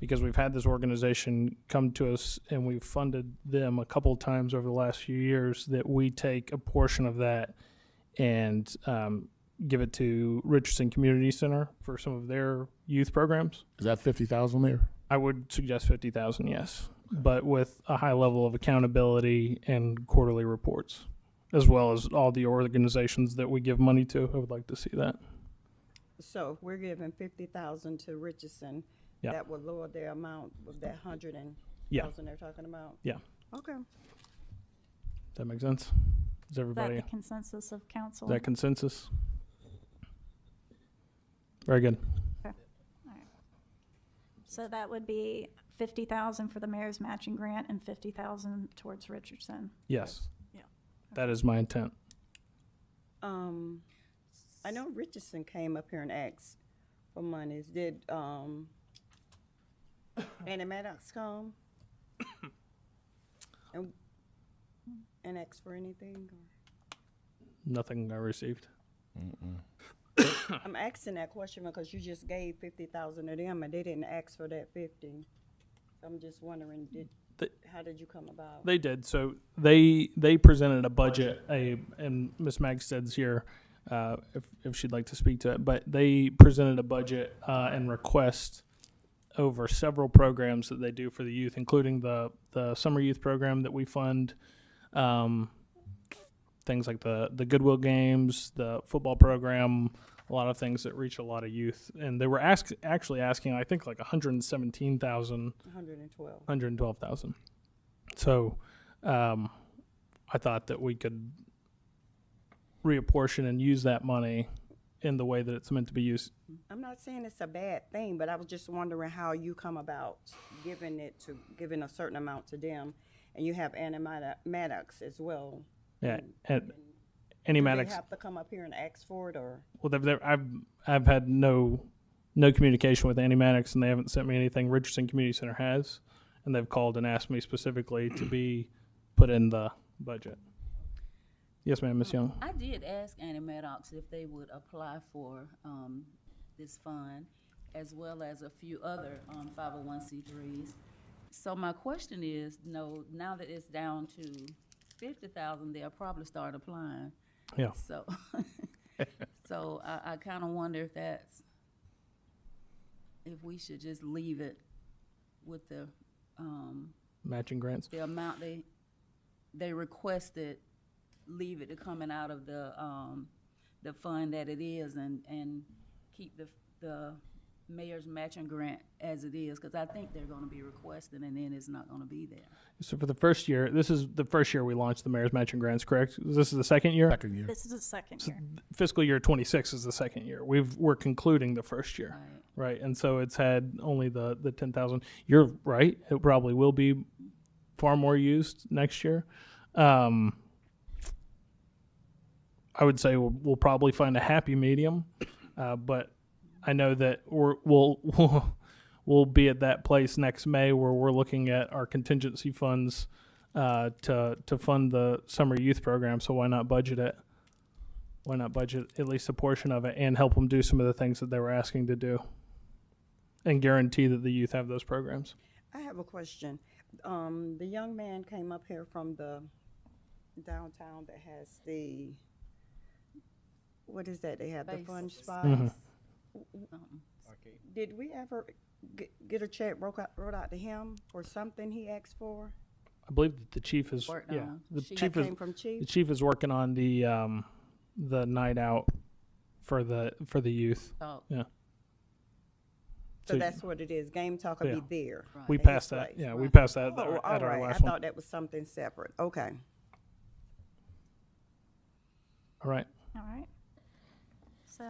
because we've had this organization come to us and we've funded them a couple of times over the last few years, that we take a portion of that and give it to Richardson Community Center for some of their youth programs. Is that 50,000 there? I would suggest 50,000, yes, but with a high level of accountability and quarterly reports, as well as all the organizations that we give money to. I would like to see that. So if we're giving 50,000 to Richardson, Yeah. that would lower their amount of that 100,000 Yeah. they're talking about? Yeah. Okay. That makes sense? Is Is that everybody, the consensus of council? is that consensus? Very good. So that would be 50,000 for the mayor's matching grant and 50,000 towards Richardson. Yes. Yeah. That is my intent. I know Richardson came up here and asked for monies. Did, Annie Maddox come? And ask for anything? Nothing I received. I'm asking that question because you just gave 50,000 to them and they didn't ask for that 50. I'm just wondering, how did you come about? They did. So they presented a budget, and Ms. Magsted's here if she'd like to speak to it, but they presented a budget and request over several programs that they do for the youth, including the summer youth program that we fund, things like the Goodwill games, the football program, a lot of things that reach a lot of youth. And they were actually asking, I think, like 117,000. 112. 112,000. So I thought that we could reapportion and use that money in the way that it's meant to be used. I'm not saying it's a bad thing, but I was just wondering how you come about giving a certain amount to them, and you have animatics as well. Yeah, Do animatics. they have to come up here and ask for it, or? Well, I've had no communication with animatics, and they haven't sent me anything. Richardson Community Center has, and they've called and asked me specifically to be put in the budget. Yes, ma'am, Ms. Young. I did ask Annie Maddox if they would apply for this fund, as well as a few other 501c3s. So my question is, now that it's down to 50,000, they'll probably start applying. Yeah. So, so I kind of wonder if we should just leave it with the Matching grants. the amount they requested, leave it to coming out of the fund that it is, and keep the mayor's matching grant as it is, because I think they're going to be requesting, and then it's not going to be there. So for the first year, this is the first year we launched the mayor's matching grants, correct? This is the second year? Second year. This is the second year. Fiscal year 26 is the second year. We're concluding the first year, right? And so it's had only the 10,000. You're right. It probably will be far more used next year. I would say we'll probably find a happy medium, but I know that we'll be at that place next May where we're looking at our contingency funds to fund the summer youth program. So why not budget it? Why not budget at least a portion of it and help them do some of the things that they were asking to do, and guarantee that the youth have those programs? I have a question. The young man came up here from the downtown that has what is that? They have the fun spots. Mm-hmm. Did we ever get a check wrote out to him for something he asked for? I believe that the chief is Worked yeah. on. The She- chief That is came from Chief? the chief is working on the night out for the youth. Oh, Yeah. So that's what it is. Game Talk will Yeah. be there. Right. We at passed his that. place. Yeah, we passed that Oh, at all our right. I last one. thought that was something separate. Okay. All right. All right. So,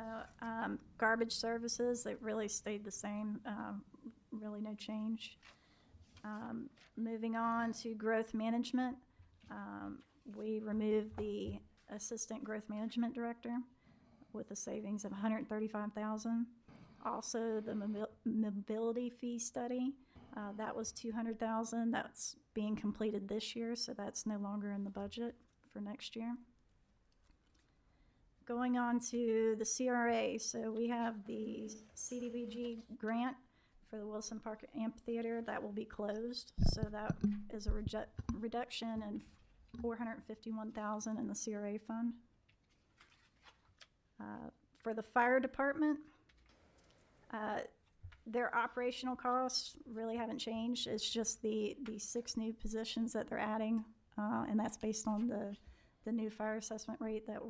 garbage services, it really stayed the same, really no change. Moving on to growth management, we removed the assistant growth management director with a savings of $135,000. Also, the mobility fee study, that was $200,000. That's being completed this year, so that's no longer in the budget for next year. Going on to the CRA, so we have the CDBG grant for the Wilson Park Amphitheater that will be closed. So that is a reduction in $451,000 in the CRA fund. For the fire department, their operational costs really haven't changed. It's just the 6 new positions that they're adding, and that's based on the new fire assessment rate that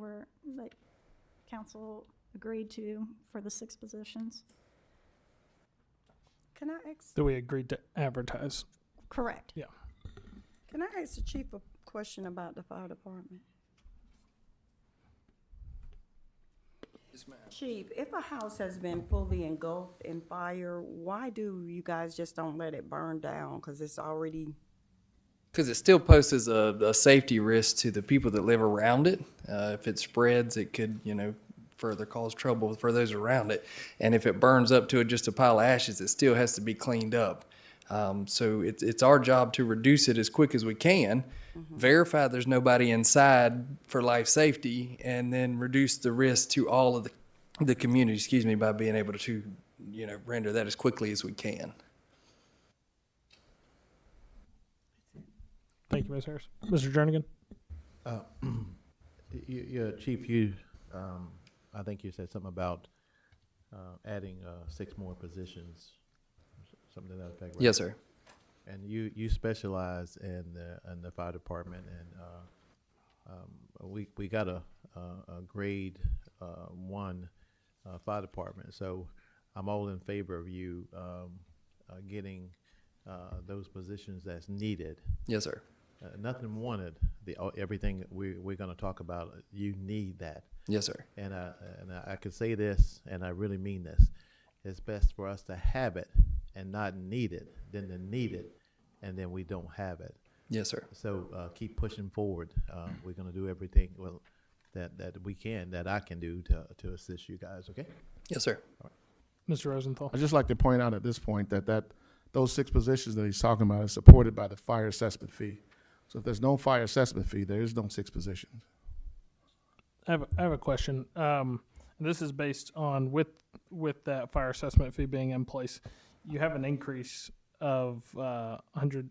council agreed to for the 6 positions. Can I ask? That we agreed to advertise. Correct. Yeah. Can I ask the chief a question about the fire department? Chief, if a house has been fully engulfed in fire, why do you guys just don't let it burn down? Because it's already. Because it still poses a safety risk to the people that live around it. If it spreads, it could, further cause trouble for those around it. And if it burns up to just a pile of ashes, it still has to be cleaned up. So it's our job to reduce it as quick as we can, verify there's nobody inside for life safety, and then reduce the risk to all of the community, by being able to, render that as quickly as we can. Thank you, Ms. Harris. Mr. Jernigan? Chief, I think you said something about adding 6 more positions, something to that effect, right? Yes, sir. And you specialize in the fire department, and we got a grade 1 fire department, so I'm all in favor of you getting those positions that's needed. Yes, sir. Nothing wanted. Everything we're going to talk about, you need that. Yes, sir. And I could say this, and I really mean this. It's best for us to have it and not need it than to need it and then we don't have it. Yes, sir. So keep pushing forward. We're going to do everything that we can, that I can do to assist you guys. Okay. Yes, sir. Mr. Rosenthal. I'd just like to point out at this point that those 6 positions that he's talking about are supported by the fire assessment fee. So if there's no fire assessment fee, there is no 6 positions. I have a question. This is based on with that fire assessment fee being in place, you have an increase of 100.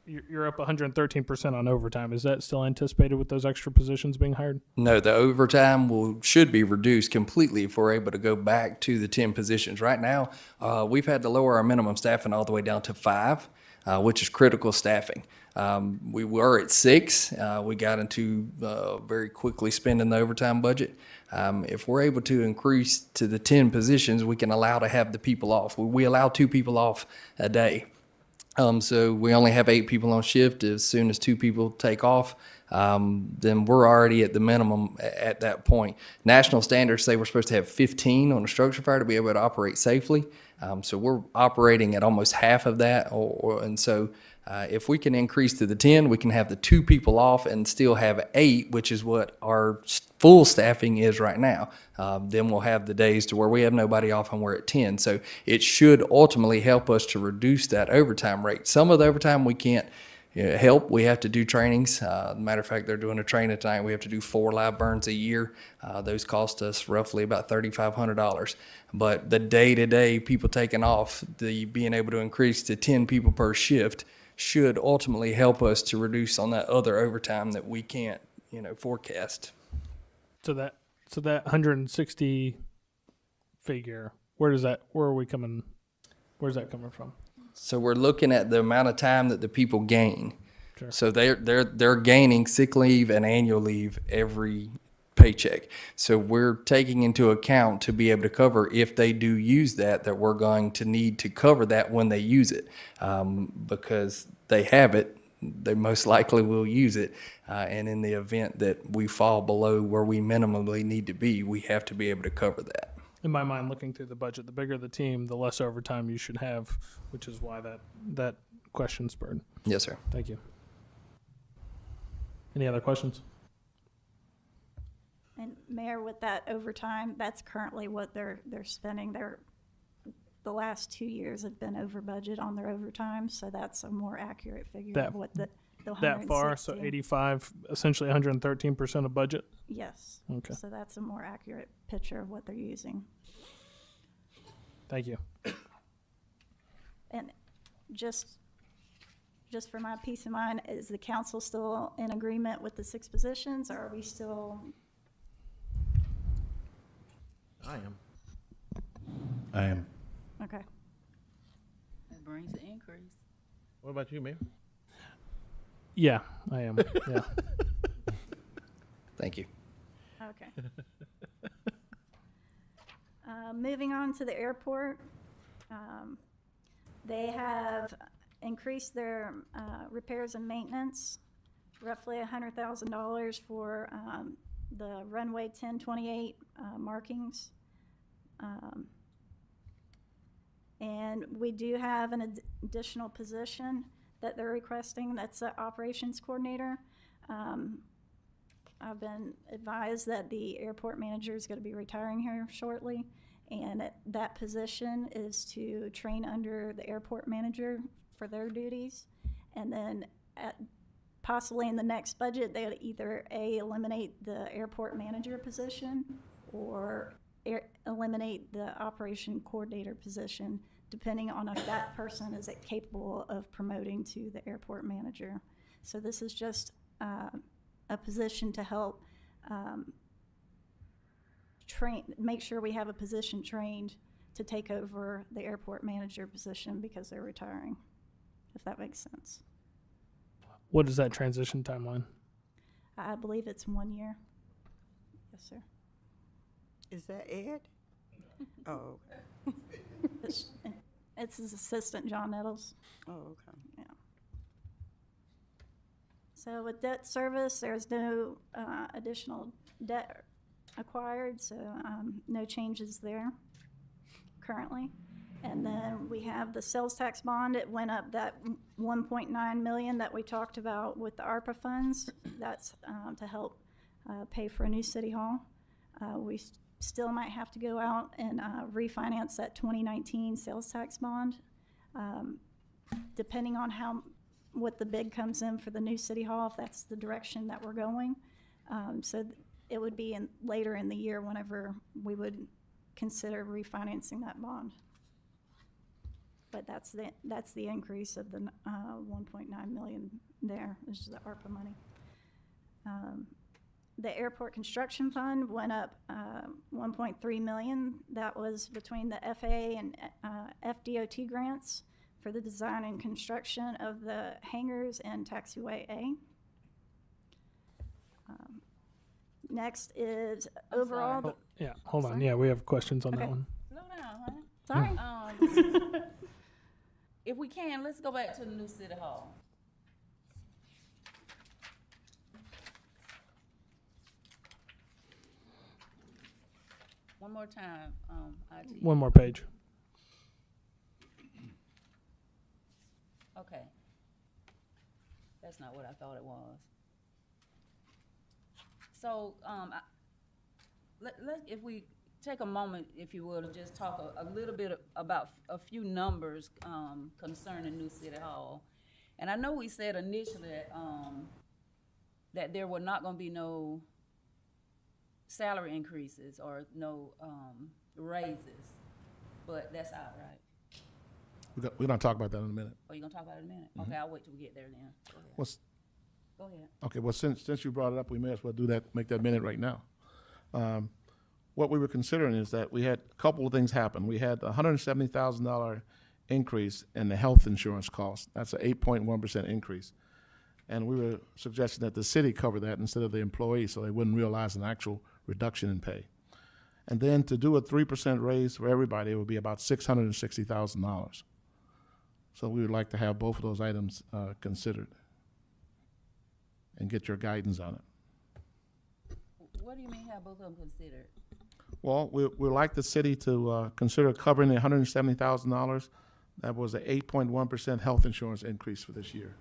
You're up 113% on overtime. Is that still anticipated with those extra positions being hired? No, the overtime should be reduced completely if we're able to go back to the 10 positions. Right now, we've had to lower our minimum staffing all the way down to 5, which is critical staffing. We were at 6. We got into very quickly spending the overtime budget. If we're able to increase to the 10 positions, we can allow to have the people off. We allow 2 people off a day. So we only have 8 people on shift. As soon as 2 people take off, then we're already at the minimum at that point. National standards say we're supposed to have 15 on a structure fire to be able to operate safely. So we're operating at almost half of that. And so if we can increase to the 10, we can have the 2 people off and still have 8, which is what our full staffing is right now. Then we'll have the days to where we have nobody off and we're at 10. So it should ultimately help us to reduce that overtime rate. Some of the overtime we can't help. We have to do trainings. Matter of fact, they're doing a training tonight. We have to do 4 live burns a year. Those cost us roughly about $3,500. But the day-to-day people taking off, the being able to increase to 10 people per shift should ultimately help us to reduce on that other overtime that we can't, forecast. So that 160 figure, where's that coming from? So we're looking at the amount of time that the people gain. Sure. So they're gaining sick leave and annual leave every paycheck. So we're taking into account to be able to cover if they do use that we're going to need to cover that when they use it, because they have it. They most likely will use it. And in the event that we fall below where we minimally need to be, we have to be able to cover that. In my mind, looking through the budget, the bigger the team, the less overtime you should have, which is why that question spurred. Yes, sir. Thank you. Any other questions? And Mayor, with that overtime, that's currently what they're spending. The last 2 years have been over budget on their overtime, so that's a more accurate figure of what the 160. That far, so 85, essentially 113% of budget? Yes. Okay. So that's a more accurate picture of what they're using. Thank you. And just for my peace of mind, is the council still in agreement with the 6 positions, or are we still? I am. Okay. That brings the increase. What about you, Mayor? Yeah, I am. Yeah. Thank you. Okay. Moving on to the airport, they have increased their repairs and maintenance, roughly $100,000 for the runway 1028 markings. And we do have an additional position that they're requesting. That's the operations coordinator. I've been advised that the airport manager is going to be retiring here shortly, and that position is to train under the airport manager for their duties. And then possibly in the next budget, they would either eliminate the airport manager position or eliminate the operation coordinator position, depending on if that person is capable of promoting to the airport manager. So this is just a position to help make sure we have a position trained to take over the airport manager position because they're retiring, if that makes sense. What is that transition timeline? I believe it's 1 year. Yes, sir. Is that Ed? Oh, okay. It's his assistant, John Nettles. Oh, okay. Yeah. So with debt service, there's no additional debt acquired, so no changes there currently. And then we have the sales tax bond. It went up that 1.9 million that we talked about with the ARPA funds. That's to help pay for a new city hall. We still might have to go out and refinance that 2019 sales tax bond, depending on what the bid comes in for the new city hall, if that's the direction that we're going. It would be later in the year whenever we would consider refinancing that bond. But that's the increase of the 1.9 million there, which is the ARPA money. The airport construction fund went up 1.3 million. That was between the FAA and FDOT grants for the design and construction of the hangars and taxiway A. Next is overall. Oh, yeah, hold on. Yeah, we have questions on that Okay. one. Slow down, honey. Sorry. If we can, let's go back to the new city hall. One more time, IT. One more page. Okay. That's not what I thought it was. So, if we take a moment, if you will, to just talk a little bit about a few numbers concerning New City Hall. And I know we said initially that there were not going to be no salary increases or no raises, but that's out, right? We're gonna talk about that in a minute. Oh, you gonna talk about it in a minute? Okay, I'll wait till we get there then. Go ahead. Go ahead. Okay, well, since you brought it up, we may as well do that, make that minute right now. What we were considering is that we had a couple of things happen. We had a $170,000 increase in the health insurance cost. That's an 8.1% increase. And we were suggesting that the city cover that instead of the employee, so they wouldn't realize an actual reduction in pay. And then to do a 3% raise for everybody, it would be about $660,000. So we would like to have both of those items considered and get your guidance on it. What do you mean have both of them considered? Well, we'd like the city to consider covering the $170,000. That was an 8.1% health insurance increase for this year.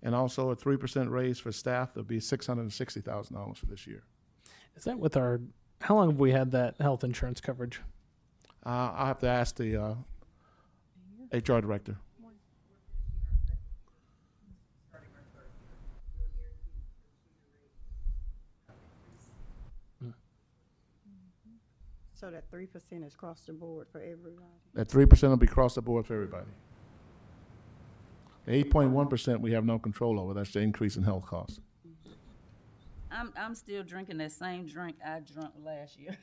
And also a 3% raise for staff, that'd be $660,000 for this year. Is that with how long have we had that health insurance coverage? I'll have to ask the HR director. So that 3% is across the board for everybody? That 3% will be across the board for everybody. The 8.1% we have no control over. That's the increase in health costs. I'm still drinking that same drink I drank last year.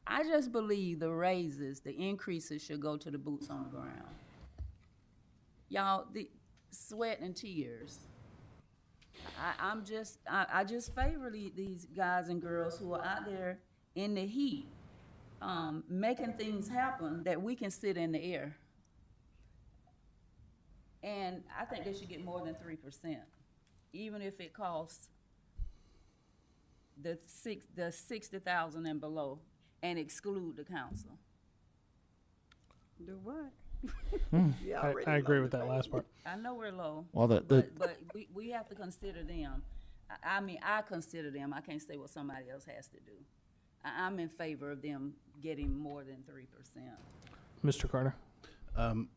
I just believe the raises, the increases should go to the boots on the ground. Y'all, the sweat and tears. I just favor these guys and girls who are out there in the heat, making things happen that we can sit in the air. And I think they should get more than 3%, even if it costs the 60,000 and below, and exclude the council. Do what? I agree with that last part. I know we're low, Well, but we have to consider them. I mean, I consider them. I can't say what somebody else has to do. I'm in favor of them getting more than 3%. Mr. Carter? I'm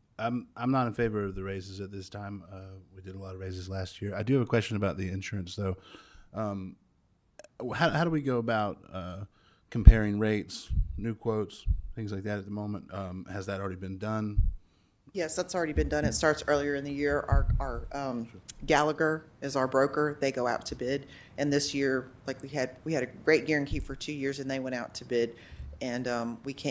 not in favor of the raises at this time. We did a lot of raises last year. I do have a question about the insurance, though. How do we go about comparing rates, new quotes, things like that at the moment? Has that already been done? Yes, that's already been done. It starts earlier in the year. Our Gallagher is our broker. They go out to bid. And this year, like we had a great guarantee for 2 years, and they went out to bid. And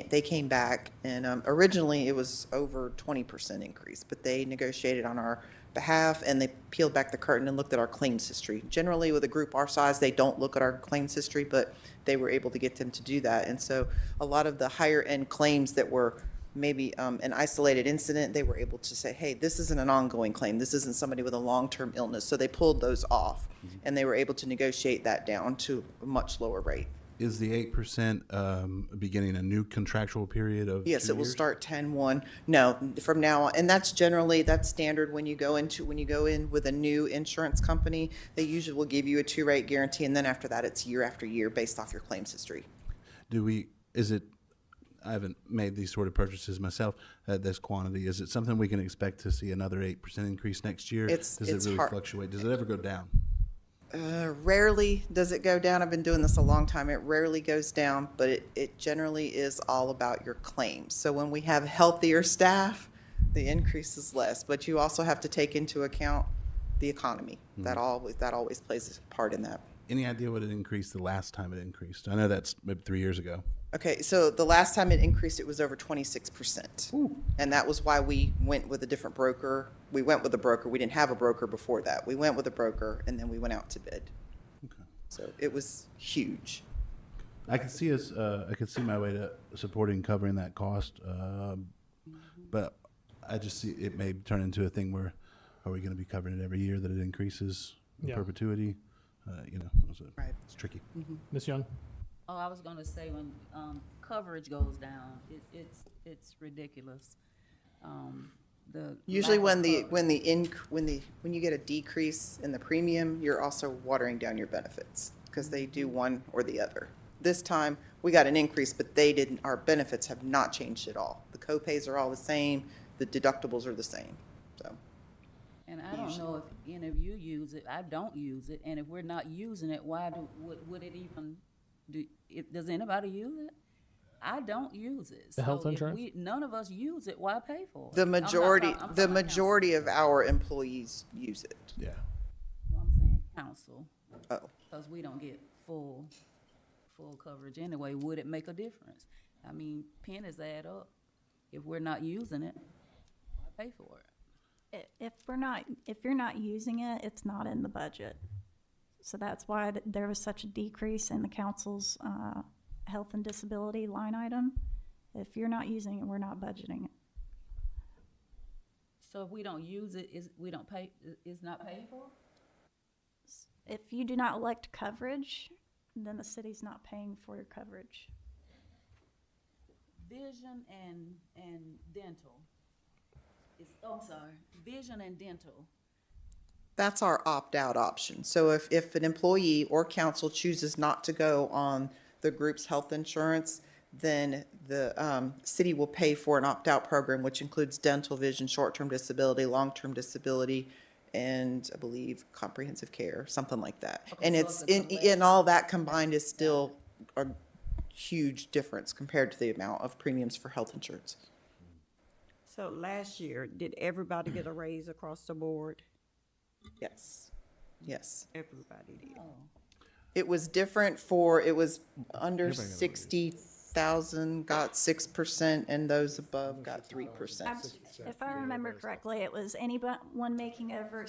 they came back, and originally it was over 20% increase, but they negotiated on our behalf, and they peeled back the curtain and looked at our claims history. Generally, with a group our size, they don't look at our claims history, but they were able to get them to do that. And so a lot of the higher-end claims that were maybe an isolated incident, they were able to say, hey, this isn't an ongoing claim. This isn't somebody with a long-term illness. So they pulled those off, and they were able to negotiate that down to a much lower rate. Is the 8% beginning a new contractual period of Yes, 2 it will years? start 10/1. No, from now on, and that's generally, that's standard when you go in with a new insurance company. They usually will give you a 2-rate guarantee, and then after that, it's year after year based off your claims history. I haven't made these sort of purchases myself at this quantity. Is it something we can expect to see another 8% increase next year? It's Does it really hard. fluctuate? Does it ever go down? Rarely does it go down. I've been doing this a long time. It rarely goes down, but it generally is all about your claims. So when we have healthier staff, the increase is less. But you also have to take into account the economy. That always plays a part in that. Any idea what it increased the last time it increased? I know that's maybe 3 years ago. Okay, so the last time it increased, it was over 26%. And that was why we went with a different broker. We went with a broker. We didn't have a broker before that. We went with a broker, and then we went out to bid. Okay. So it was huge. I could see I could see my way to supporting covering that cost, but I just see it may turn into a thing where, are we going to be covering it every year that it increases in Yeah. perpetuity? Right. It's tricky. Ms. Young? Oh, I was gonna say when, coverage goes down, it's ridiculous. Usually lack when of when you get a decrease in the premium, you're also watering down your benefits because they do one or the other. This time, we got an increase, but our benefits have not changed at all. The co-pays are all the same, the deductibles are the same, so. And I don't know if any of you use it, I don't use it, and if we're not using it, would it even does anybody use it? I don't use it. The health So if insurance? none of us use it, why pay for it? The I'm not majority, talking- I'm the talking about majority of our employees use it. Yeah. council. I'm saying council, Oh, because we don't get full coverage anyway. Would it make a difference? I mean, pennies add up. If we're not using it, why pay for it? If you're not using it, it's not in the budget. So that's why there was such a decrease in the council's health and disability line item. If you're not using it, we're not budgeting it. So if we don't use it, is not paid for? If you do not elect coverage, then the city's not paying for your coverage. Vision and dental. I'm sorry, vision and dental. that's our opt-out option. So if an employee or council chooses not to go on the group's health insurance, then the city will pay for an opt-out program, which includes dental, vision, short-term disability, long-term disability, and I believe comprehensive care, something like that. Okay, And so it's, it's a in all that combined is still a huge difference compared to the amount of premiums for health insurance. So last year, did everybody get a raise across the board? Yes, yes. Everybody did. It was different it was under 60,000 got 6%, and those above got 3%. If I remember correctly, it was anyone making over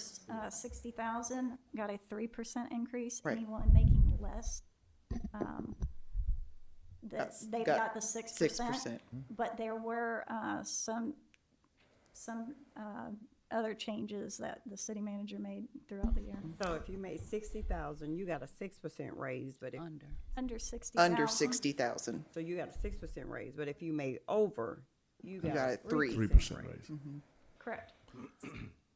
60,000 got a 3% increase. Right. Anyone making less, they got got the 6%. 6%. But there were some other changes that the city manager made throughout the year. So if you made 60,000, you got a 6% raise, but if, Under 60,000. Under 60,000. so you got a 6% raise, but if you made over, you got got a a 3%. 3% raise. Correct.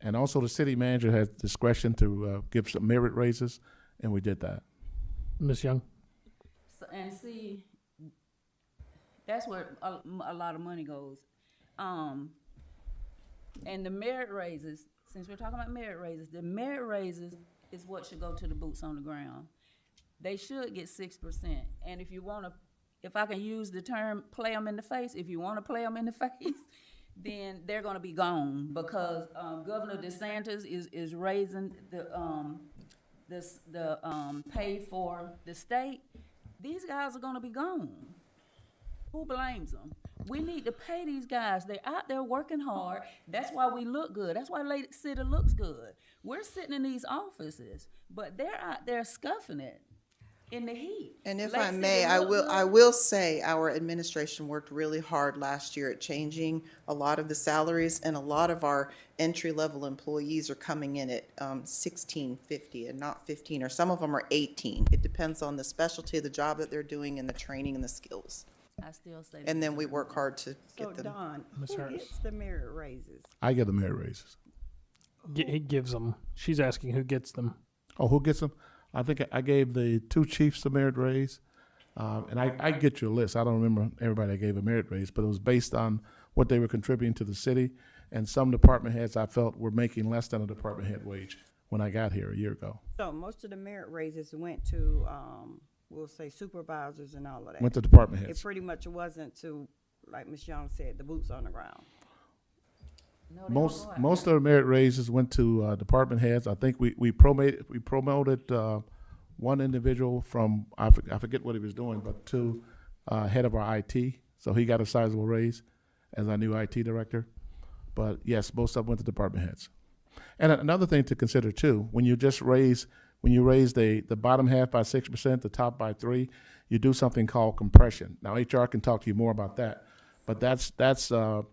And also the city manager has discretion to give some merit raises, and we did that. Ms. Young? So, and see, that's where a lot of money goes. And the merit raises, since we're talking about merit raises, the merit raises is what should go to the boots on the ground. They should get 6%. And if you want to, if I can use the term play them in the face, if you want to play them in the face, then they're going to be gone because Governor DeSantis is raising the pay for the state. These guys are going to be gone. Who blames them? We need to pay these guys. They're out there working hard. That's why we look good. That's why Lake City looks good. We're sitting in these offices, but they're out there scuffing it in the heat. And if Lake I City may, I look good. will say our administration worked really hard last year at changing a lot of the salaries, and a lot of our entry-level employees are coming in at $16.50 and not 15, or some of them are 18. It depends on the specialty of the job that they're doing and the training and the skills. I still say. And then we work hard to So get them. Don, Ms. who Harris. gets the merit raises? I get the merit raises. He gives them. She's asking who gets them. Oh, who gets them? I think I gave the 2 chiefs a merit raise. And I get your list. I don't remember everybody I gave a merit raise, but it was based on what they were contributing to the city. And some department heads I felt were making less than a department head wage when I got here a year ago. So most of the merit raises went to, we'll say supervisors and all of that. Went to department It heads. pretty much wasn't to, like Ms. Young said, the boots on the ground. No, they don't go out Most there. of the merit raises went to department heads. I think we promoted one individual from I forget what he was doing, but to head of our IT. So he got a sizable raise as our new IT director. But yes, most of them went to department heads. And another thing to consider too, when you raise the bottom half by 6%, the top by 3%, you do something called compression. Now HR can talk to you more about that, but that's a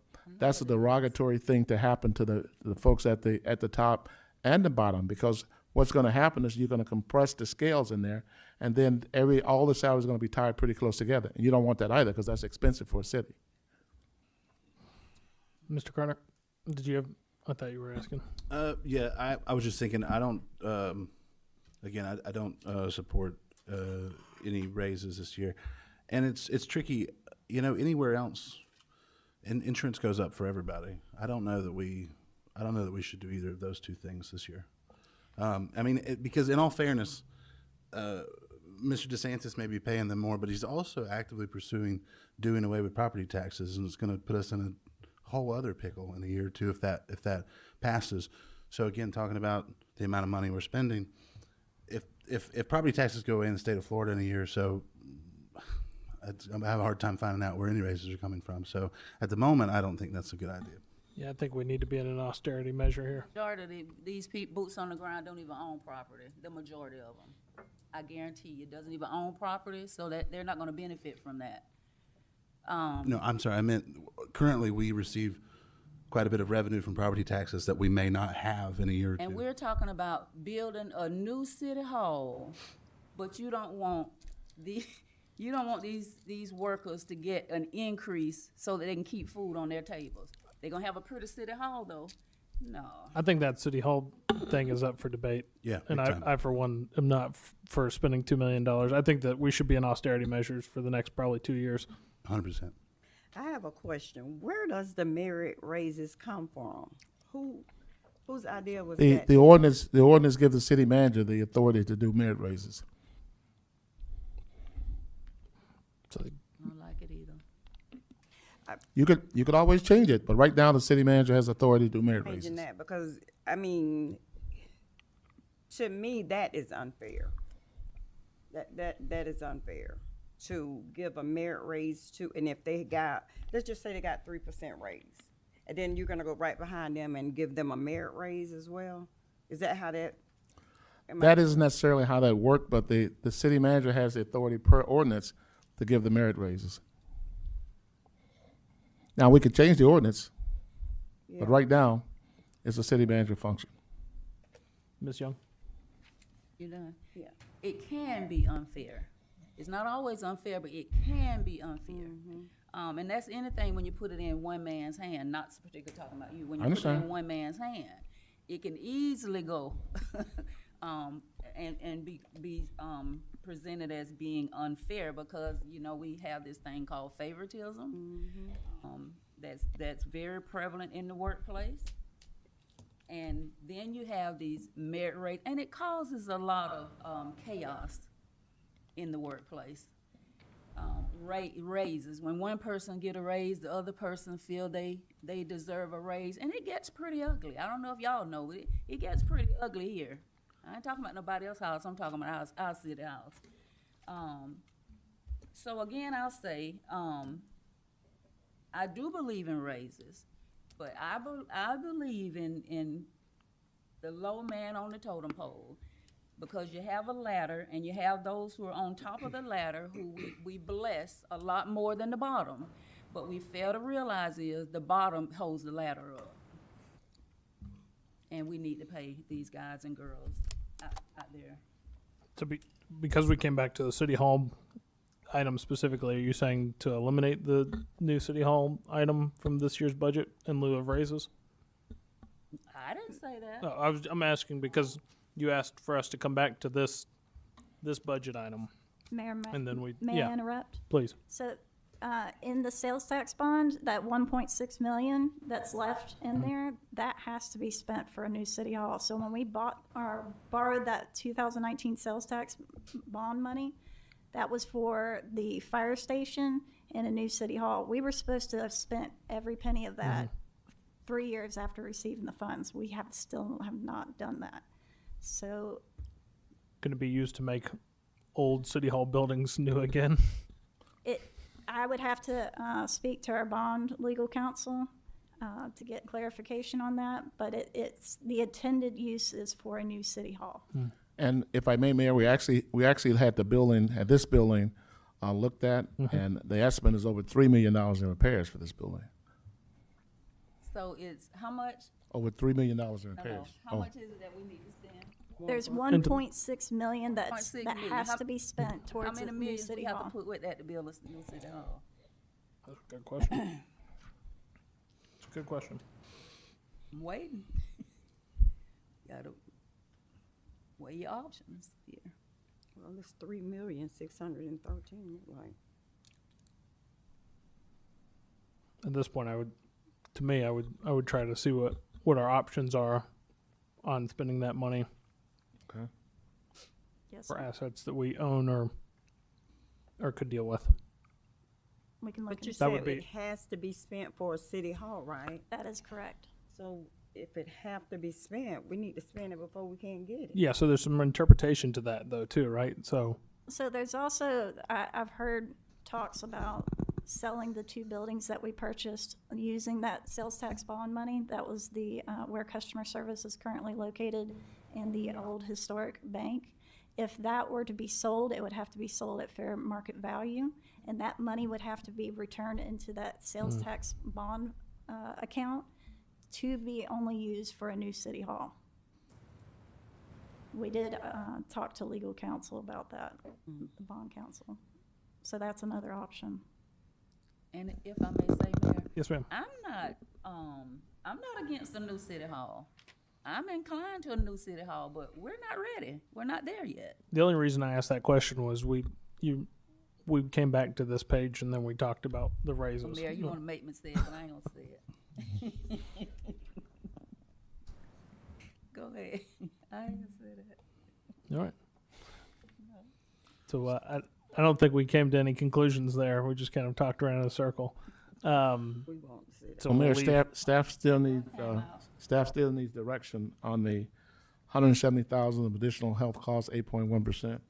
derogatory thing to happen to the folks at the top and the bottom, because what's going to happen is you're going to compress the scales in there, and then all the salaries are going to be tied pretty close together, and you don't want that either because that's expensive for a city. Mr. Carter, did you have? I thought you were asking. Yeah, I was just thinking, I don't, again, I don't support any raises this year. And it's tricky, anywhere else, and insurance goes up for everybody. I don't know that we should do either of those two things this year. Because in all fairness, Mr. DeSantis may be paying them more, but he's also actively pursuing doing away with property taxes, and it's going to put us in a whole other pickle in a year or two if that passes. So again, talking about the amount of money we're spending, if property taxes go away in the state of Florida in a year or so, I have a hard time finding out where any raises are coming from. So at the moment, I don't think that's a good idea. Yeah, I think we need to be in an austerity measure here. Majority of these people, boots on the ground, don't even own property. The majority of them, I guarantee you, doesn't even own property, so that they're not going to benefit from that. No, I'm sorry. I meant currently we receive quite a bit of revenue from property taxes that we may not have in a year or two. And we're talking about building a new city hall, but you don't want these workers to get an increase so that they can keep food on their tables. They're gonna have a pretty city hall though. No. I think that city hall thing is up for debate. Yeah, and big time. I for one am not for spending $2 million. I think that we should be in austerity measures for the next probably 2 years. 100%. I have a question. Where does the merit raises come from? Whose idea was that? The ordinance gives the city manager the authority to do merit raises. So I don't like it either. you could always change it, but right now the city manager has authority to do merit raises. Changing that because to me that is unfair. That is unfair to give a merit raise to, and if they got, let's just say they got 3% raise, and then you're gonna go right behind them and give them a merit raise as well. Is that how that? That isn't necessarily how that worked, but the city manager has the authority per ordinance to give the merit raises. Now, we could change the ordinance, Yeah. but right now, it's a city manager function. Ms. Young? You done? Yeah. It can be unfair. It's not always unfair, but it can be unfair. And that's anything when you put it in one man's hand, not particularly talking about you. When you put it understand. in one man's hand, it can easily go and be presented as being unfair because, we have this thing called favoritism. That's very prevalent in the workplace. And then you have these merit rates, and it causes a lot of chaos in the workplace. Raises. When one person get a raise, the other person feel they deserve a raise, and it gets pretty ugly. I don't know if y'all know it. It gets pretty ugly here. I ain't talking about nobody else's house. I'm talking about our city house. So again, I'll say I do believe in raises, but I believe in the low man on the totem pole, because you have a ladder and you have those who are on top of the ladder who we bless a lot more than the bottom. But we fail to realize is the bottom holds the ladder up. And we need to pay these guys and girls out there. Because we came back to the city hall item specifically, are you saying to eliminate the new city hall item from this year's budget in lieu of raises? I didn't say that. No, I'm asking because you asked for us to come back to this budget item, Mayor, and then may I interrupt? Please. So, in the sales tax bond, that 1.6 million that's left in there, that has to be spent for a new city hall. So when we borrowed that 2019 sales tax bond money, that was for the fire station and a new city hall. We were supposed to have spent every penny of that 3 years after receiving the funds. We still have not done that. So, Going to be used to make old city hall buildings new again. I would have to speak to our bond legal counsel to get clarification on that, but it's the intended use is for a new city hall. And if I may, Mayor, we actually had this building looked at, and the estimate is over $3 million in repairs for this building. So it's how much? Over $3 million in No, repairs. how much is it that we need to spend? There's 1.6 million that 1.6 million. has to be spent How towards many a new millions city we have hall. to put with that to build a new city hall? That's a good question. It's a good question. I'm waiting. Gotta weigh your options here. Well, it's 3,613,000, like. At this point, I would try to see what our options are on spending that money Okay. Yes, for sir. assets that we own or could deal with. We can look But you That said would be- it has to be spent for a city hall, right? That is correct. So if it have to be spent, we need to spend it before we can get it. Yeah, so there's some interpretation to that though too, right? So There's also, I've heard talks about selling the 2 buildings that we purchased using that sales tax bond money. That was the, where customer service is currently located in the old historic bank. If that were to be sold, it would have to be sold at fair market value, and that money would have to be returned into that sales tax bond account to be only used for a new city hall. We did talk to legal counsel about that, the bond counsel. So that's another option. And if I may say, Mayor, yes, ma'am. I'm not against a new city hall. I'm inclined to a new city hall, but we're not ready. We're not there yet. The only reason I asked that question was we came back to this page and then we talked about the raises. Well, Mayor, you want to make me say it, but I ain't gonna say it. Go ahead. I ain't gonna say that. All right. So I don't think we came to any conclusions there. We just kind of talked around in a circle. We won't see that. So, Mayor, we'll leave- staff still needs direction on the $170,000 of additional health costs, 8.1%.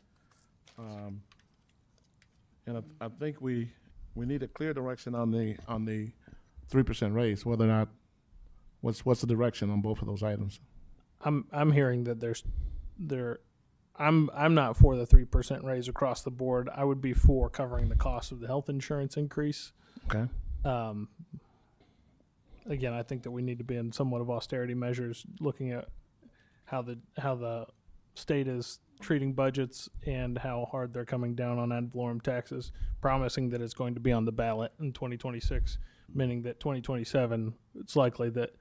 And I think we need a clear direction on the 3% raise. Whether or not, what's the direction on both of those items? I'm hearing that I'm not for the 3% raise across the board. I would be for covering the cost of the health insurance increase. Okay. Again, I think that we need to be in somewhat of austerity measures, looking at how the state is treating budgets and how hard they're coming down on ad valorem taxes, promising that it's going to be on the ballot in 2026, meaning that 2027, it's likely that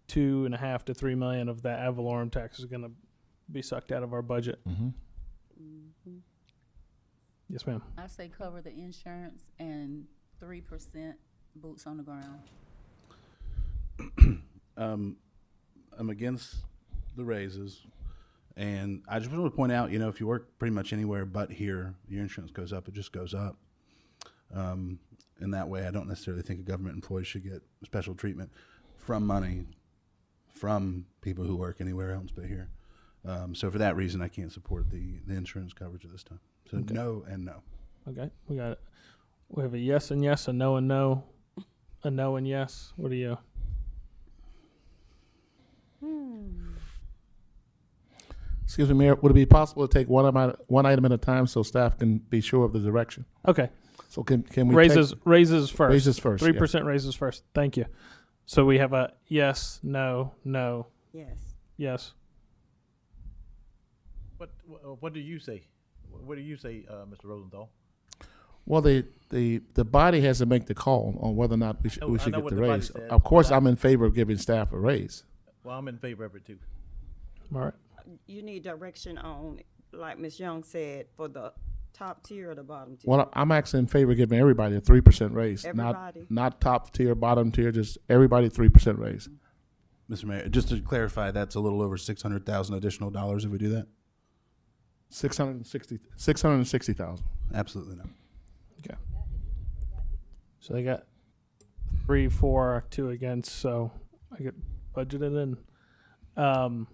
2.5 to 3 million of that ad valorem tax is going to be sucked out of our budget. Yes, ma'am. I say cover the insurance and 3% boots on the ground. I'm against the raises, and I just want to point out, if you work pretty much anywhere but here, your insurance goes up. It just goes up. In that way, I don't necessarily think a government employee should get special treatment from money from people who work anywhere else but here. So for that reason, I can't support the insurance coverage at this time. So Okay. no and no. Okay, we have a yes and yes, a no and no. a no and yes. What do you? Excuse me, Mayor, would it be possible to take one item at a time so staff can be sure of the direction? Okay. So can we Raises take, raises first. Raises first, 3% raises first. Thank you. So we have a yes, no, no, Yes. yes. What do you say? What do you say, Mr. Rosenthal? Well, the body has to make the call on whether or not we should I know get what the the body raise. said, Of course, but I'm in favor of giving staff a raise. Well, I'm in favor of it too. All right. You need direction on, like Ms. Young said, for the top tier or the bottom tier? Well, I'm actually in favor of giving everybody a 3% raise. Everybody? Not top tier, bottom tier, just everybody 3% raise. Mr. Mayor, just to clarify, that's a little over 600,000 additional dollars if we do that? 660,000. Absolutely not. Okay. So they got 3 for, 2 against. So I get budgeted in. Alright.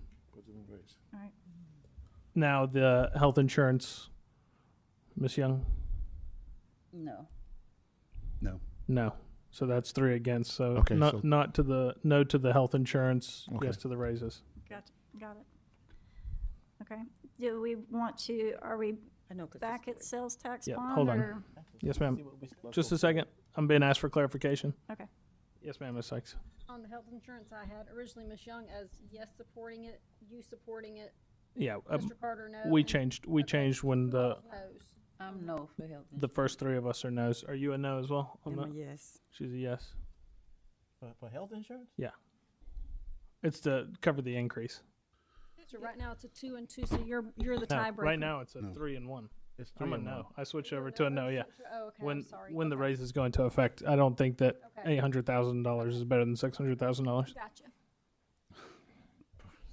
Now the health insurance, Miss Young. No. No. No. So that's 3 against. So Okay, not so- not to the no to the health insurance. Okay. Yes to the raises. Got it. Okay. Do we want to, are we I know, 'cause back at sales tax Yeah, bond? hold on. or- Yes, ma'am. Just a second. I'm being asked for clarification. Okay. Yes, ma'am, Ms. Sykes. On the health insurance, I had originally Ms. Young as yes supporting it, you supporting it, Yeah, Mr. Carter no. we and- changed. We okay. changed when the No's. I'm no for health insurance. the first 3 of us are no's. Are you a no as well? I'm I'm a not. yes. She's a yes. For health insurance? It's to cover the increase. So right now it's a 2 and 2, so you're the No, tiebreaker. right now it's a No. 3 and 1. It's I'm 3 a and no. 1. I switched over to a no. Yeah. Oh, okay, When I'm sorry. when the Okay. raise is going to affect, I don't think that Okay. $800,000 is better than $600,000. Gotcha.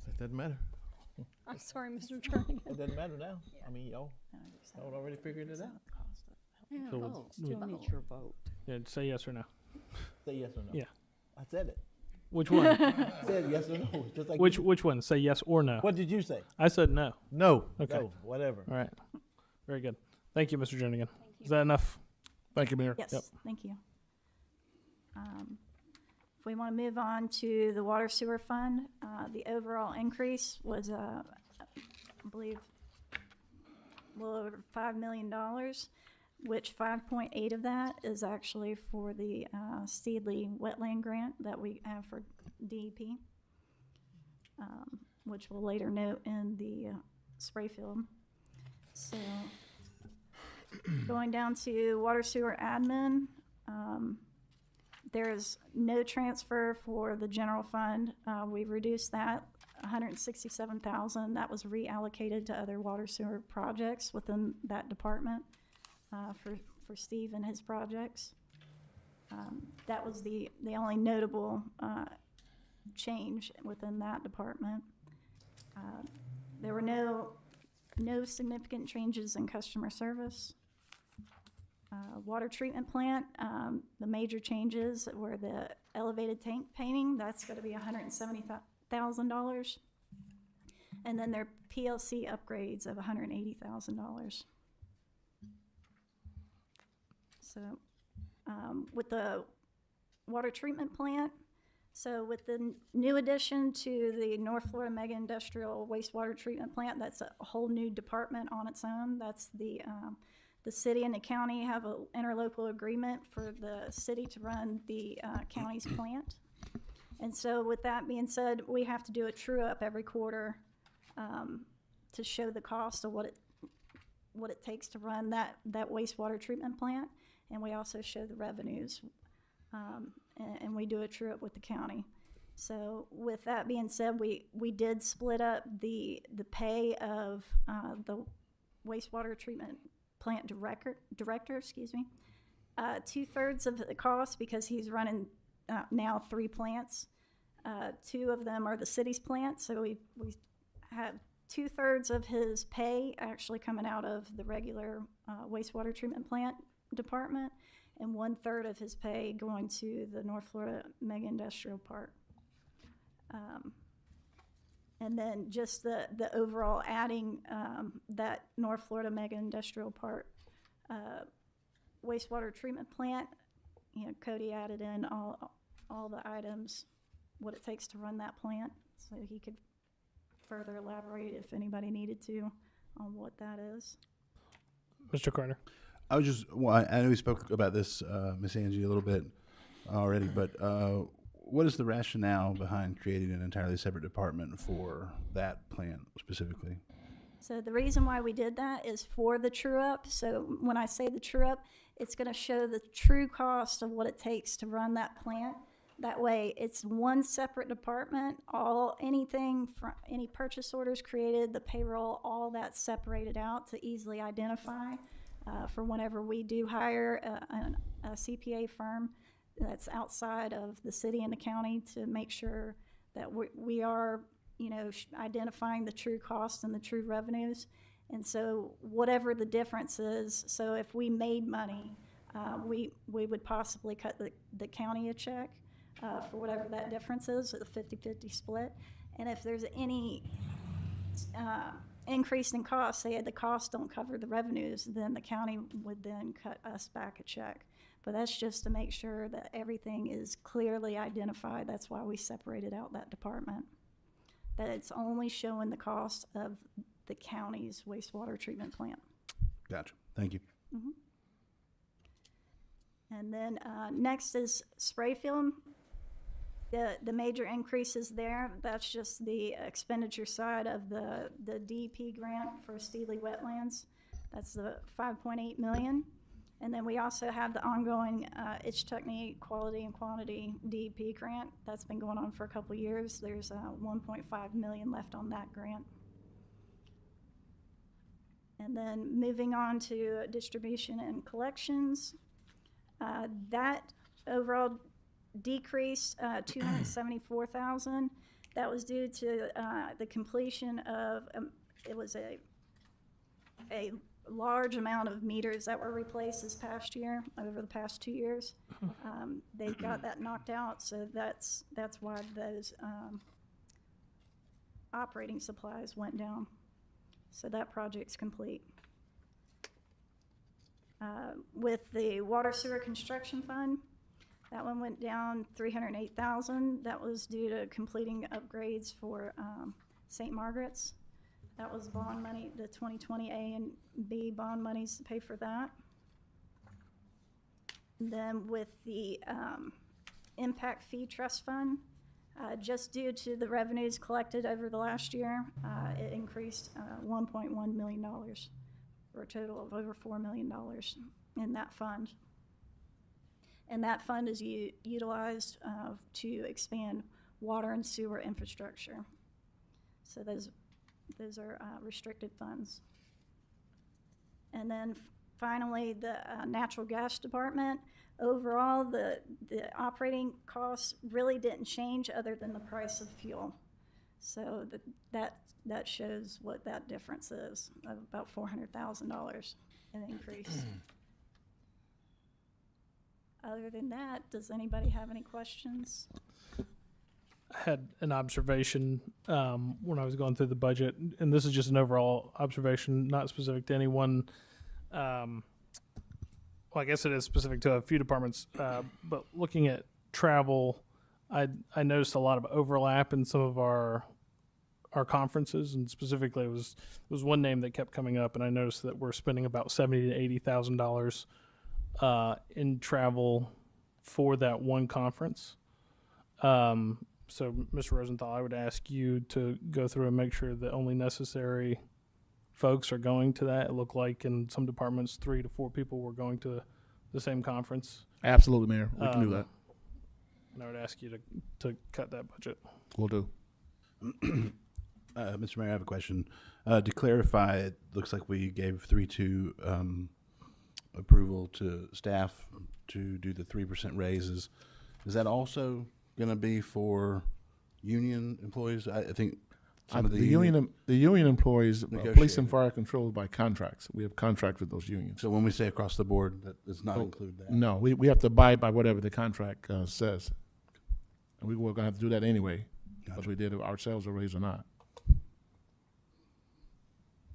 It doesn't matter. I'm sorry, Mr. Jernigan. It doesn't matter now. I mean, y'all already figured it out. So we'll- Still need your vote. Yeah, say yes or no. Say yes or no. Yeah. I said it. Which one? I said yes or no. Just like Which one? Say yes or no. What did you say? I said no. No. Okay. No. Whatever. All right. Very good. Thank you, Mr. Jernigan. Is that enough? Thank you, Mayor. Yes, Yep. thank you. If we want to move on to the water sewer fund, the overall increase was, I believe, a little over $5 million, which 5.8 of that is actually for the Steedley wetland grant that we have for DEP, which we'll later note in the spray field. So going down to water sewer admin, there's no transfer for the general fund. We reduced that, $167,000. That was reallocated to other water sewer projects within that department for Steve and his projects. That was the only notable change within that department. There were no significant changes in customer service. Water treatment plant, the major changes were the elevated tank painting, that's gonna be $170,000. And then their PLC upgrades of $180,000. So, with the water treatment plant, so with the new addition to the North Florida Mega Industrial Wastewater Treatment Plant, that's a whole new department on its own. That's the city and the county have an interlocal agreement for the city to run the county's plant. And so with that being said, we have to do a true up every quarter to show the cost of what it takes to run that wastewater treatment plant. And we also show the revenues. And we do a true up with the county. So with that being said, we did split up the pay of the wastewater treatment plant director, 2/3 of the cost, because he's running now 3 plants. 2 of them are the city's plants, so we have 2/3 of his pay actually coming out of the regular wastewater treatment plant department, and 1/3 of his pay going to the North Florida Mega Industrial Park. And then just the overall adding that North Florida Mega Industrial Park wastewater treatment plant, Cody added in all the items, what it takes to run that plant, so he could further elaborate if anybody needed to on what that is. Mr. Carter. I was just, well, I know we spoke about this, Miss Angie, a little bit already, but what is the rationale behind creating an entirely separate department for that plant specifically? So the reason why we did that is for the true up. So when I say the true up, it's going to show the true cost of what it takes to run that plant. That way, it's one separate department. Anything from any purchase orders created, the payroll, all that's separated out to easily identify for whenever we do hire a CPA firm that's outside of the city and the county to make sure that we are, identifying the true costs and the true revenues. And so whatever the difference is, so if we made money, we would possibly cut the county a check for whatever that difference is, a 50-50 split. And if there's any increase in costs, say the costs don't cover the revenues, then the county would then cut us back a check. But that's just to make sure that everything is clearly identified. That's why we separated out that department. That it's only showing the cost of the county's wastewater treatment plant. Gotcha. Thank you. Mm-hmm. And then next is spray film. The major increases there, that's just the expenditure side of the DEP grant for Steely Wetlands. That's the $5.8 million. And then we also have the ongoing Itchtucknee Quality and Quantity DEP grant. That's been going on for a couple of years. There's $1.5 million left on that grant. And then moving on to distribution and collections, that overall decrease, $274,000. That was due to the completion of, it was a large amount of meters that were replaced this past year, over the past 2 years. They got that knocked out, so that's why those operating supplies went down. So that project's complete. With the water sewer construction fund, that one went down $308,000. That was due to completing upgrades for St. Margaret's. That was bond money, the 2020 A and B bond monies to pay for that. And then with the impact fee trust fund, just due to the revenues collected over the last year, it increased $1.1 million, for a total of over $4 million in that fund. And that fund is utilized to expand water and sewer infrastructure. So those are restricted funds. And then finally, the natural gas department. Overall, the operating costs really didn't change other than the price of fuel. So that shows what that difference is, of about $400,000 in increase. Other than that, does anybody have any questions? I had an observation when I was going through the budget, and this is just an overall observation, not specific to anyone. Well, I guess it is specific to a few departments, but looking at travel, I noticed a lot of overlap in some of our conferences, and specifically it was one name that kept coming up, and I noticed that we're spending about $70,000 to $80,000 in travel for that one conference. So, Mr. Rosenthal, I would ask you to go through and make sure that only necessary folks are going to that. It looked like in some departments, 3 to 4 people were going to the same conference. Absolutely, Mayor. We can do that. And I would ask you to cut that budget. We'll do. Mr. Mayor, I have a question. To clarify, it looks like we gave 3-2 approval to staff to do the 3% raises. Is that also going to be for union employees? I think some of the union employees, police and fire controlled by contracts. We have contracts with those unions. So when we say across the board, that does not include that? No, we have to abide by whatever the contract says. And we were going to have to do that anyway, whether we did it ourselves or raise or not.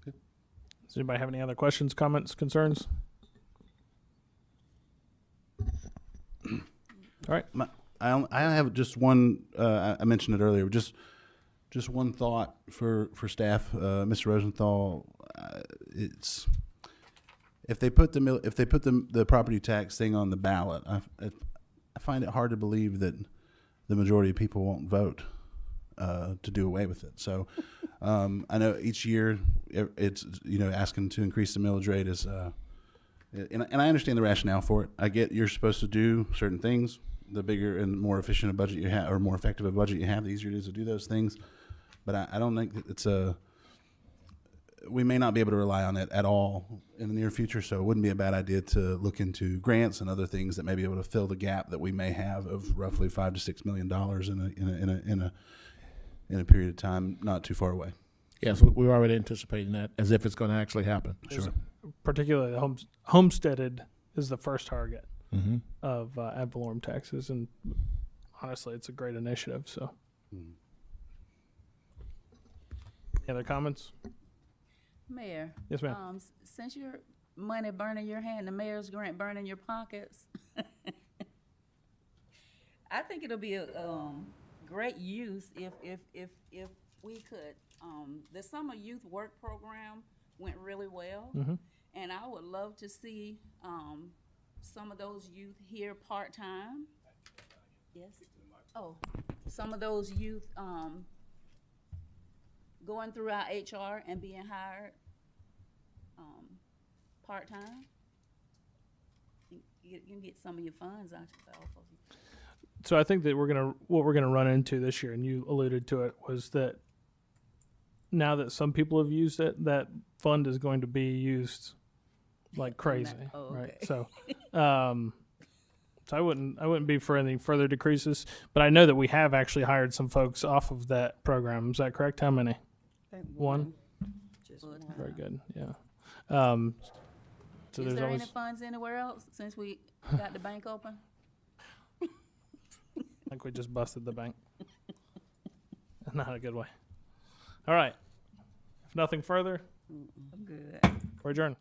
Does anybody have any other questions, comments, concerns? All right. I have just one. I mentioned it earlier. Just one thought for staff, Mr. Rosenthal. It's if they put the property tax thing on the ballot, I find it hard to believe that the majority of people won't vote to do away with it. So I know each year it's asking to increase the millage rate is, and I understand the rationale for it. I get you're supposed to do certain things. The bigger and more efficient a budget you have, or more effective a budget you have, the easier it is to do those things. But I don't think that it's we may not be able to rely on it at all in the near future. So it wouldn't be a bad idea to look into grants and other things that may be able to fill the gap that we may have of roughly $5 to $6 million in a period of time not too far away. Yes, we're already anticipating that as if it's going to actually happen. Sure. Particularly homesteaded is the first target Mm-hmm. of ad valorem taxes, and honestly, it's a great initiative. So, Any other comments? Mayor. Yes, ma'am. Since your money burning your hand, the mayor's grant burning your pockets, I think it'll be a great use if we could. The summer youth work program went really well, and I would love to see some of those youth here part-time. Yes. Oh, some of those youth going through our HR and being hired part-time. You can get some of your funds out of you. So I think that what we're gonna run into this year, and you alluded to it, was that now that some people have used it, that fund is going to be used like crazy, right? So, so I wouldn't be for any further decreases, but I know that we have actually hired some folks off of that program. Is that correct? How many? One. Just Very good. Yeah. So Is there's there always. any funds anywhere else since we got the bank open? I think we just busted the bank. Not a good way. All right. If nothing further, I'm good. we're adjourned.